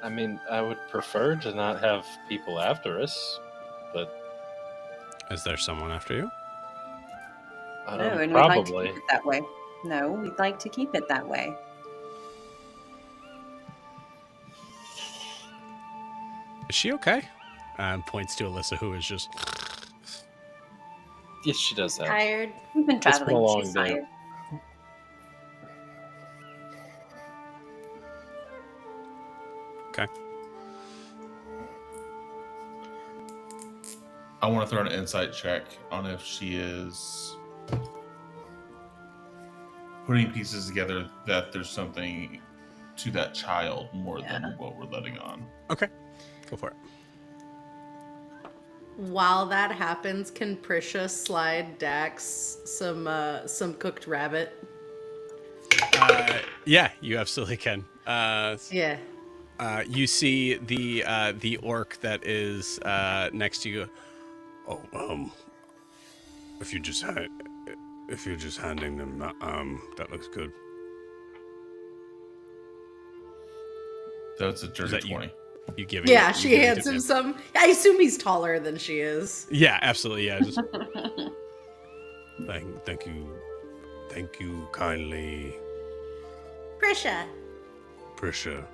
I mean, I would prefer to not have people after us, but Is there someone after you? No, and we'd like to probably. keep it that way. No, we'd like to keep it that way. Is she okay? Points to Alyssa, who is just. Yes, she does that. Tired. We've been It's been a traveling. long She's day. tired. Okay. I want to throw an insight check on if she is putting pieces together that there's something to that child more than what we're letting on. Okay, go for it. While that happens, can Prisha slide Dax some cooked rabbit? Yeah, you absolutely can. Yeah. You see the orc that is next to you. Oh, if you're just handing them, that looks good. That's a dirty that you? 20. You give it. Yeah, you she give it hands to him some. I assume he's taller than she is. Yeah, absolutely. Yeah. Just thank you kindly, Prisha. Prisha.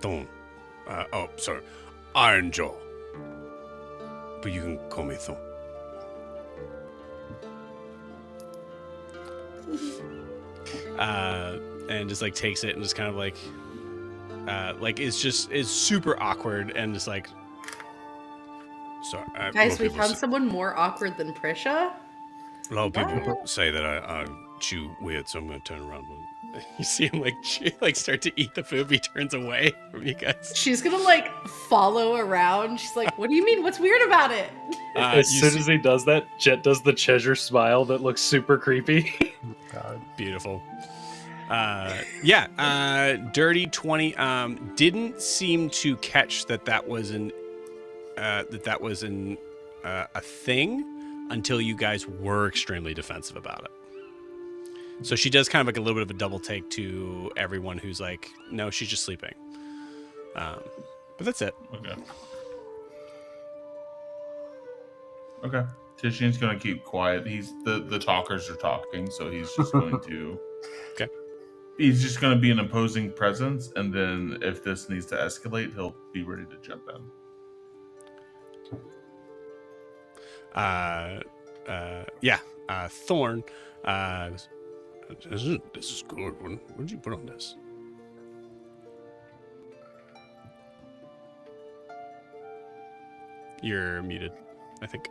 Thorn. Sorry, Iron Jaw. But you can call me Thorn. And just like takes it and just kind of like is super awkward and just like. Sorry, Guys, we found someone more awkward than Prisha. A lot of people say that I chew weird, so I'm gonna turn around. You see him like start to eat the food, but he turns away from you guys. She's gonna like follow around. She's like, "What do you mean? What's weird about it?" As soon as he does that, Jet does the Cheshire smile that looks super creepy. God. Beautiful. Dirty 20 didn't seem to catch that was a thing until you guys were extremely defensive about it. So she does kind of like a little bit of a double take to everyone who's like, no, she's just sleeping. But that's it. Okay. Tishian's gonna keep quiet. He's the talkers are talking, so he's just going to. Okay. He's just going to be an imposing presence, and then if this needs to escalate, he'll be ready to jump in. Thorn. This is good. What did you put on this? You're muted, I think.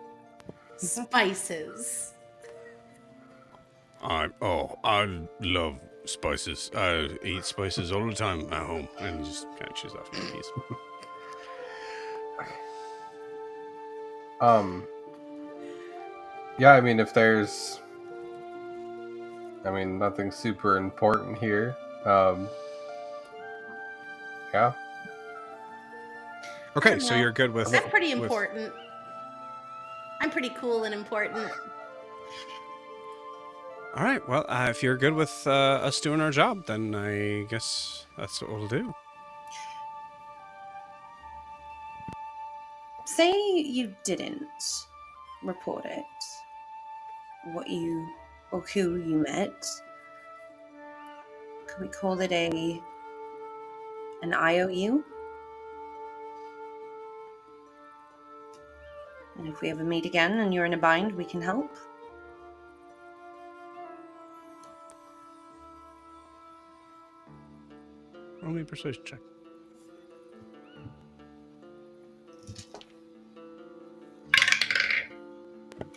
Spices. I love spices. I eat spices all the time at home, and just kind of chews off a piece. Yeah, I mean, if there's, nothing super important here. Yeah. Okay, so you're good with. I'm pretty important. I'm pretty cool and important. All right. Well, if you're good with us doing our job, then I guess that's what we'll do. Say you didn't report it. What you or who you met. Could we call it an IOU? And if we ever meet again and you're in a bind, we can help. Roll me a persuasion check.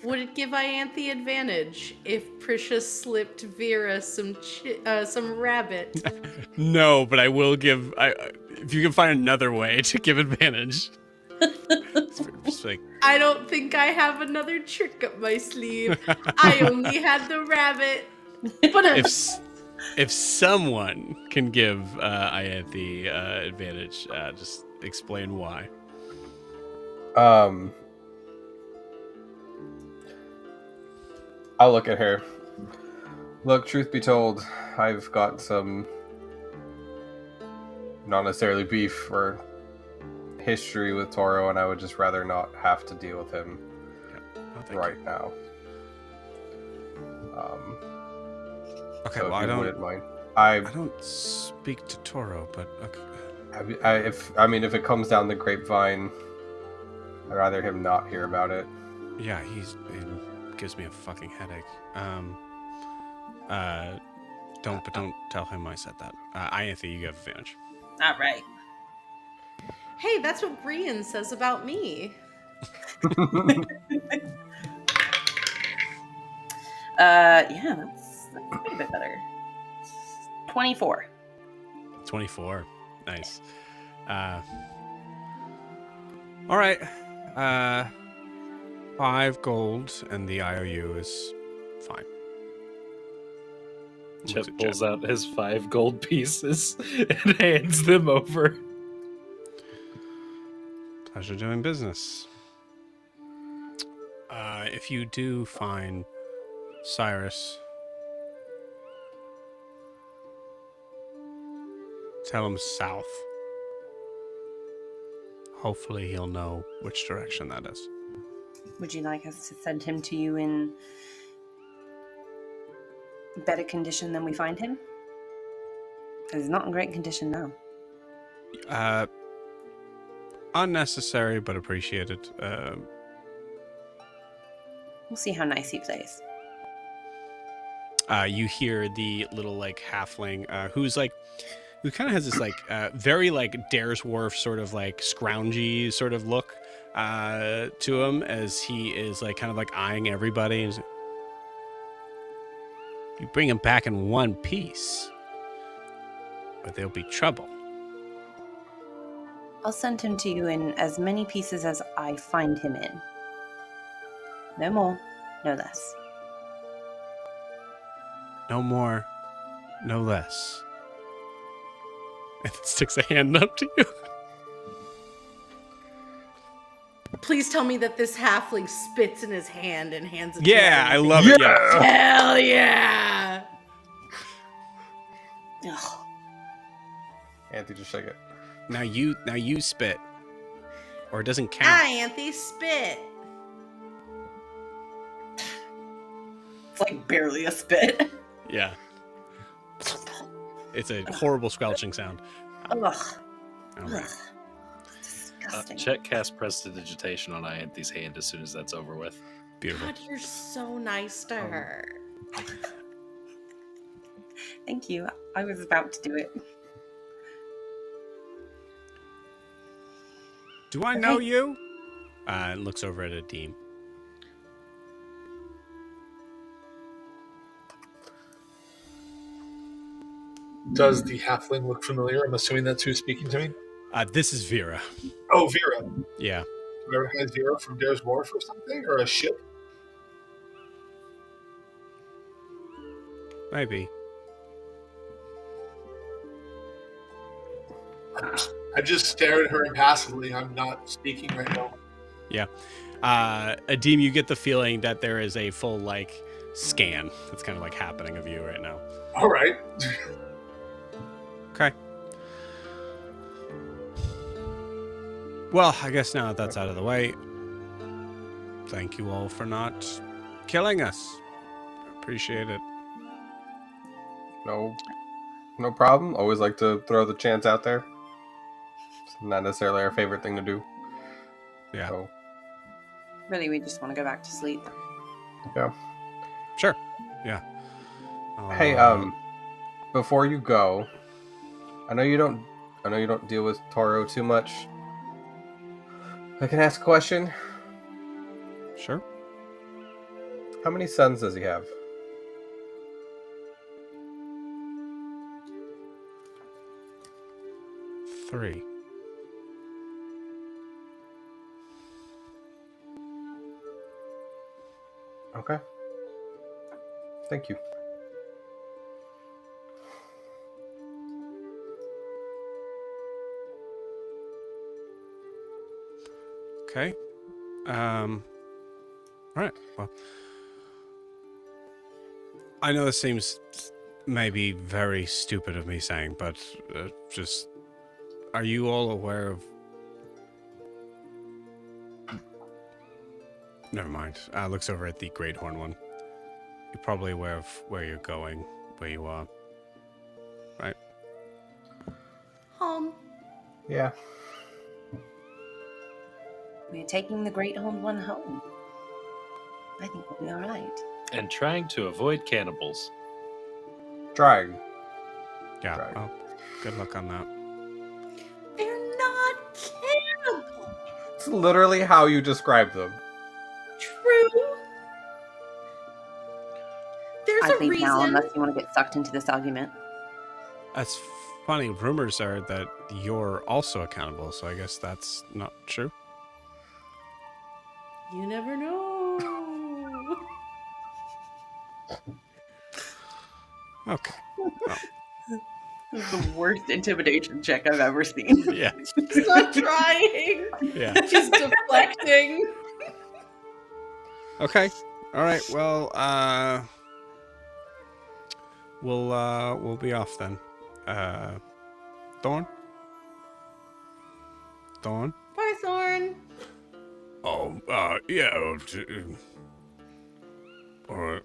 Would it give Ianthe advantage if Prisha slipped Vera some rabbit? No, but I will give. If you can find another way to give advantage. Just like, I don't think I have another trick up my sleeve. I only had the rabbit. But if someone can give Ianthe advantage, just explain why. I'll look at her. Look, truth be told, I've got some, not necessarily beef or history with Toro, and I would just rather not have to deal with him right now. Okay, so well, if you I wouldn't mind. I don't speak to Toro, but okay. If it comes down the grapevine, I'd rather him not hear about it. Yeah, he gives me a fucking headache. Don't tell him I said that. Ianthe, you have advantage. All right. hey, that's what Brian says about me. Yeah, that's quite a bit better. 24. 24. Nice. All right. 5 gold, and the IOU is fine. Chet Looks at pulls out his 5 gold pieces and hands them over. Pleasure doing business. If you do find Cyrus, tell him south. Hopefully he'll know which direction that is. Would you like us to send him to you in better condition than we find him? Because he's not in great condition now. Unnecessary, but appreciated. We'll see how nice he plays. You hear the little like halfling who kind of has this like very like Daresworth sort of like scroungy sort of look to him as he is like kind of like eyeing everybody. And you bring him back in one piece, but there'll be trouble. I'll send him to you in as many pieces as I find him in. No more, no less. No more, no less. And it sticks a hand up to you. Please tell me that this halfling spits in his hand and hands it to Yeah, I everything. love it. Yeah. Hell yeah! Ugh. Anthony, just shake it. Now you spit, or it doesn't count. Hi, Anthe, spit. It's like barely a spit. Yeah. It's a horrible squelching sound. Ugh. All right. Ugh. Disgusting. Chet casts prestidigitation on Ianthe's hand as soon as that's over with. Beautiful. God, you're so nice to her. Thank you. I was about to do it. Do I know you? And looks over at Adim. Does the halfling look familiar? I'm assuming that's who's speaking to me. This is Vera. Oh, Vera. Yeah. Do I recognize Vera from Dare's Wharf or something? Or a ship? Maybe. I just stare at her impassively. I'm not speaking right now. Yeah. Adim, you get the feeling that there is a full like scan that's kind of like happening of you right now. All right. Okay. Well, I guess now that that's out of the way, thank you all for not killing us. Appreciate it. No problem. Always like to throw the chance out there. It's not necessarily our favorite thing to do. Yeah. So, Really, we just want to go back to sleep. yeah. Sure. Yeah. Hey, before you go, I know you don't deal with Toro too much. I can ask a question. Sure. How many sons does he have? Three. Okay. Thank you. Okay. All right. Well, I know this seems maybe very stupid of me saying, but just, are you all aware of? Never mind. Looks over at the Great Horn one. You're probably aware of where you're going, where you are, right? Home. Yeah. We're taking the Great Horned One home. I think we'll be all right. And trying to avoid cannibals. Trying. Yeah. Right. Well, good luck on that. They're not cannibals. It's literally how you describe them. True. There's I a think now, reason. unless you want to get sucked into this argument. That's funny. Rumors are that you're also accountable, so I guess that's not true. You never know. Okay. This is the worst intimidation check I've ever seen. Yeah. She's not trying. Yeah. She's deflecting. Okay. All right. Well, we'll be off then. Thorn. Thorn. Bye, Thorn. Oh, yeah. All right.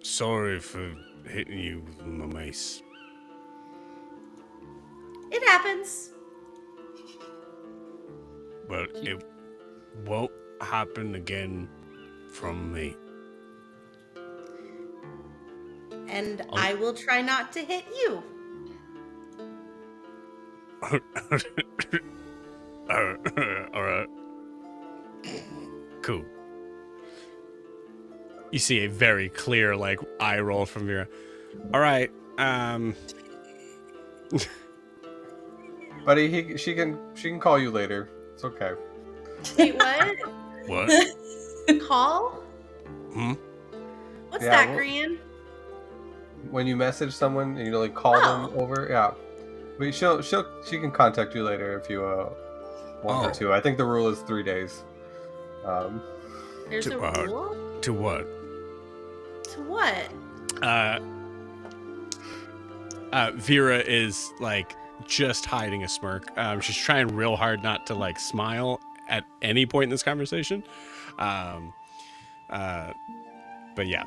Sorry for hitting you with my mace. It happens. But it won't happen again from me. And I will try not to hit you. All right. Cool. You see a very clear, like, eye roll from Vera. All right. Buddy, she can call you later. It's okay. Wait, what? What? Call? Hmm? What's Yeah, that, well- Gran? When you message someone and you like call Oh. them over, yeah. But she can contact you later if you want her Oh. to. I think the rule is 3 days. There's a To- rule? To what? To what? Vera is like just hiding a smirk. She's trying real hard not to like smile at any point in this conversation. But yeah.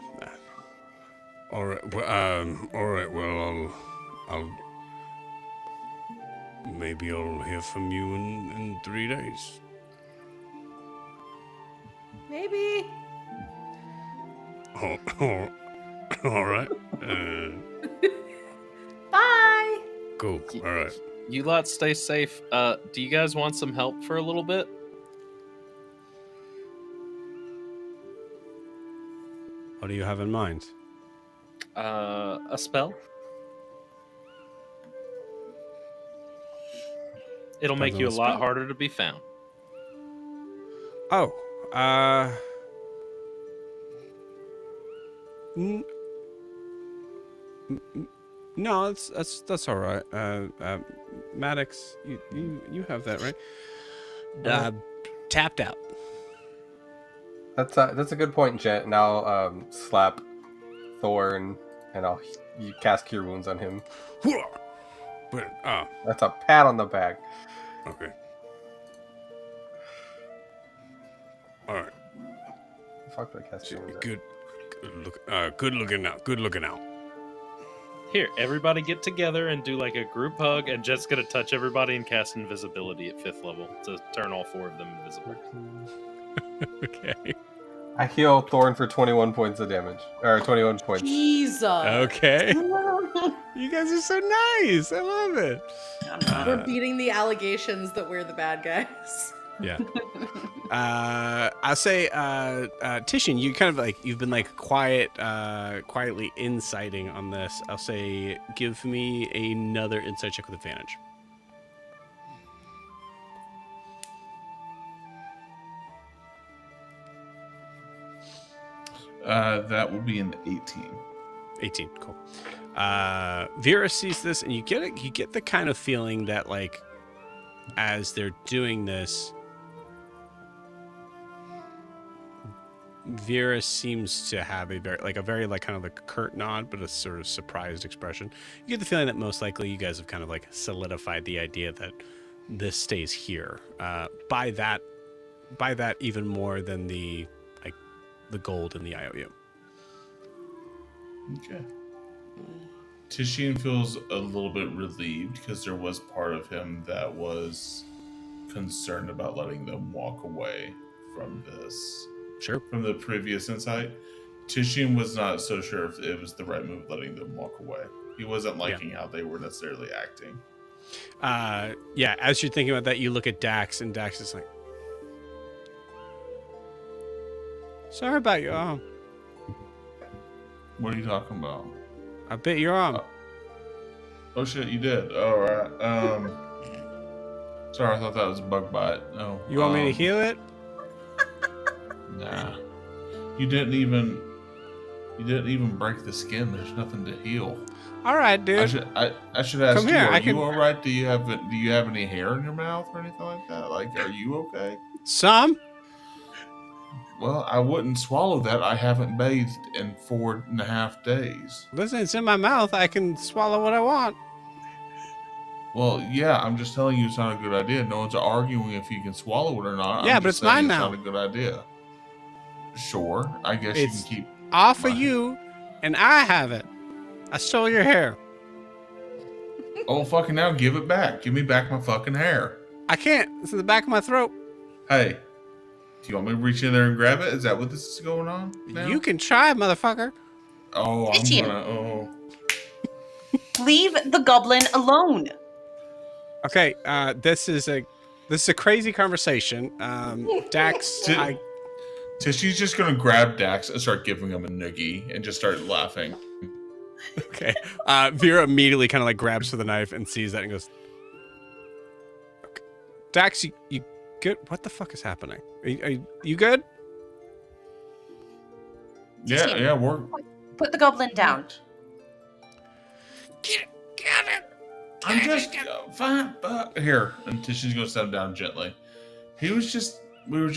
All right. All right. Well, I'll maybe I'll hear from you in 3 days. Maybe. Oh, all right. Bye. Cool. All right. You lot stay safe. Do you guys want some help for a little bit? What do you have in mind? A spell? It'll make Depends you a on the lot spell. harder to be found. Oh, n- no, that's all right. Maddox, you have that right? Tapped out. That's a good point, Jet. And I'll slap Thorn and you cast Cure Wounds on him. But That's a pat on the back. okay. All right. Fuck, did I cast Cure Wounds? Good look. Good looking out. Good looking out. Here, everybody get together and do like a group hug, and Jet's gonna touch everybody and cast invisibility at 5th level to turn all 4 of them invisible. Okay. I heal Thorn for 21 points of damage. Or 21 points. Jesus. Okay. You guys are so nice. I love it. We're beating the allegations that we're the bad guys. Yeah. I'll say, Titian, you kind of like, you've been like quietly inciting on this. I'll say, give me another insight check with advantage. That will be an 18. 18. Cool. Vera sees this, and you get the kind of feeling that like, as they're doing this, Vera seems to have a very kind of like a curt nod, but a sort of surprised expression. You get the feeling that most likely you guys have kind of like solidified the idea that this stays here. By that even more than the gold in the IOU. Okay. Titian feels a little bit relieved because there was part of him that was concerned about letting them walk away from this. Sure. From the previous insight, Titian was not so sure if it was the right move letting them walk away. He wasn't liking how they were necessarily acting. Yeah, as you're thinking about that, you look at Dax, and Dax is like, Sorry about your arm. What are you talking about? I bit your arm. Oh shit, you did. All right. Sorry, I thought that was a bug bite. No. You want me to heal it? Nah. You didn't even break the skin. There's nothing to heal. All right, dude. I should ask Come you. here, Are I you can- all right? Do you have any hair in your mouth or anything like that? Like, are you okay? Some? Well, I wouldn't swallow that. I haven't bathed in 4.5 days. Listen, it's in my mouth. I can swallow what I want. Well, yeah, I'm just telling you it's not a good idea. No one's arguing if you can swallow it or not. Yeah, I'm but just it's mine saying now. It's not a good idea. Sure, I guess It's you can keep. off of Mine. you, and I have it. I stole your hair. Oh, fucking now, give it back. Give me back my fucking hair. I can't. It's in the back of my throat. Hey, do you want me to reach in there and grab it? Is that what this is going on now? You can try, motherfucker. Oh, I'm Titian. gonna. Oh. Leave the goblin alone. Okay, this is a crazy conversation. Dax, She's just gonna grab Dax and start giving him a noogie and just start laughing. okay. Vera immediately kind of like grabs for the knife and sees that and goes, okay. Dax, you good? What the fuck is happening? Are you good? Yeah, we're. Put the goblin down. Get it. I'm just fine. Here, and she's gonna set him down gently. We were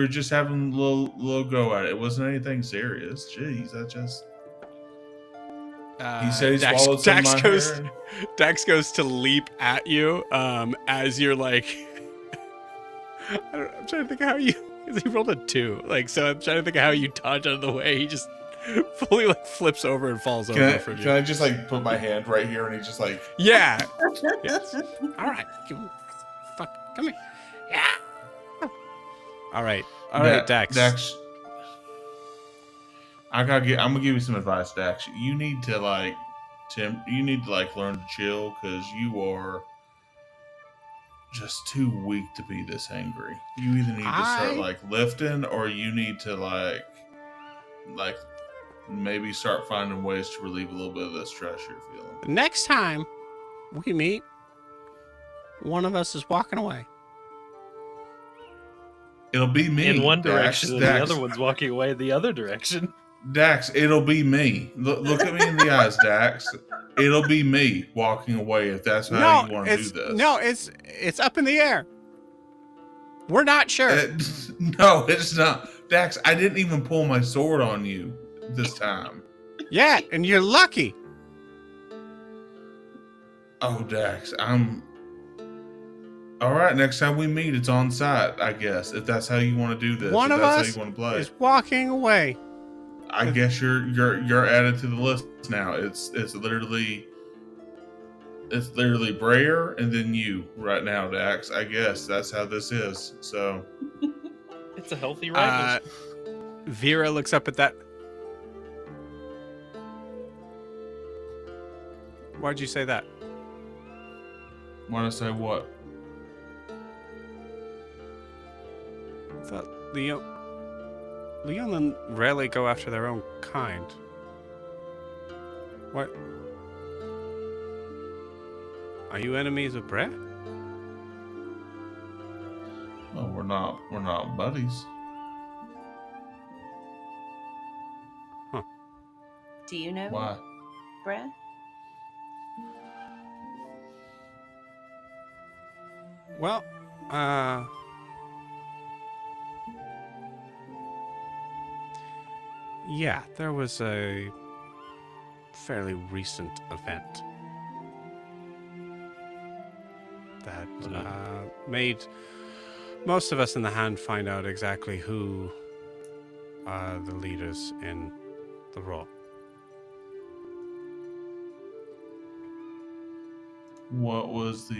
just having a little go at it. It wasn't anything serious. Jeez, I just. He said he swallowed some of my hair. Dax goes to leap at you as you're like. I'm trying to think of how you. He rolled a 2. Like, so I'm trying to think of how you dodge out of the way. He just fully like flips over and falls over from you. Can I just like put my hand right here and he just like. Yeah. Yes. All right. Fuck. Come here. Yeah. All right. Dax. Dax. I'm gonna give you some advice, Dax. You need to like, Tim. You need to like learn to chill because you are just too weak to be this angry. You either need to start like lifting, or you need to like maybe start finding ways to relieve a little bit of the stress you're feeling. The next time we meet, one of us is walking away. It'll be me in one Dax, direction, and Dax. the other one's walking away the other direction. Dax, it'll be me. Look at me in the eyes, Dax. It'll be me walking away if that's how you want to do this. No, it's up in the air. We're not sure. No, it's not. Dax, I didn't even pull my sword on you this time. Yeah, and you're lucky. Oh, Dax, I'm... All right, next time we meet, it's on site, I guess, if that's how you want to do this. One if of that's us how you want to play. is walking away. I guess you're added to the list now. It's literally Brayer and then you right now, Dax. I guess that's how this is. So It's a healthy rival. Vera looks up at that. Why'd you say that? want to say what? I thought Leon rarely go after their own kind. What? Are you enemies of Brett? Well, we're not buddies. Do you know Why? Brad? Well, yeah, there was a fairly recent event that made most of us in the hand find out exactly who are the leaders in the role. What was the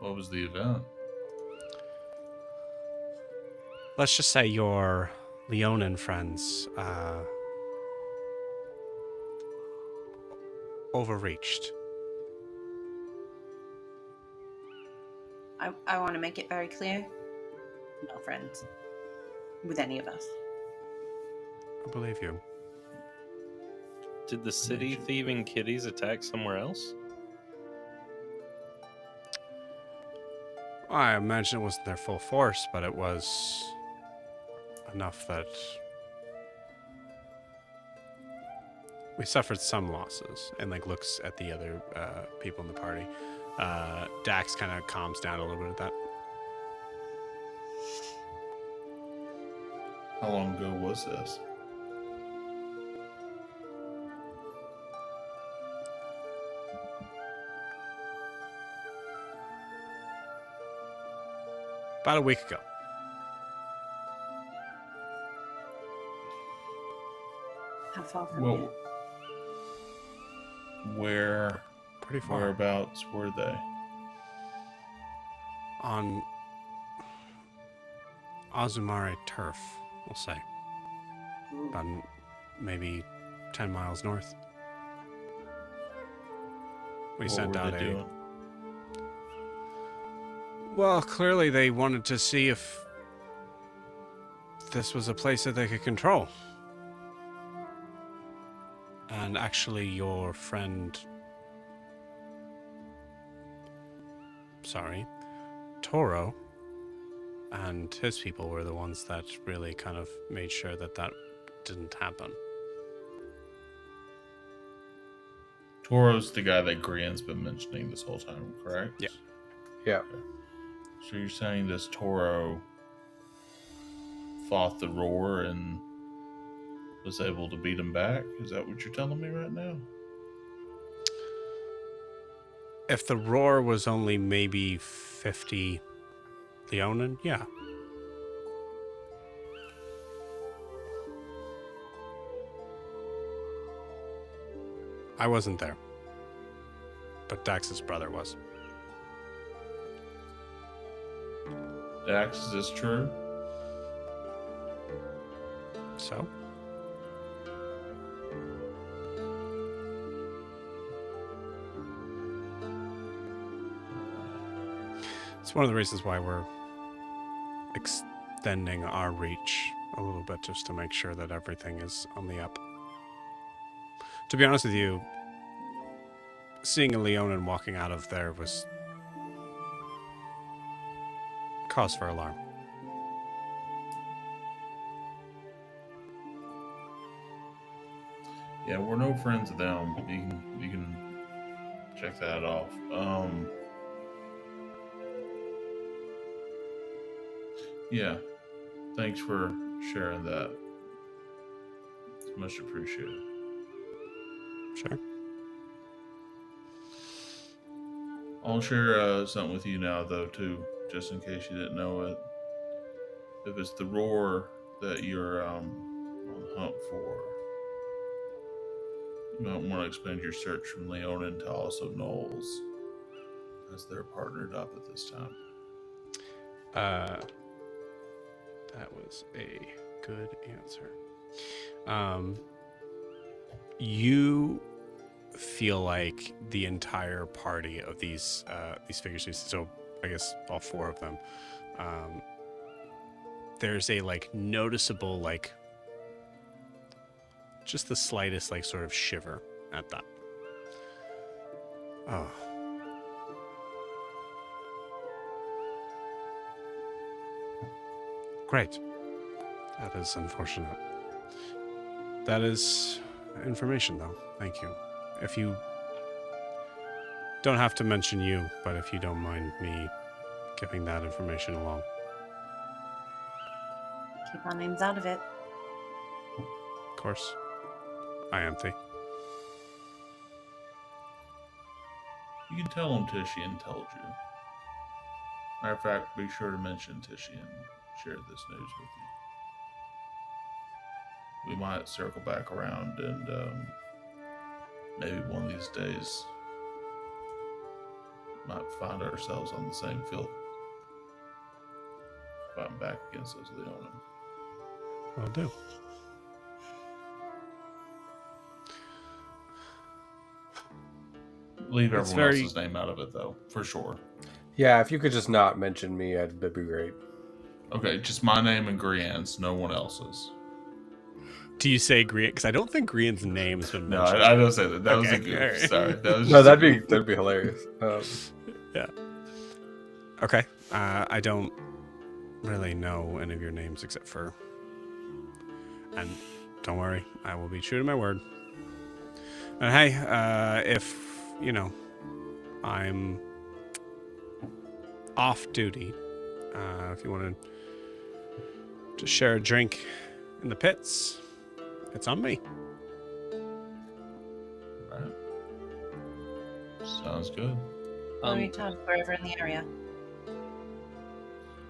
event? Let's just say your Leonin friends overreached. I want to make it very clear. No friends. with any of us. I believe you. Did the city thieving kitties attack somewhere else? I imagine it wasn't their full force, but it was enough that we suffered some losses. And like looks at the other people in the party. Dax kind of calms down a little bit at that. How long ago was this? About a week ago. How far from Well, here? where, Pretty far. whereabouts were they? On Azumare turf, we'll say. About maybe 10 miles north. We What sent were out they a... doing? Well, clearly they wanted to see if this was a place that they could control. And actually your friend... Sorry. Toro and his people were the ones that really kind of made sure that that didn't happen. Toro's the guy that Grian's been mentioning this whole time, correct? Yeah. Yeah. So you're saying this Toro fought the roar and was able to beat him back? Is that what you're telling me right now? If the roar was only maybe 50 Leonin, yeah. I wasn't there. But Dax's brother was. Dax, is this true? So? It's one of the reasons why we're extending our reach a little bit, just to make sure that everything is on the up. To be honest with you, seeing a Leonin walking out of there was cause for alarm. Yeah, we're no friends of them. You can check that off. Yeah, thanks for sharing that. It's much appreciated. Sure. I'll share something with you now, though, too, just in case you didn't know it. If it's the roar that you're on the hunt for, you might want to expand your search from Leonin to also Knowles, as they're partnered up at this time. That was a good answer. You feel like the entire party of these figures, so I guess all four of them, there's a like noticeable like just the slightest like sort of shiver at that. Oh. Great. That is unfortunate. That is information, though. Thank you. If you don't have to mention you, but if you don't mind me giving that information along. Keep our names out of it. Of course. I am Thee. You can tell them Tishian told you. Matter of fact, be sure to mention Tishian and share this news with you. We might circle back around and maybe one of these days might find ourselves on the same field, fighting back against those Leonin. Will do. Leave It's everyone very- else's name out of it, though, for sure. Yeah, if you could just not mention me, that'd be great. Okay, just my name and Grianne's, no one else's. Do you say Grian? Because I don't think Grian's name has been No, mentioned. I don't say that. That was a Okay, goof. alright. Sorry, that was No, just a that'd goof. be hilarious. Yeah. Okay. I don't really know any of your names except for. And don't worry, I will be true to my word. And hey, if I'm off duty, if you want to share a drink in the pits, it's on me. Right. Sounds good. Anytime, wherever in the area.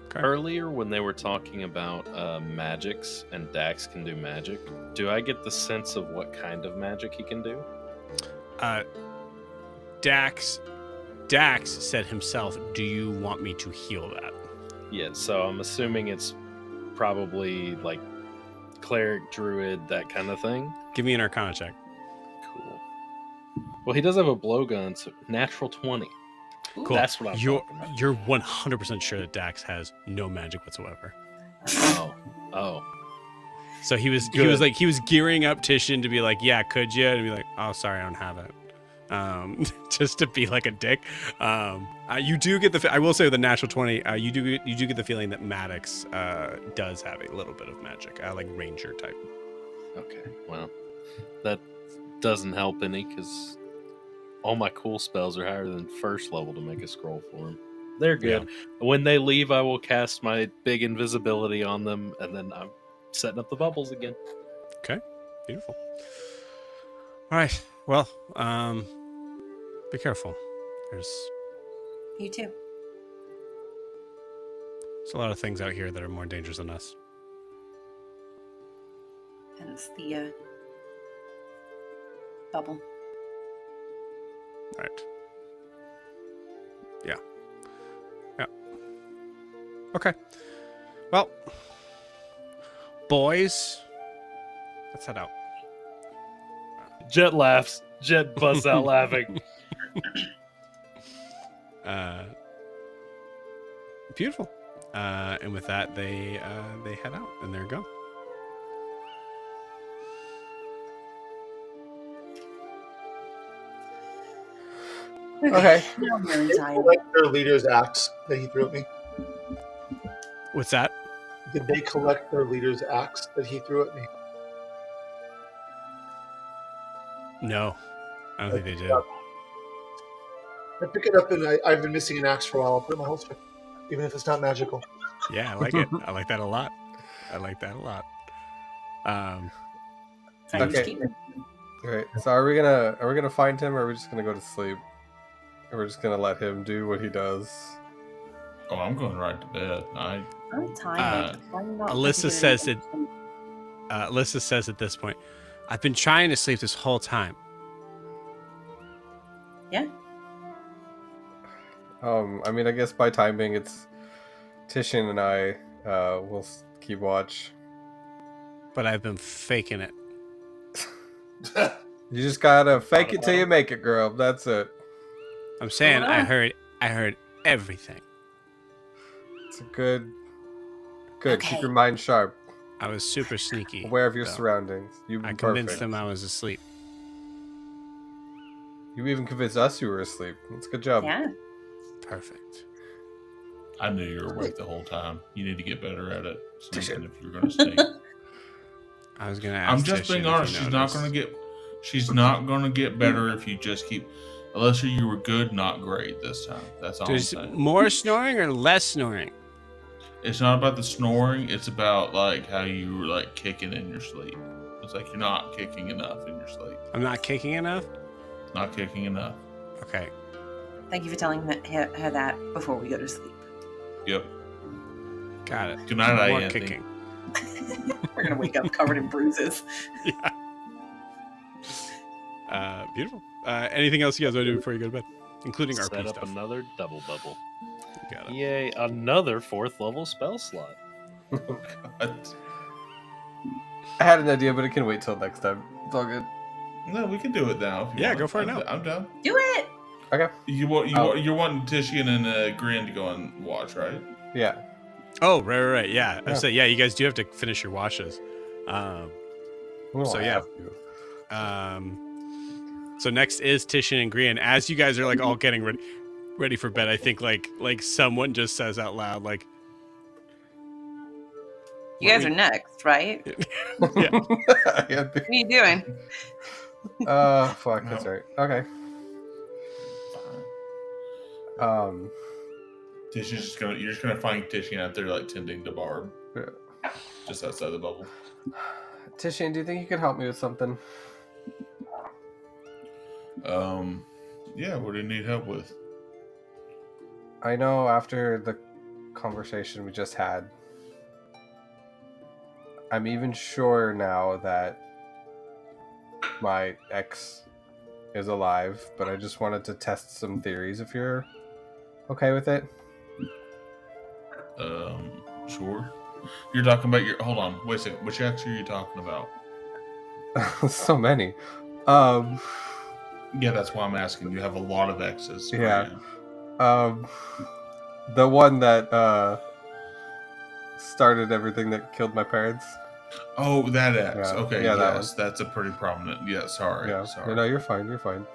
Okay. Earlier, when they were talking about magics and Dax can do magic, do I get the sense of what kind of magic he can do? Dax said himself, "Do you want me to heal that?" Yeah, so I'm assuming it's probably like cleric, druid, that kind of thing. Give me an Arcana check. Cool. Well, he does have a blowgun, so natural 20. Cool. That's what I'm talking about. You're 100% sure that Dax has no magic whatsoever. Oh. So he was Good. he was gearing up Titian to be like, "Yeah, could you?" And be like, "Oh, sorry, I don't have it." Just to be like a dick. You do get I will say with the natural 20, you do get the feeling that Maddox does have a little bit of magic, like ranger type. Okay, well, that doesn't help any because all my cool spells are higher than first level to make a scroll for them. They're good. When they leave, I will cast my big invisibility on them, and then I'm setting up the bubbles again. Okay, beautiful. All right, well, be careful. There's You too. a lot of things out here that are more dangerous than us. Hence the bubble. Right. Yeah. Okay. Well, boys, let's head out. Jet laughs. Jet busts out laughing. Beautiful. And with that, they head out and they're go. Okay. Now I'm very Did they tired. collect their leader's axe that he threw at me? What's that? Did they collect their leader's axe that he threw at me? No, I don't think they did. I pick it up and I've been missing an axe for a while. I'll put it in my holster, even if it's not magical. Yeah, I like it. I like that a lot. Finders Okay. keepers. All right. So are we gonna find him, or are we just gonna go to sleep? Or we're just gonna let him do what he does? Oh, I'm going right to bed. I'm tired. I'm not Alyssa doing says anything. Alyssa says at this point, "I've been trying to sleep this whole time." Yeah. I mean, I guess by timing, it's Titian and I will keep watch. But I've been faking it. You just gotta fake it till you make it, girl. That's it. I'm saying I Alright. heard everything. It's a good. Keep Okay. your mind sharp, I was super sneaky. aware of your though. surroundings. You've I been convinced perfect. them I was asleep. You even convinced us you were asleep. That's a good job. Yeah. Perfect. I knew you were awake the whole time. You need to get better at it. Sneaking Shit. if you're going to sneak. I was gonna ask. I'm just Titian being if he honest. She's not going to get better if you just keep. Unless you were good, not great this time. That's all There's I'm saying. more snoring or less snoring? It's not about the snoring. It's about like how you were like kicking in your sleep. It's like you're not kicking enough in your sleep. I'm not kicking enough? Not kicking enough. Okay. Thank you for telling her that before we go to sleep. Yep. Got it. Good night, More Anthony. kicking. We're gonna wake up covered in bruises. Beautiful. Anything else you guys want to do before you go to bed? Including Set RP up stuff. another double bubble. Got it. Yay, another 4th level spell slot. But, I had an idea, but it can wait till next time. It's all good. no, we can do it now. If you Yeah, want. go for it I'm- now. I'm down. Do it. Okay. You're wanting Titian and Grin to go and watch, right? Yeah. Oh, right. Yeah. I Yeah. say, yeah, you guys do have to finish your washes. We So, don't yeah. have to. So next is Titian and Grian. As you guys are like all getting ready for bed, I think like someone just says out loud like, You guys are next, right? yeah. Yeah. What are you doing? Fuck. That's right. Okay. You're just gonna find Titian out there like tending to Barb, Yeah. just outside the bubble. Titian, do you think you could help me with something? Yeah. What do you need help with? I know after the conversation we just had, I'm even sure now that my ex is alive, but I just wanted to test some theories if you're okay with it. Sure. You're talking about your. Hold on. Wait a second. Which ex are you talking about? So many. Yeah, that's why I'm asking. You have a lot of exes. Yeah. Right? The one that started everything that killed my parents. Oh, that ex. Yeah. Okay, Yeah, that yes, that's a pretty prominent. Yeah, sorry. Yeah. Sorry. No, you're fine. You're fine.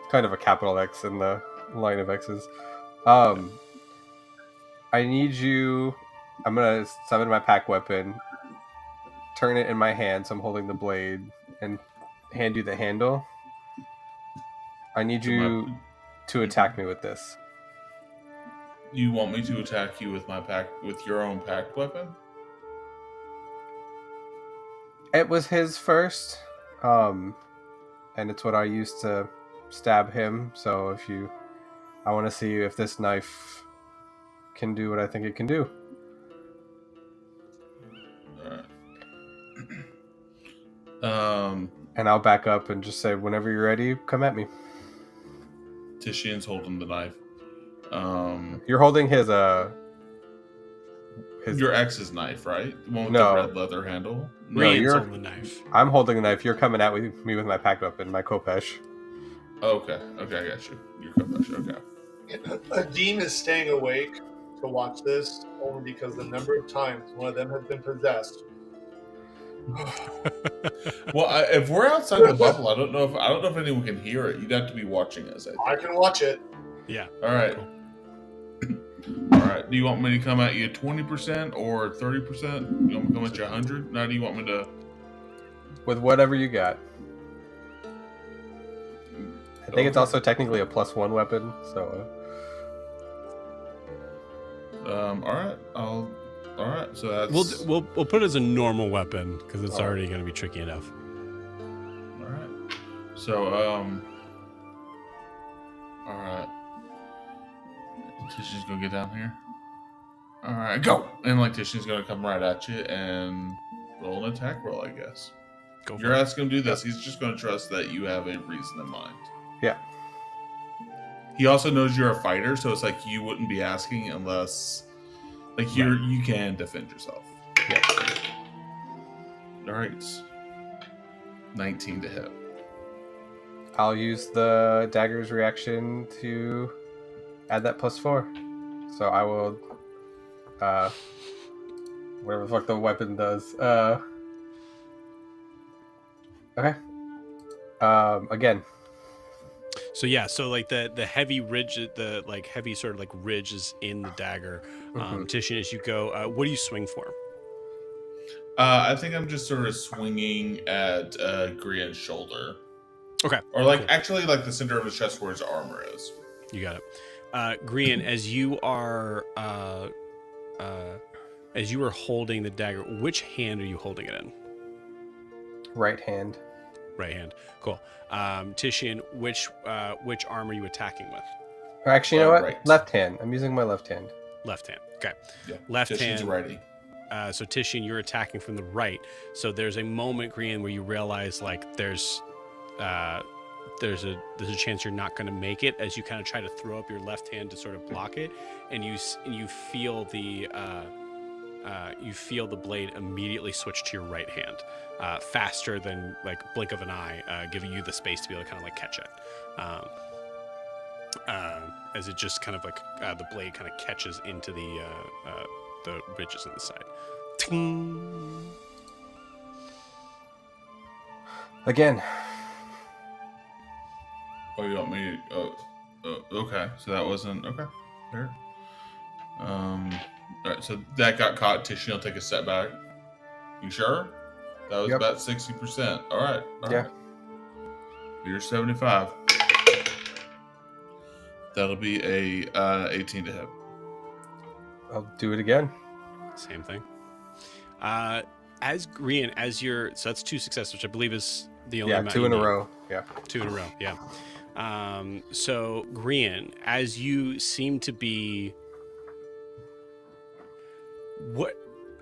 It's kind of a capital X in the line of X's. I need you. I'm gonna summon my pack weapon, turn it in my hand, so I'm holding the blade, and hand you the handle. I need you to attack me with this. You want me to attack you with with your own packed weapon? It was his first, and it's what I used to stab him. So I want to see if this knife can do what I think it can do. Alright. And I'll back up and just say, whenever you're ready, come at me. Titian's holding the knife. You're holding his your ex's knife, right? The one with No. the red leather handle? Grian's holding the knife. I'm holding the knife. You're coming at me with my pack weapon, my Kopesh. Okay, I got you. Your Kopesh, okay. Dean is staying awake to watch this only because the number of times one of them has been possessed. Well, if we're outside the bubble, I don't know if anyone can hear it. You'd have to be watching us. I can watch it. Yeah. All right. Cool. All right. Do you want me to come at you 20% or 30%? You want me to come at you 100? Now, do you want me to? With whatever you got. I think it's also technically a +1 weapon, so. All right. All right. So that's. We'll put it as a normal weapon because it's already going to be tricky enough. All right. So all right. Titian's gonna get down here. All right, go! And like Titian's gonna come right at you and roll an attack roll, I guess. Go for You're it. asking him to do this. He's just gonna trust that you have a reason in mind. Yeah. He also knows you're a fighter, so it's like you wouldn't be asking unless, like, you can defend yourself. Yeah. All right. 19 to hit. I'll use the dagger's reaction to add that +4. So I will, whatever the fuck the weapon does. Okay. Again. So yeah, so like the heavy ridge, the like heavy sort of like ridge is in the dagger. Titian, as you go, what do you swing for? I think I'm just sort of swinging at Grian's shoulder. Okay. Or like cool. actually like the center of his chest where his armor is. You got it. Grian, as you are holding the dagger, which hand are you holding it in? Right hand. Right hand. Cool. Titian, which arm are you attacking with? Or actually, you know what? Right. Left hand. I'm using my left hand. Left hand. Okay. Yeah. Left Titian's hand. righty. So Titian, you're attacking from the right. So there's a moment, Grian, where you realize like there's a chance you're not going to make it as you kind of try to throw up your left hand to sort of block it, and you feel the blade immediately switch to your right hand, faster than like blink of an eye, giving you the space to be able to kind of like catch it. As it just kind of like the blade kind of catches into the the ridges on the side. Ting. Again. Oh, you want me? Okay. So that wasn't okay. Fair. All right. So that got caught. Titian will take a step back. You sure? That was Yep. about 60%. All right. All Yeah. right. You're 75. That'll be a 18 to hit. I'll do it again. Same thing. As Grian, so that's 2 successes, which I believe is the only Yeah, amount 2 you in a need. row. Yeah. 2 in a row, yeah. So Grian, as you seem to be,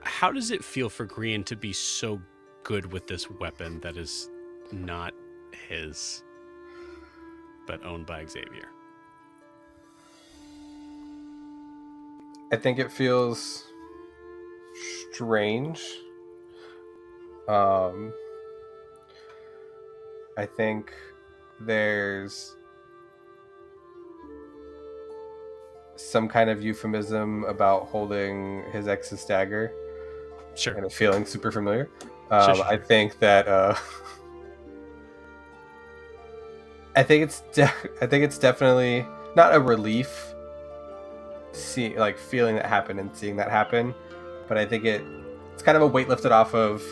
how does it feel for Grian to be so good with this weapon that is not his, but owned by Xavier? I think it feels strange. I think there's some kind of euphemism about holding his ex's dagger Sure. and it feeling super familiar. Sure. I think that I think it's definitely not a relief feeling that happen and seeing that happen, but I think it's kind of a weight lifted off of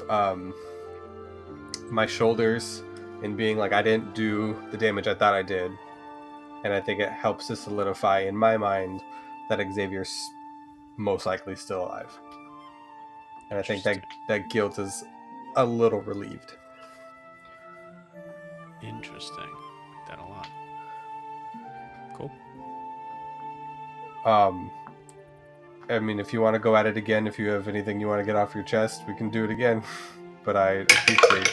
my shoulders and being like, I didn't do the damage I thought I did. And I think it helps to solidify in my mind that Xavier's most likely still alive. And I think that guilt is a little relieved. Interesting. Like that a lot. Cool. I mean, if you want to go at it again, if you have anything you want to get off your chest, we can do it again. But I appreciate.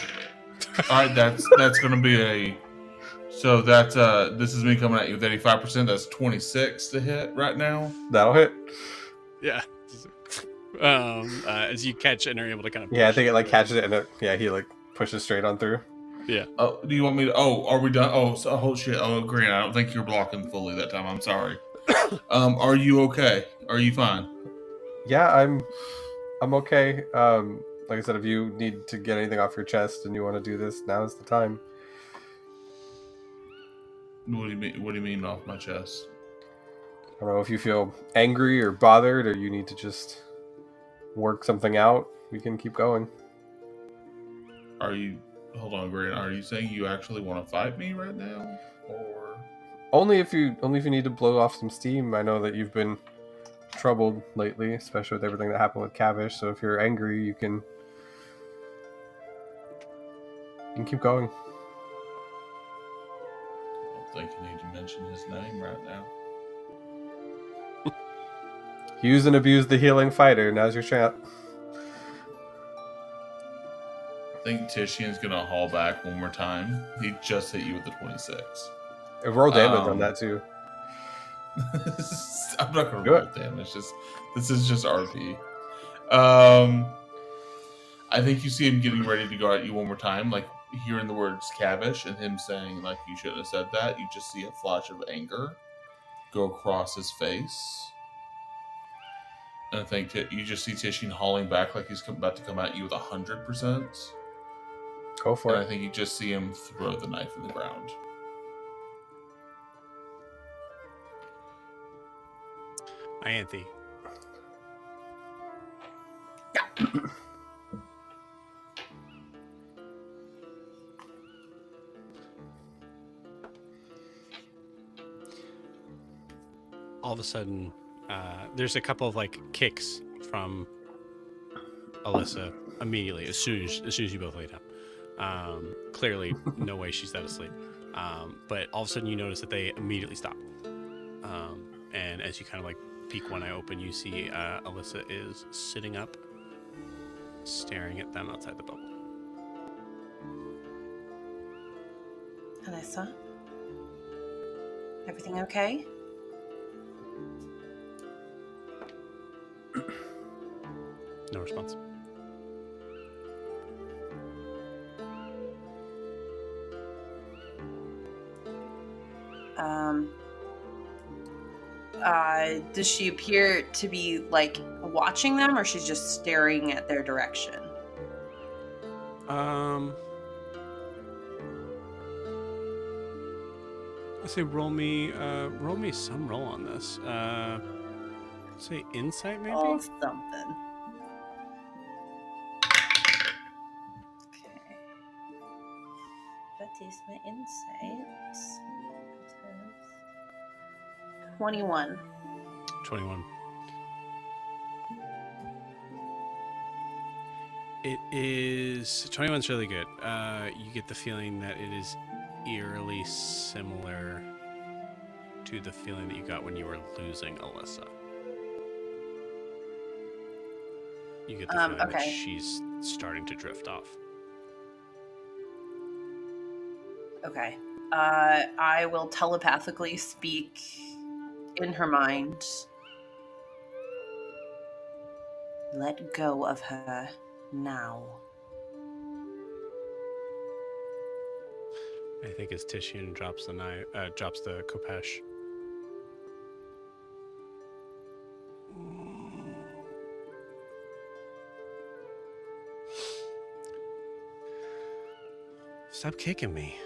All right, that's going to be a. So that's this is me coming at you with 85%. That's 26 to hit right now. That'll hit. Yeah. As you catch and are able to kind of. Yeah, I think it catches it and he pushes straight on through. Yeah. Oh, do you want me to? Oh, are we done? Oh shit. Oh, Grant, I don't think you're blocking fully that time. I'm sorry. Are you okay? Are you fine? Yeah, I'm okay. Like I said, if you need to get anything off your chest and you want to do this, now is the time. What do you mean? What do you mean off my chest? I don't know if you feel angry or bothered, or you need to just work something out. We can keep going. Are you? Hold on, Grant. Are you saying you actually want to fight me right now, or only if you need to blow off some steam? I know that you've been troubled lately, especially with everything that happened with Cavish. So if you're angry, you can keep going. I don't think you need to mention his name right now. Use and abuse the healing fighter. Now's your shot. I think Titian's gonna haul back one more time. He just hit you with the 26. Roll damage on that too. I'm not gonna Do roll it. damage. This is just RP. I think you see him getting ready to go at you one more time, like hearing the words Cavish and him saying like you shouldn't have said that. You just see a flash of anger go across his face. And I think you just see Titian hauling back like he's about to come at you with 100%. Go for And it. I think you just see him throw the knife in the ground. Ianthe. All of a sudden, there's a couple of kicks from Alyssa immediately as soon as you both lay down. Clearly, no way she's that asleep. But all of a sudden, you notice that they immediately stop. And as you kind of peek one eye open, you see Alyssa is sitting up, staring at them outside the bubble. Alyssa? Everything okay? No response. Does she appear to be like watching them, or she's just staring at their direction? Let's say roll me some roll on this. Say insight maybe. Oh, something. Okay. That is my insight. 21. 21. It is 21's really good. You get the feeling that it is eerily similar to the feeling that you got when you were losing Alyssa. You get the feeling that Okay. she's starting to drift off. Okay. I will telepathically speak in her mind. Let go of her now. I think as Titian drops the knife, drops the Kopesh. Stop kicking me.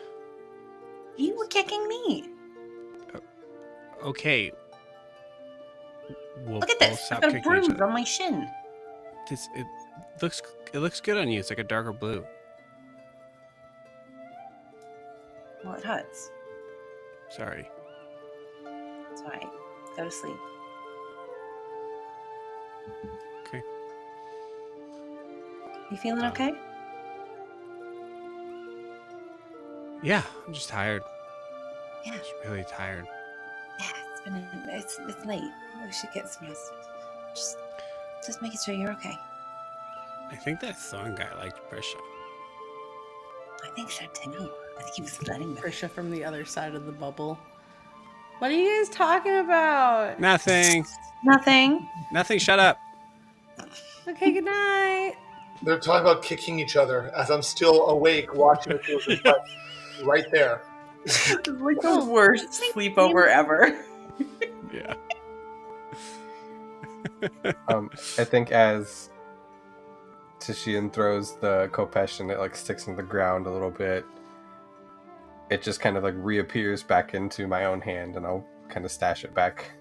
You were kicking me. Okay. We'll Look at both this. I've stop got a kicking each bruise other. on my shin. It looks good on you. It's like a darker blue. Well, it hurts. Sorry. It's alright. Go to sleep. Okay. You feeling okay? Yeah, I'm just tired. Yeah. Just really tired. Yeah, it's late. We should get some rest. Just making sure you're okay. I think that Thorn guy liked Prisha. I think so too. I think he was flirting with her. Prisha from the other side of the bubble. What are you guys talking about? Nothing. Nothing. Nothing. Shut up. Okay, good night. They're talking about kicking each other as I'm still awake watching the two of them fight right there. It's like the worst sleepover ever. Yeah. I think as Tishian throws the Kopesh and it like sticks in the ground a little bit, it just kind of like reappears back into my own hand, and I'll kind of stash it back.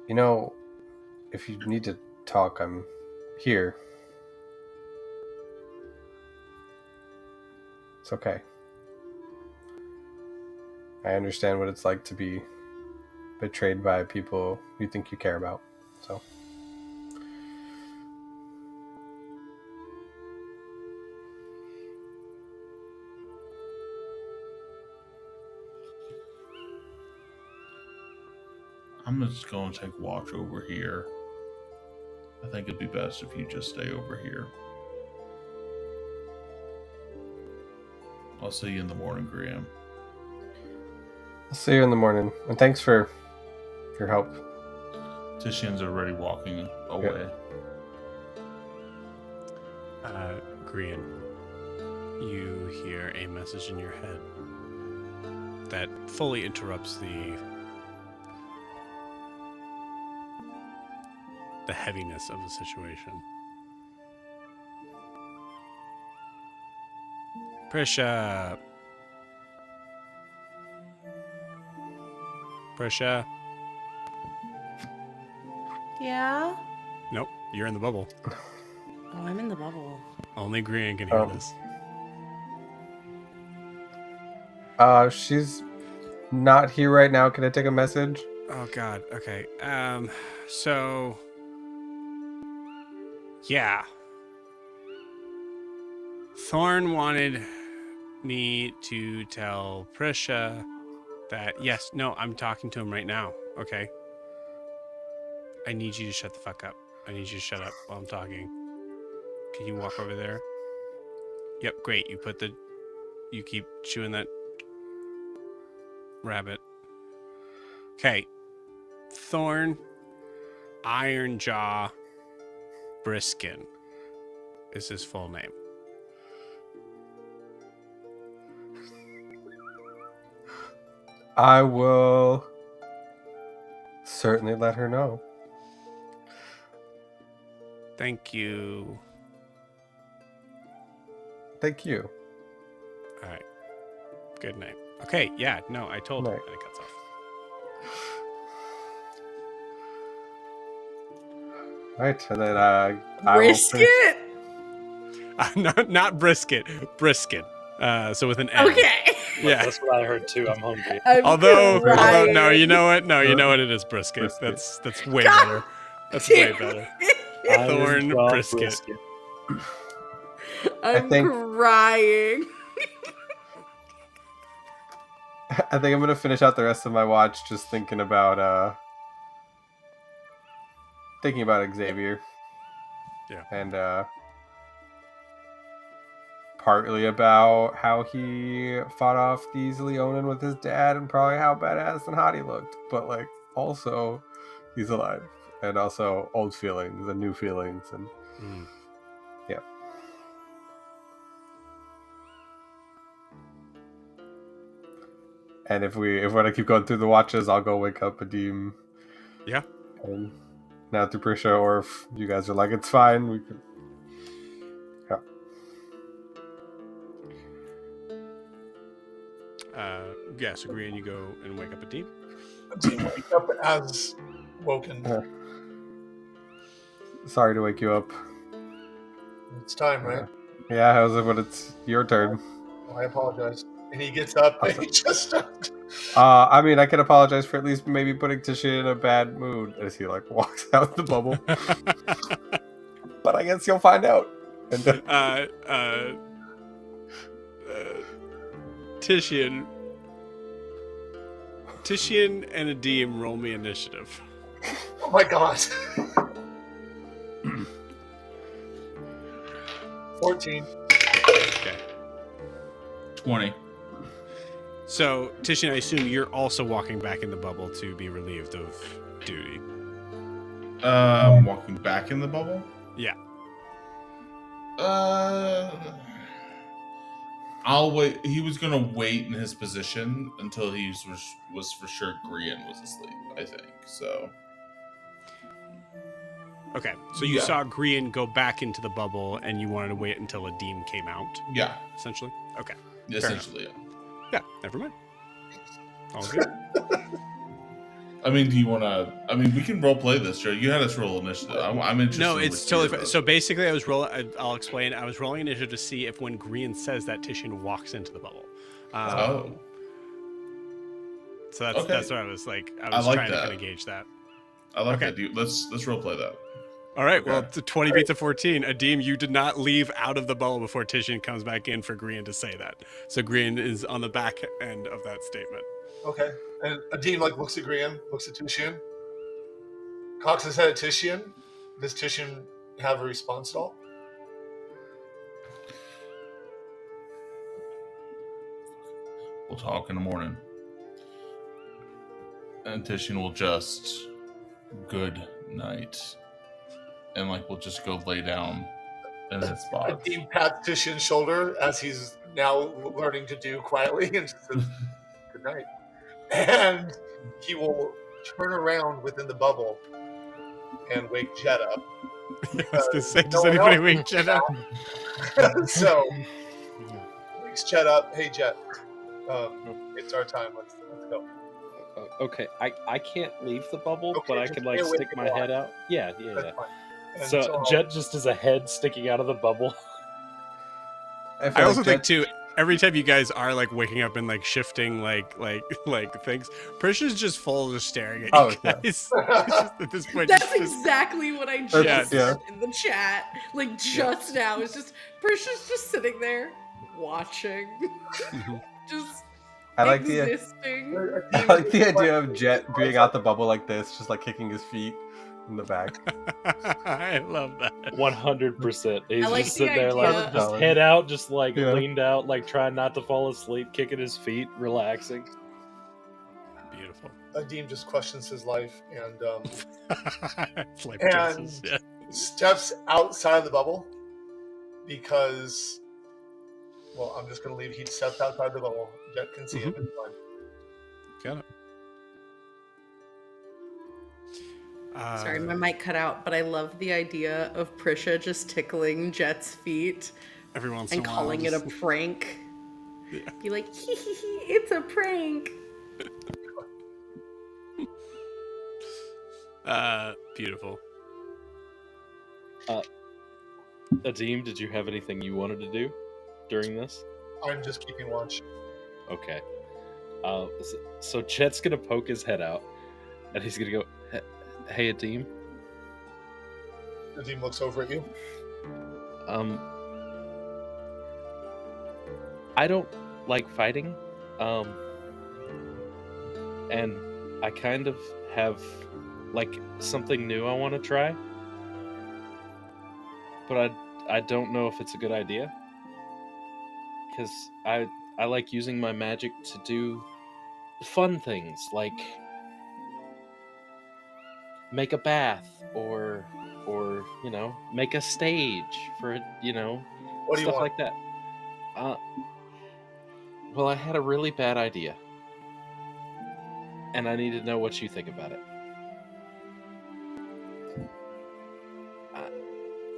You know, if you need to talk, I'm here. It's okay. I understand what it's like to be betrayed by people you think you care about. So I'm just going to take watch over here. I think it'd be best if you just stay over here. I'll see you in the morning, Graham. I'll see you in the morning, and thanks for your help. Titian's already walking away. Grian, you hear a message in your head that fully interrupts the heaviness of the situation. Prisha. Prisha. Yeah? Nope, you're in the bubble. Oh, I'm in the bubble. Only Grian can hear this. She's not here right now. Can I take a message? Oh God. Okay. So. Yeah. Thorn wanted me to tell Prisha that yes. No, I'm talking to him right now. Okay. I need you to shut the fuck up. I need you to shut up while I'm talking. Can you walk over there? Yep. Great. You keep chewing that rabbit. Okay. Thorn, Ironjaw, Briskin is his full name. I will certainly let her know. Thank you. Thank you. All right. Good night. Okay. Yeah. No, I told him, Night. and it cuts off. Right, and then I will Brisket. Not brisket. Brisket. So with an N. Okay. Yeah. That's what I heard too. I'm hungry. Although no, crying. you know what? No, you know what? It is brisket. Brisket. That's way God better. That's damn way better. I'm Thorn in raw brisket. I'm think- crying. I think I'm gonna finish out the rest of my watch just thinking about Xavier. Yeah. And partly about how he fought off these Leonin with his dad and probably how badass and hot he looked. But like also he's alive. And also old feelings and new feelings and yeah. And if we want to keep going through the watches, I'll go wake up Adim. Yeah. And now through Prisha, or if you guys are like it's fine, we could. Yes, agree, and you go and wake up a deep. Adim wake up as woken. Sorry to wake you up. It's time, right? Yeah, how's it when it's your turn? Oh, I apologize. And he gets up and he just I mean, I can apologize for at least maybe putting Tisha in a bad mood as he like walks out the bubble. But I guess you'll find out. And Titian and Adim roll me initiative. oh my god. 14. Okay. 20. So, Titian, I assume you're also walking back in the bubble to be relieved of duty. Walking back in the bubble? Yeah. I'll wait. He was gonna wait in his position until he was for sure Grian was asleep, I think. So. Okay, so you saw Grian go back into the bubble, and you wanted to wait until Adim came out. Yeah. Essentially. Okay. Essentially, yeah. Yeah. Never mind. All good. I mean, do you want to? I mean, we can role play this, Joe. You had us roll initiative. I'm interested. No, in it's what totally you're fine. So basically, I was rolling. I'll explain. I was rolling initiative to see if when Grian says that, Titian walks into the bubble. So that's what I was like. I was trying to kind of gauge that. I like that, dude. Let's role play that. All right. Okay. Well, 20 beats to 14. Adim, you did not leave out of the bubble before Titian comes back in for Grian to say that. So Grian is on the back end of that statement. Okay. And Adim looks at Grian, looks at Titian, cocks his head at Titian. Does Titian have a response at all? We'll talk in the morning. And Titian will just good night. And we'll just go lay down in his spot. Adim pats Titian's shoulder as he's now learning to do quietly and just says, good night. And he will turn around within the bubble and wake Jet up. I was gonna say, does anybody wake Jet up? So, wakes Jet up. Hey, Jet. It's our time. Let's go. Okay, I can't leave the bubble, Okay, but I just can stay away stick from my the head line. out. Yeah. That's fine. And So Jet just is a head sticking out of the bubble. I also think too, every time you guys are waking up and shifting like things, Prisha's just full of staring at you guys. It's just at this point. That's exactly what I just Yeah. in the chat. Just now. It's just Prisha's just sitting there watching. Just I like existing. the idea of Jet being out the bubble like this, just kicking his feet in the back. I love that. 100%. He's I like just the sitting there, idea. just head out, just Yeah. leaned out, trying not to fall asleep, kicking his feet, relaxing. Beautiful. Adim just questions his life and It's life And- choices. Yeah. steps outside of the bubble because, well, I'm just going to leave. He steps outside the bubble. Jet can see him. It's fine. Got it. Sorry, my mic cut out, but I love the idea of Prisha just tickling Jet's feet every once and in a while, calling it a just- prank. Yeah. Be like, hee hee hee, it's a prank. Beautiful. Adim, did you have anything you wanted to do during this? I'm just keeping watch. Okay. So Chet's gonna poke his head out, and he's gonna go, "Hey, Adim. Nadim looks over at you. I don't like fighting, and I kind of have like something new I want to try, but I don't know if it's a good idea because I like using my magic to do fun things like make a bath or make a stage for What do you stuff want? like that. Well, I had a really bad idea, and I need to know what you think about it.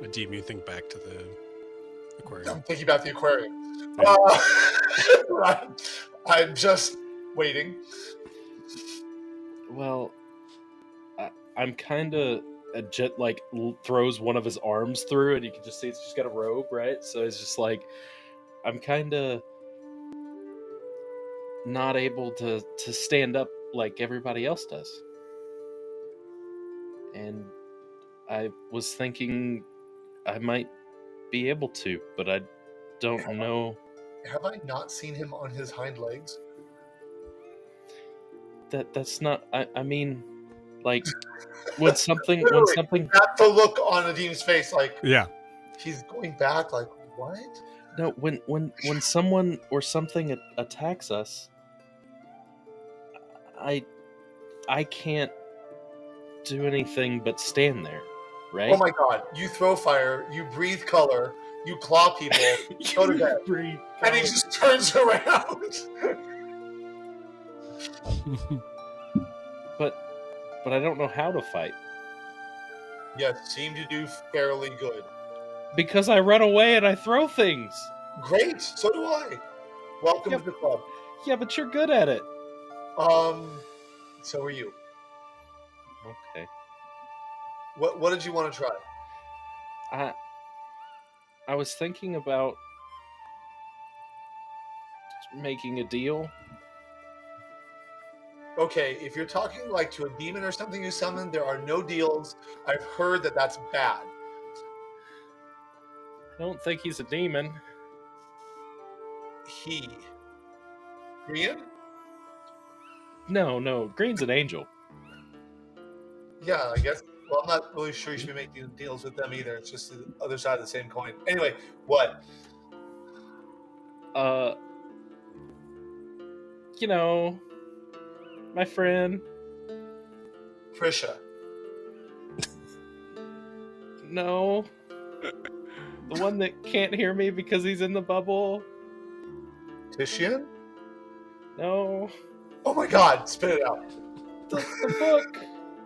Adim, you think back to the aquarium. I'm thinking about the aquarium. Yeah. I'm just waiting. Well, I'm kind of Jet throws one of his arms through, and you can just see it's just got a robe, right? So it's just like I'm kind of not able to stand up like everybody else does, and I was thinking I might be able to, but I don't know. Have I not seen him on his hind legs? That's not. I mean, like when something That's the look on Nadim's face, like Yeah. he's going back. Like what? no when someone or something attacks us, I can't do anything but stand there, right? Oh my god! You throw fire. You breathe color. You claw people. Go to bed. Breathe, And he just turns around. but I don't know how to fight You seem to do fairly good. because I run away and I throw things. Great. So do I. Welcome Yep. to the club. Yeah, but you're good at it. So are you. Okay. What did you want to try? I was thinking about making a deal. Okay, if you're talking like to a demon or something you summon, there are no deals. I've heard that that's bad. I don't think he's a demon. He. Grian? No, Green's an angel. Yeah, I guess. Well, I'm not really sure you should be making deals with them either. It's just the other side of the same coin. Anyway, what? My friend. Prisha. No. The one that can't hear me because he's in the bubble. Titian? No. Oh my god, spit it out. The book.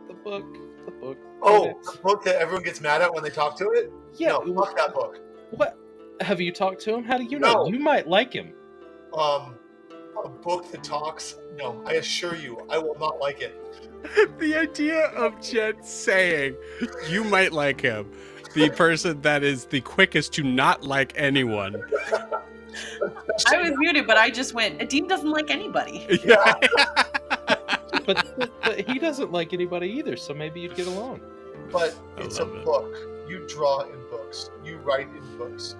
The book. Oh, the book that everyone gets mad at when they talk to it? Yeah. No, fuck that book. What? Have you talked to him? How do you know? No. You might like him. A book that talks? No, I assure you, I will not like it. The idea of Jet saying, you might like him, the person that is the quickest to not like anyone. I was muted, but I just went, Adim doesn't like anybody. Yeah. But he doesn't like anybody either, so maybe you'd get along. But I it's a love it. book. You draw in books. You write in books.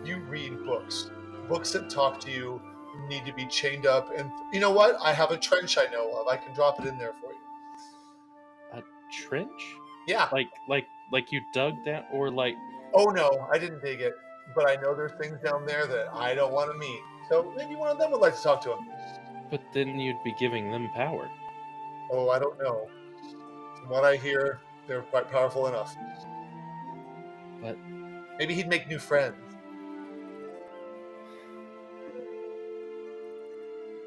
You read books. Books that talk to you need to be chained up. And you know what? I have a trench I know of. I can drop it in there for you. A trench? Yeah. Like you dug down, or like? Oh no, I didn't dig it. But I know there's things down there that I don't want to meet. So maybe one of them would like to talk to him. But then you'd be giving them power. Oh, I don't know. From what I hear, they're quite powerful enough. But maybe he'd make new friends.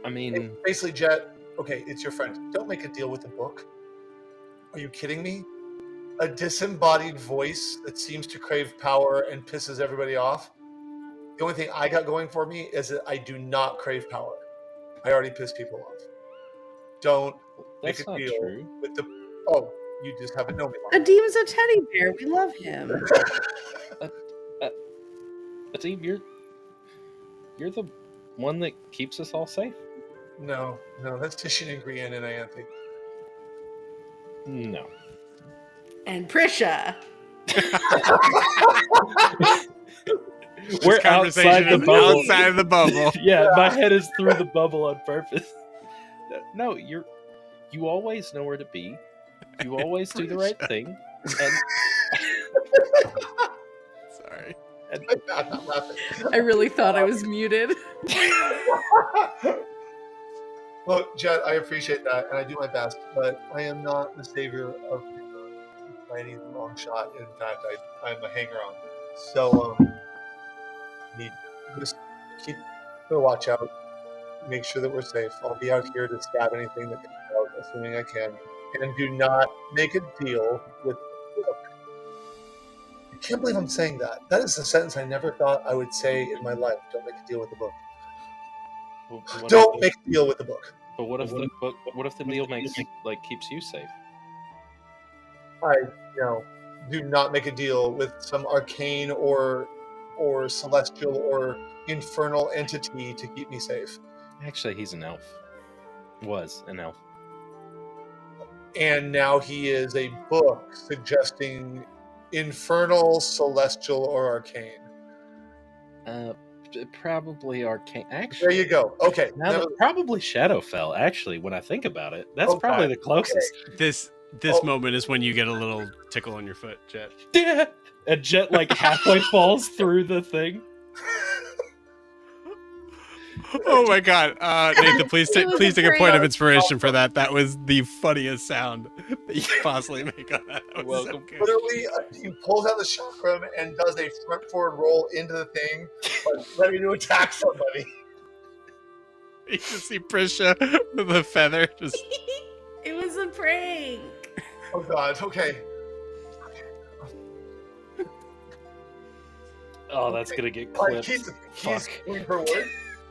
I mean, Basically, Jet, Okay, it's your friend. Don't make a deal with the book. Are you kidding me? A disembodied voice that seems to crave power and pisses everybody off. The only thing I got going for me is that I do not crave power. I already piss people off. Don't make That's a not deal true. with the. Oh, you just haven't known me long. Adim's a teddy bear. We love him. Adeem, you're the one that keeps us all safe. No, that's Titian and Grian and Ianthe. No. And Prisha. We're outside the bubble. outside of the bubble. Yeah, my head is through the bubble on purpose. No, you always know where to be. You always do the right thing. And Sorry. I'm not laughing. I really thought I was muted. Look, Jet, I appreciate that, and I do my best, but I am not the savior of by any long shot. In fact, I'm a hanger-on. So, need just keep the watch out. Make sure that we're safe. I'll be out here to stab anything that comes out, assuming I can. And do not make a deal with the book. I can't believe I'm saying that. That is a sentence I never thought I would say in my life. Don't make a deal with the book. Don't make a deal with the book. But what if the book? What if the deal keeps you safe? Do not make a deal with some arcane or celestial or infernal entity to keep me safe. Actually, he's an elf. Was an elf. And now he is a book suggesting infernal, celestial, or arcane. Probably arcane. Actually, There you go. Okay. Probably Shadowfell. Actually, when I think about it, that's probably the closest. This moment is when you get a little tickle on your foot, Jet. Yeah. And Jet halfway falls through the thing. Oh my god, Nathan, please take a point of inspiration for that. That was the funniest sound that you could possibly make on that. That was so good. Literally, he pulls out the chakram and does a front forward roll into the thing, ready to attack somebody. You can see Prisha with a feather just. It was a prank. Oh god. Okay. Oh, that's gonna get clipped. He's going for wood.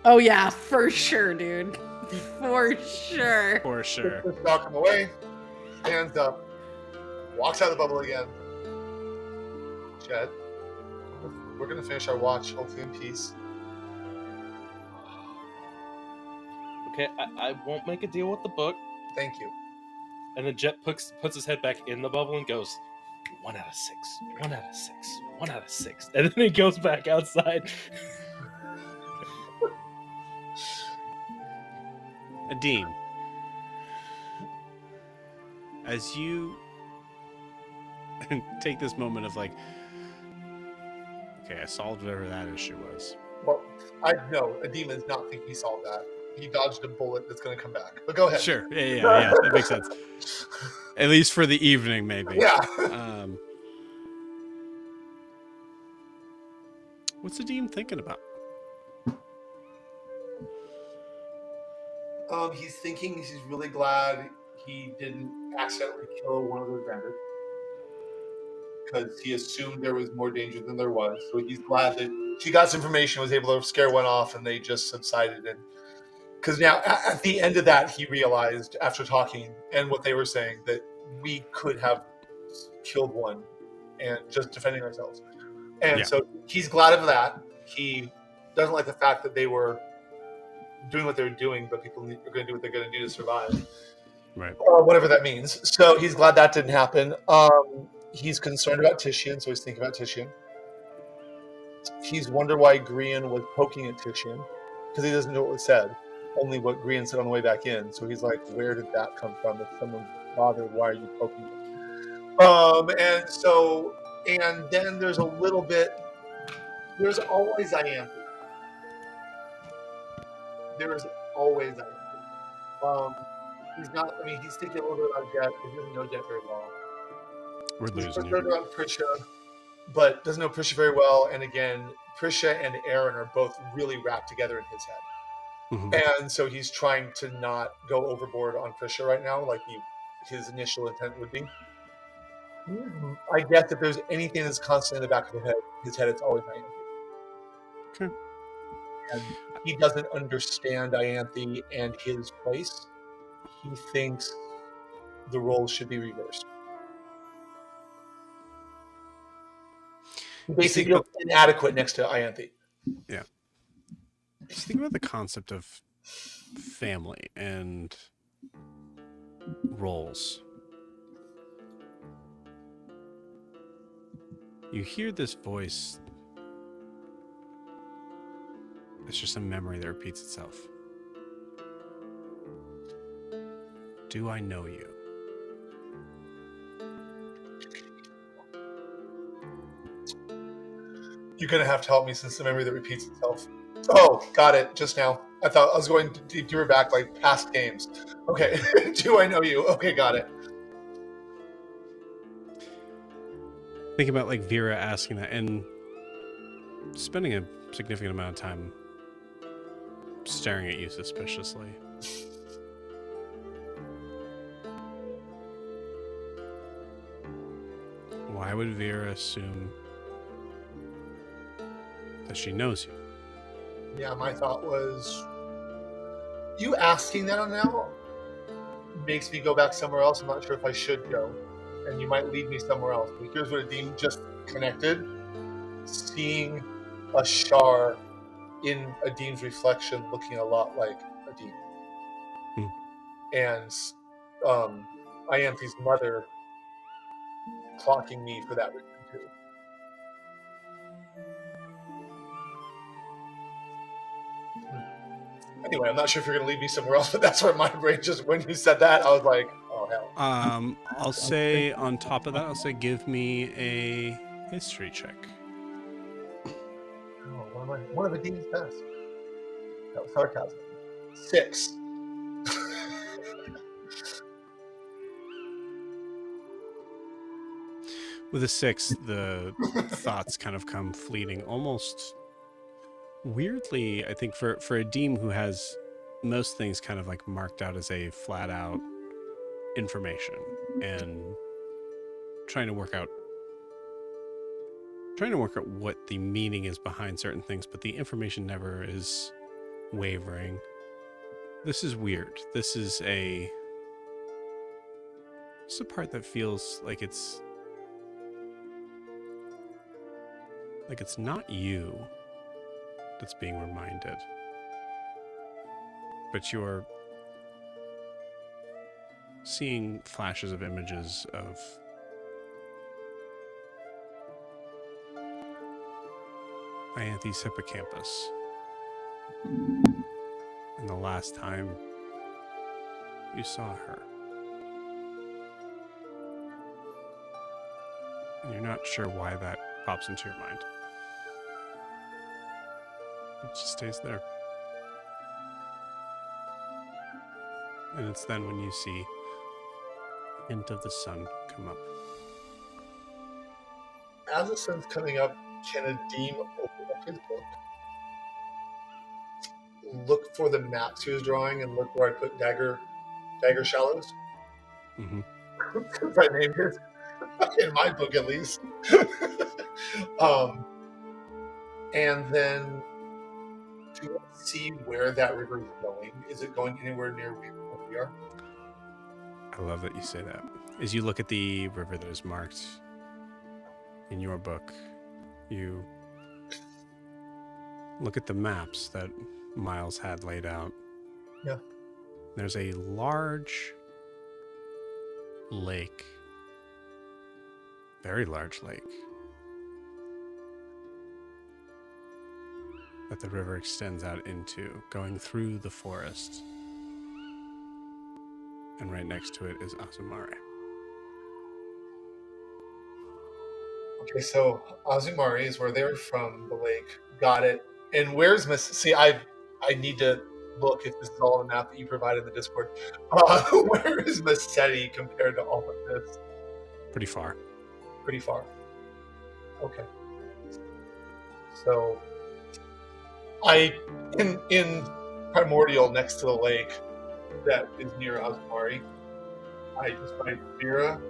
Oh yeah, for sure, dude. For sure. For sure. Knock him away. Stands up. Walks out of the bubble again. Jet, we're gonna finish our watch, hopefully in peace. Okay, I won't make a deal with the book. Thank you. And then Jet puts his head back in the bubble and goes, 1 out of 6, 1 out of 6, 1 out of 6. And then he goes back outside. Adeem, as you take this moment of okay, I solved whatever that issue was. Well, I know Adeem does not think he solved that. He dodged a bullet that's going to come back. But go ahead. Sure. Yeah. That makes sense. At least for the evening, maybe. Yeah. What's Adeem thinking about? He's thinking he's really glad he didn't accidentally kill one of those bandits, because he assumed there was more danger than there was. So he's glad that she got some information, was able to scare one off, and they just subsided. And because now at the end of that, he realized after talking and what they were saying that we could have killed one and just defending ourselves. And so he's glad of that. He doesn't like the fact that they were doing what they're doing, but people are going to do what they're going to do to survive. Right. Whatever that means. So he's glad that didn't happen. He's concerned about Titian, so he's thinking about Titian. He's wondered why Grian was poking at Titian, because he doesn't know what was said, only what Grian said on the way back in. So he's like, where did that come from? If someone's bothered, why are you poking him? And then there's a little bit, there's always Ianthe. There is always Ianthe. He's thinking a little bit about Jet. He doesn't know Jet very well. We're losing He's you. concerned about Prisha, but doesn't know Prisha very well. And again, Prisha and Aaron are both really wrapped together in his head. And so he's trying to not go overboard on Krisha right now, like his initial intent would be. I guess if there's anything that's constant in the back of his head, it's always Ianthe. Okay. And he doesn't understand Ianthe and his place. He thinks the roles should be reversed. He basically feels inadequate next to Ianthe. Yeah. Just think about the concept of family and roles. You hear this voice. It's just a memory that repeats itself. Do I know you? You're going to have to help me since the memory that repeats itself. Oh, got it. Just now. I thought I was going deeper back, like past games. Okay. Do I know you? Okay, got it. Think about like Vera asking that and spending a significant amount of time staring at you suspiciously. Why would Vera assume that she knows you? Yeah, my thought was, you asking that now makes me go back somewhere else. I'm not sure if I should go, and you might lead me somewhere else. But here's what Adim just connected: seeing a Shar in Adim's reflection, looking a lot like Adim, and Ianthe's mother clocking me for that reason too. Anyway, I'm not sure if you're going to lead me somewhere else, but that's where my brain just, when you said that, I was like, oh, hell. I'll say on top of that, I'll say give me a history check. Oh, one of the Dean's best. That was sarcasm. 6. With a 6, the thoughts kind of come fleeting, almost weirdly, I think, for a Deem who has most things kind of like marked out as a flat out information and trying to work out what the meaning is behind certain things, but the information never is wavering. This is weird. This is a part that feels like it's not you that's being reminded, but you're seeing flashes of images of Ianthe's hippocampus and the last time you saw her. And you're not sure why that pops into your mind. It just stays there. And it's then when you see a hint of the sun come up. As the sun's coming up, can a Deem open up his book, look for the maps he was drawing, and look where I put Dagger Shallows? Mm-hmm. Because I named it in my book, at least. And then to see where that river is going. Is it going anywhere near where we are? I love that you say that. As you look at the river that is marked in your book, you look at the maps that Miles had laid out. Yeah. There's a large lake, very large lake, that the river extends out into, going through the forest. And right next to it is Azumare. Okay, so Azumare is where they're from, the lake. Got it. And where's See, I need to look if this is all on the map that you provided in the Discord. Where is Messetti compared to all of this? Pretty far. Pretty far. Okay. So, in primordial next to the lake that is near Osmari. I just write Vera,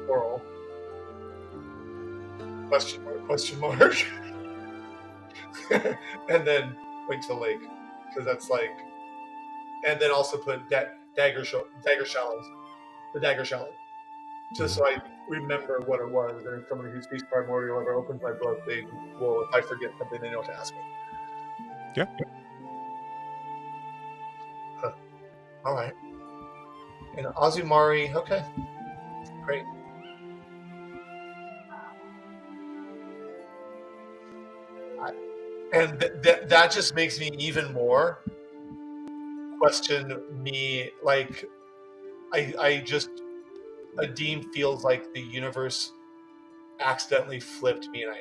Coral, question mark, and then link to the lake, because that's like, and then also put dagger shallows, the dagger shallow, just so I remember what it was. And if someone who speaks primordial ever opens my book, they will, if I forget something, they know what to ask me. Yeah. All right. And Azumari, okay, great. And that just makes me even more question me. Like, I just, Adim feels like the universe accidentally flipped me and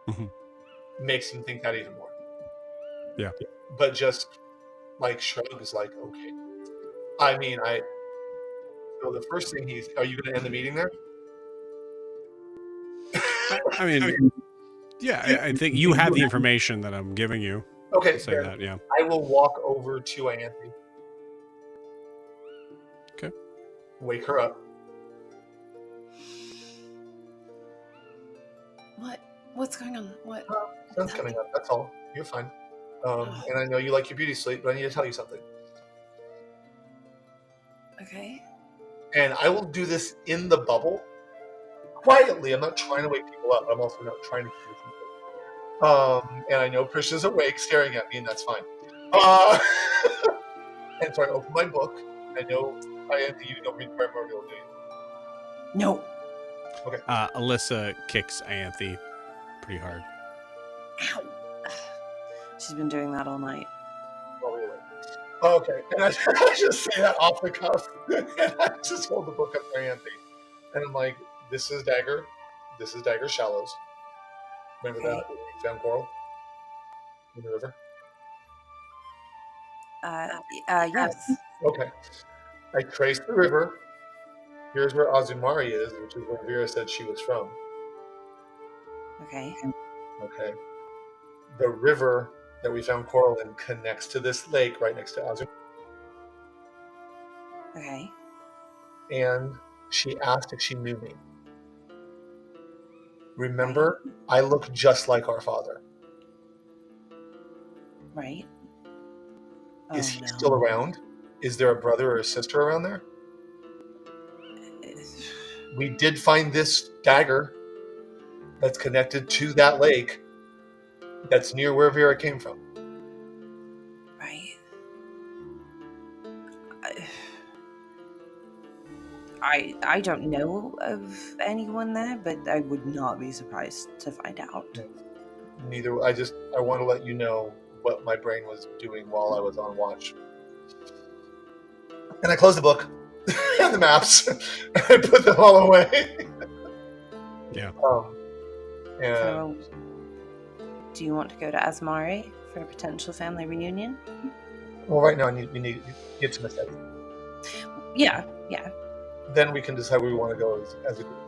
Ianthe. Makes him think that even more. Yeah. But just like shrugs, like, okay. I mean, so the first thing are you going to end the meeting there? I mean, yeah, I think you have the information that I'm giving you. Okay, I'll say that, yeah. I will walk over to Ianthe. Okay. Wake her up. What's going on? What? Sun's coming up, that's all. You're fine. And I know you like your beauty sleep, but I need to tell you something. Okay. And I will do this in the bubble. Quietly. I'm not trying to wake people up. I'm also not trying to keep people. And I know Krishna's awake, staring at me, and that's fine. And so I open my book. I know, Ianthe, you don't read primordial, do you? No. Okay. Alyssa kicks Ianthe pretty hard. Ow. She's been doing that all night. Okay. And I just say that off the cuff. And I just hold the book up to Ianthe. And I'm like, this is Dagger. This is Dagger Shallows. Remember that? Found Coral? In the river? Yes. Okay. I traced the river. Here's where Azumari is, which is where Vera said she was from. Okay. Okay. The river that we found Coral in connects to this lake right next to Azumari. Okay. And she asked if she knew me. Remember, I look just like our father. Right. Is he still around? Is there a brother or a sister around there? We did find this dagger that's connected to that lake that's near where Vera came from. Right. I don't know of anyone there, but I would not be surprised to find out. Neither. I want to let you know what my brain was doing while I was on watch. And I closed the book and the maps and I put them all away. Yeah. So, do you want to go to Asmari for a potential family reunion? Well, right now we need to get to Messetti. Yeah. Then we can decide where we want to go as a group.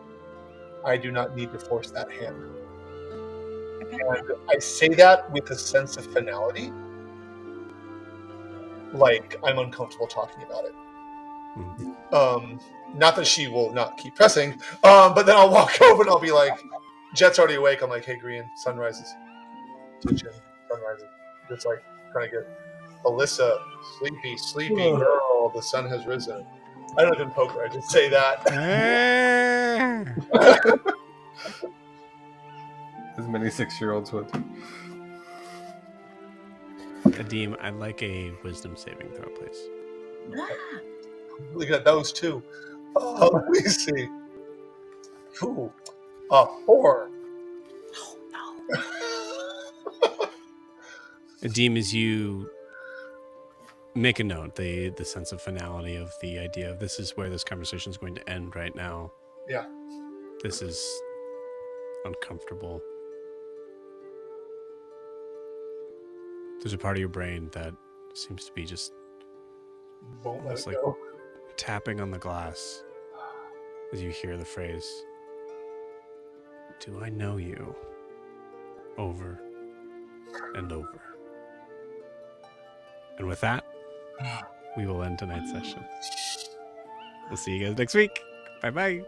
I do not need to force that hand. Okay. And I say that with a sense of finality. Like, I'm uncomfortable talking about it. Not that she will not keep pressing, but then I'll walk over and I'll be like, Jet's already awake. I'm like, hey, Green, sun rises. Kitchen, sun rises. Just like trying to get Alyssa, sleepy girl, the sun has risen. I don't even poke her, I just say that. As many 6-year-olds would. Adim, I'd like a wisdom saving throw, please. Look at those two. Let me see. Ooh, 4. Adim, as you make a note, the sense of finality of the idea of this is where this conversation is going to end right now. Yeah. This is uncomfortable. There's a part of your brain that seems to be just Won't let it like go. tapping on the glass as you hear the phrase, "Do I know you?" over and over And with that, we will end tonight's session. We'll see you guys next week. Bye bye.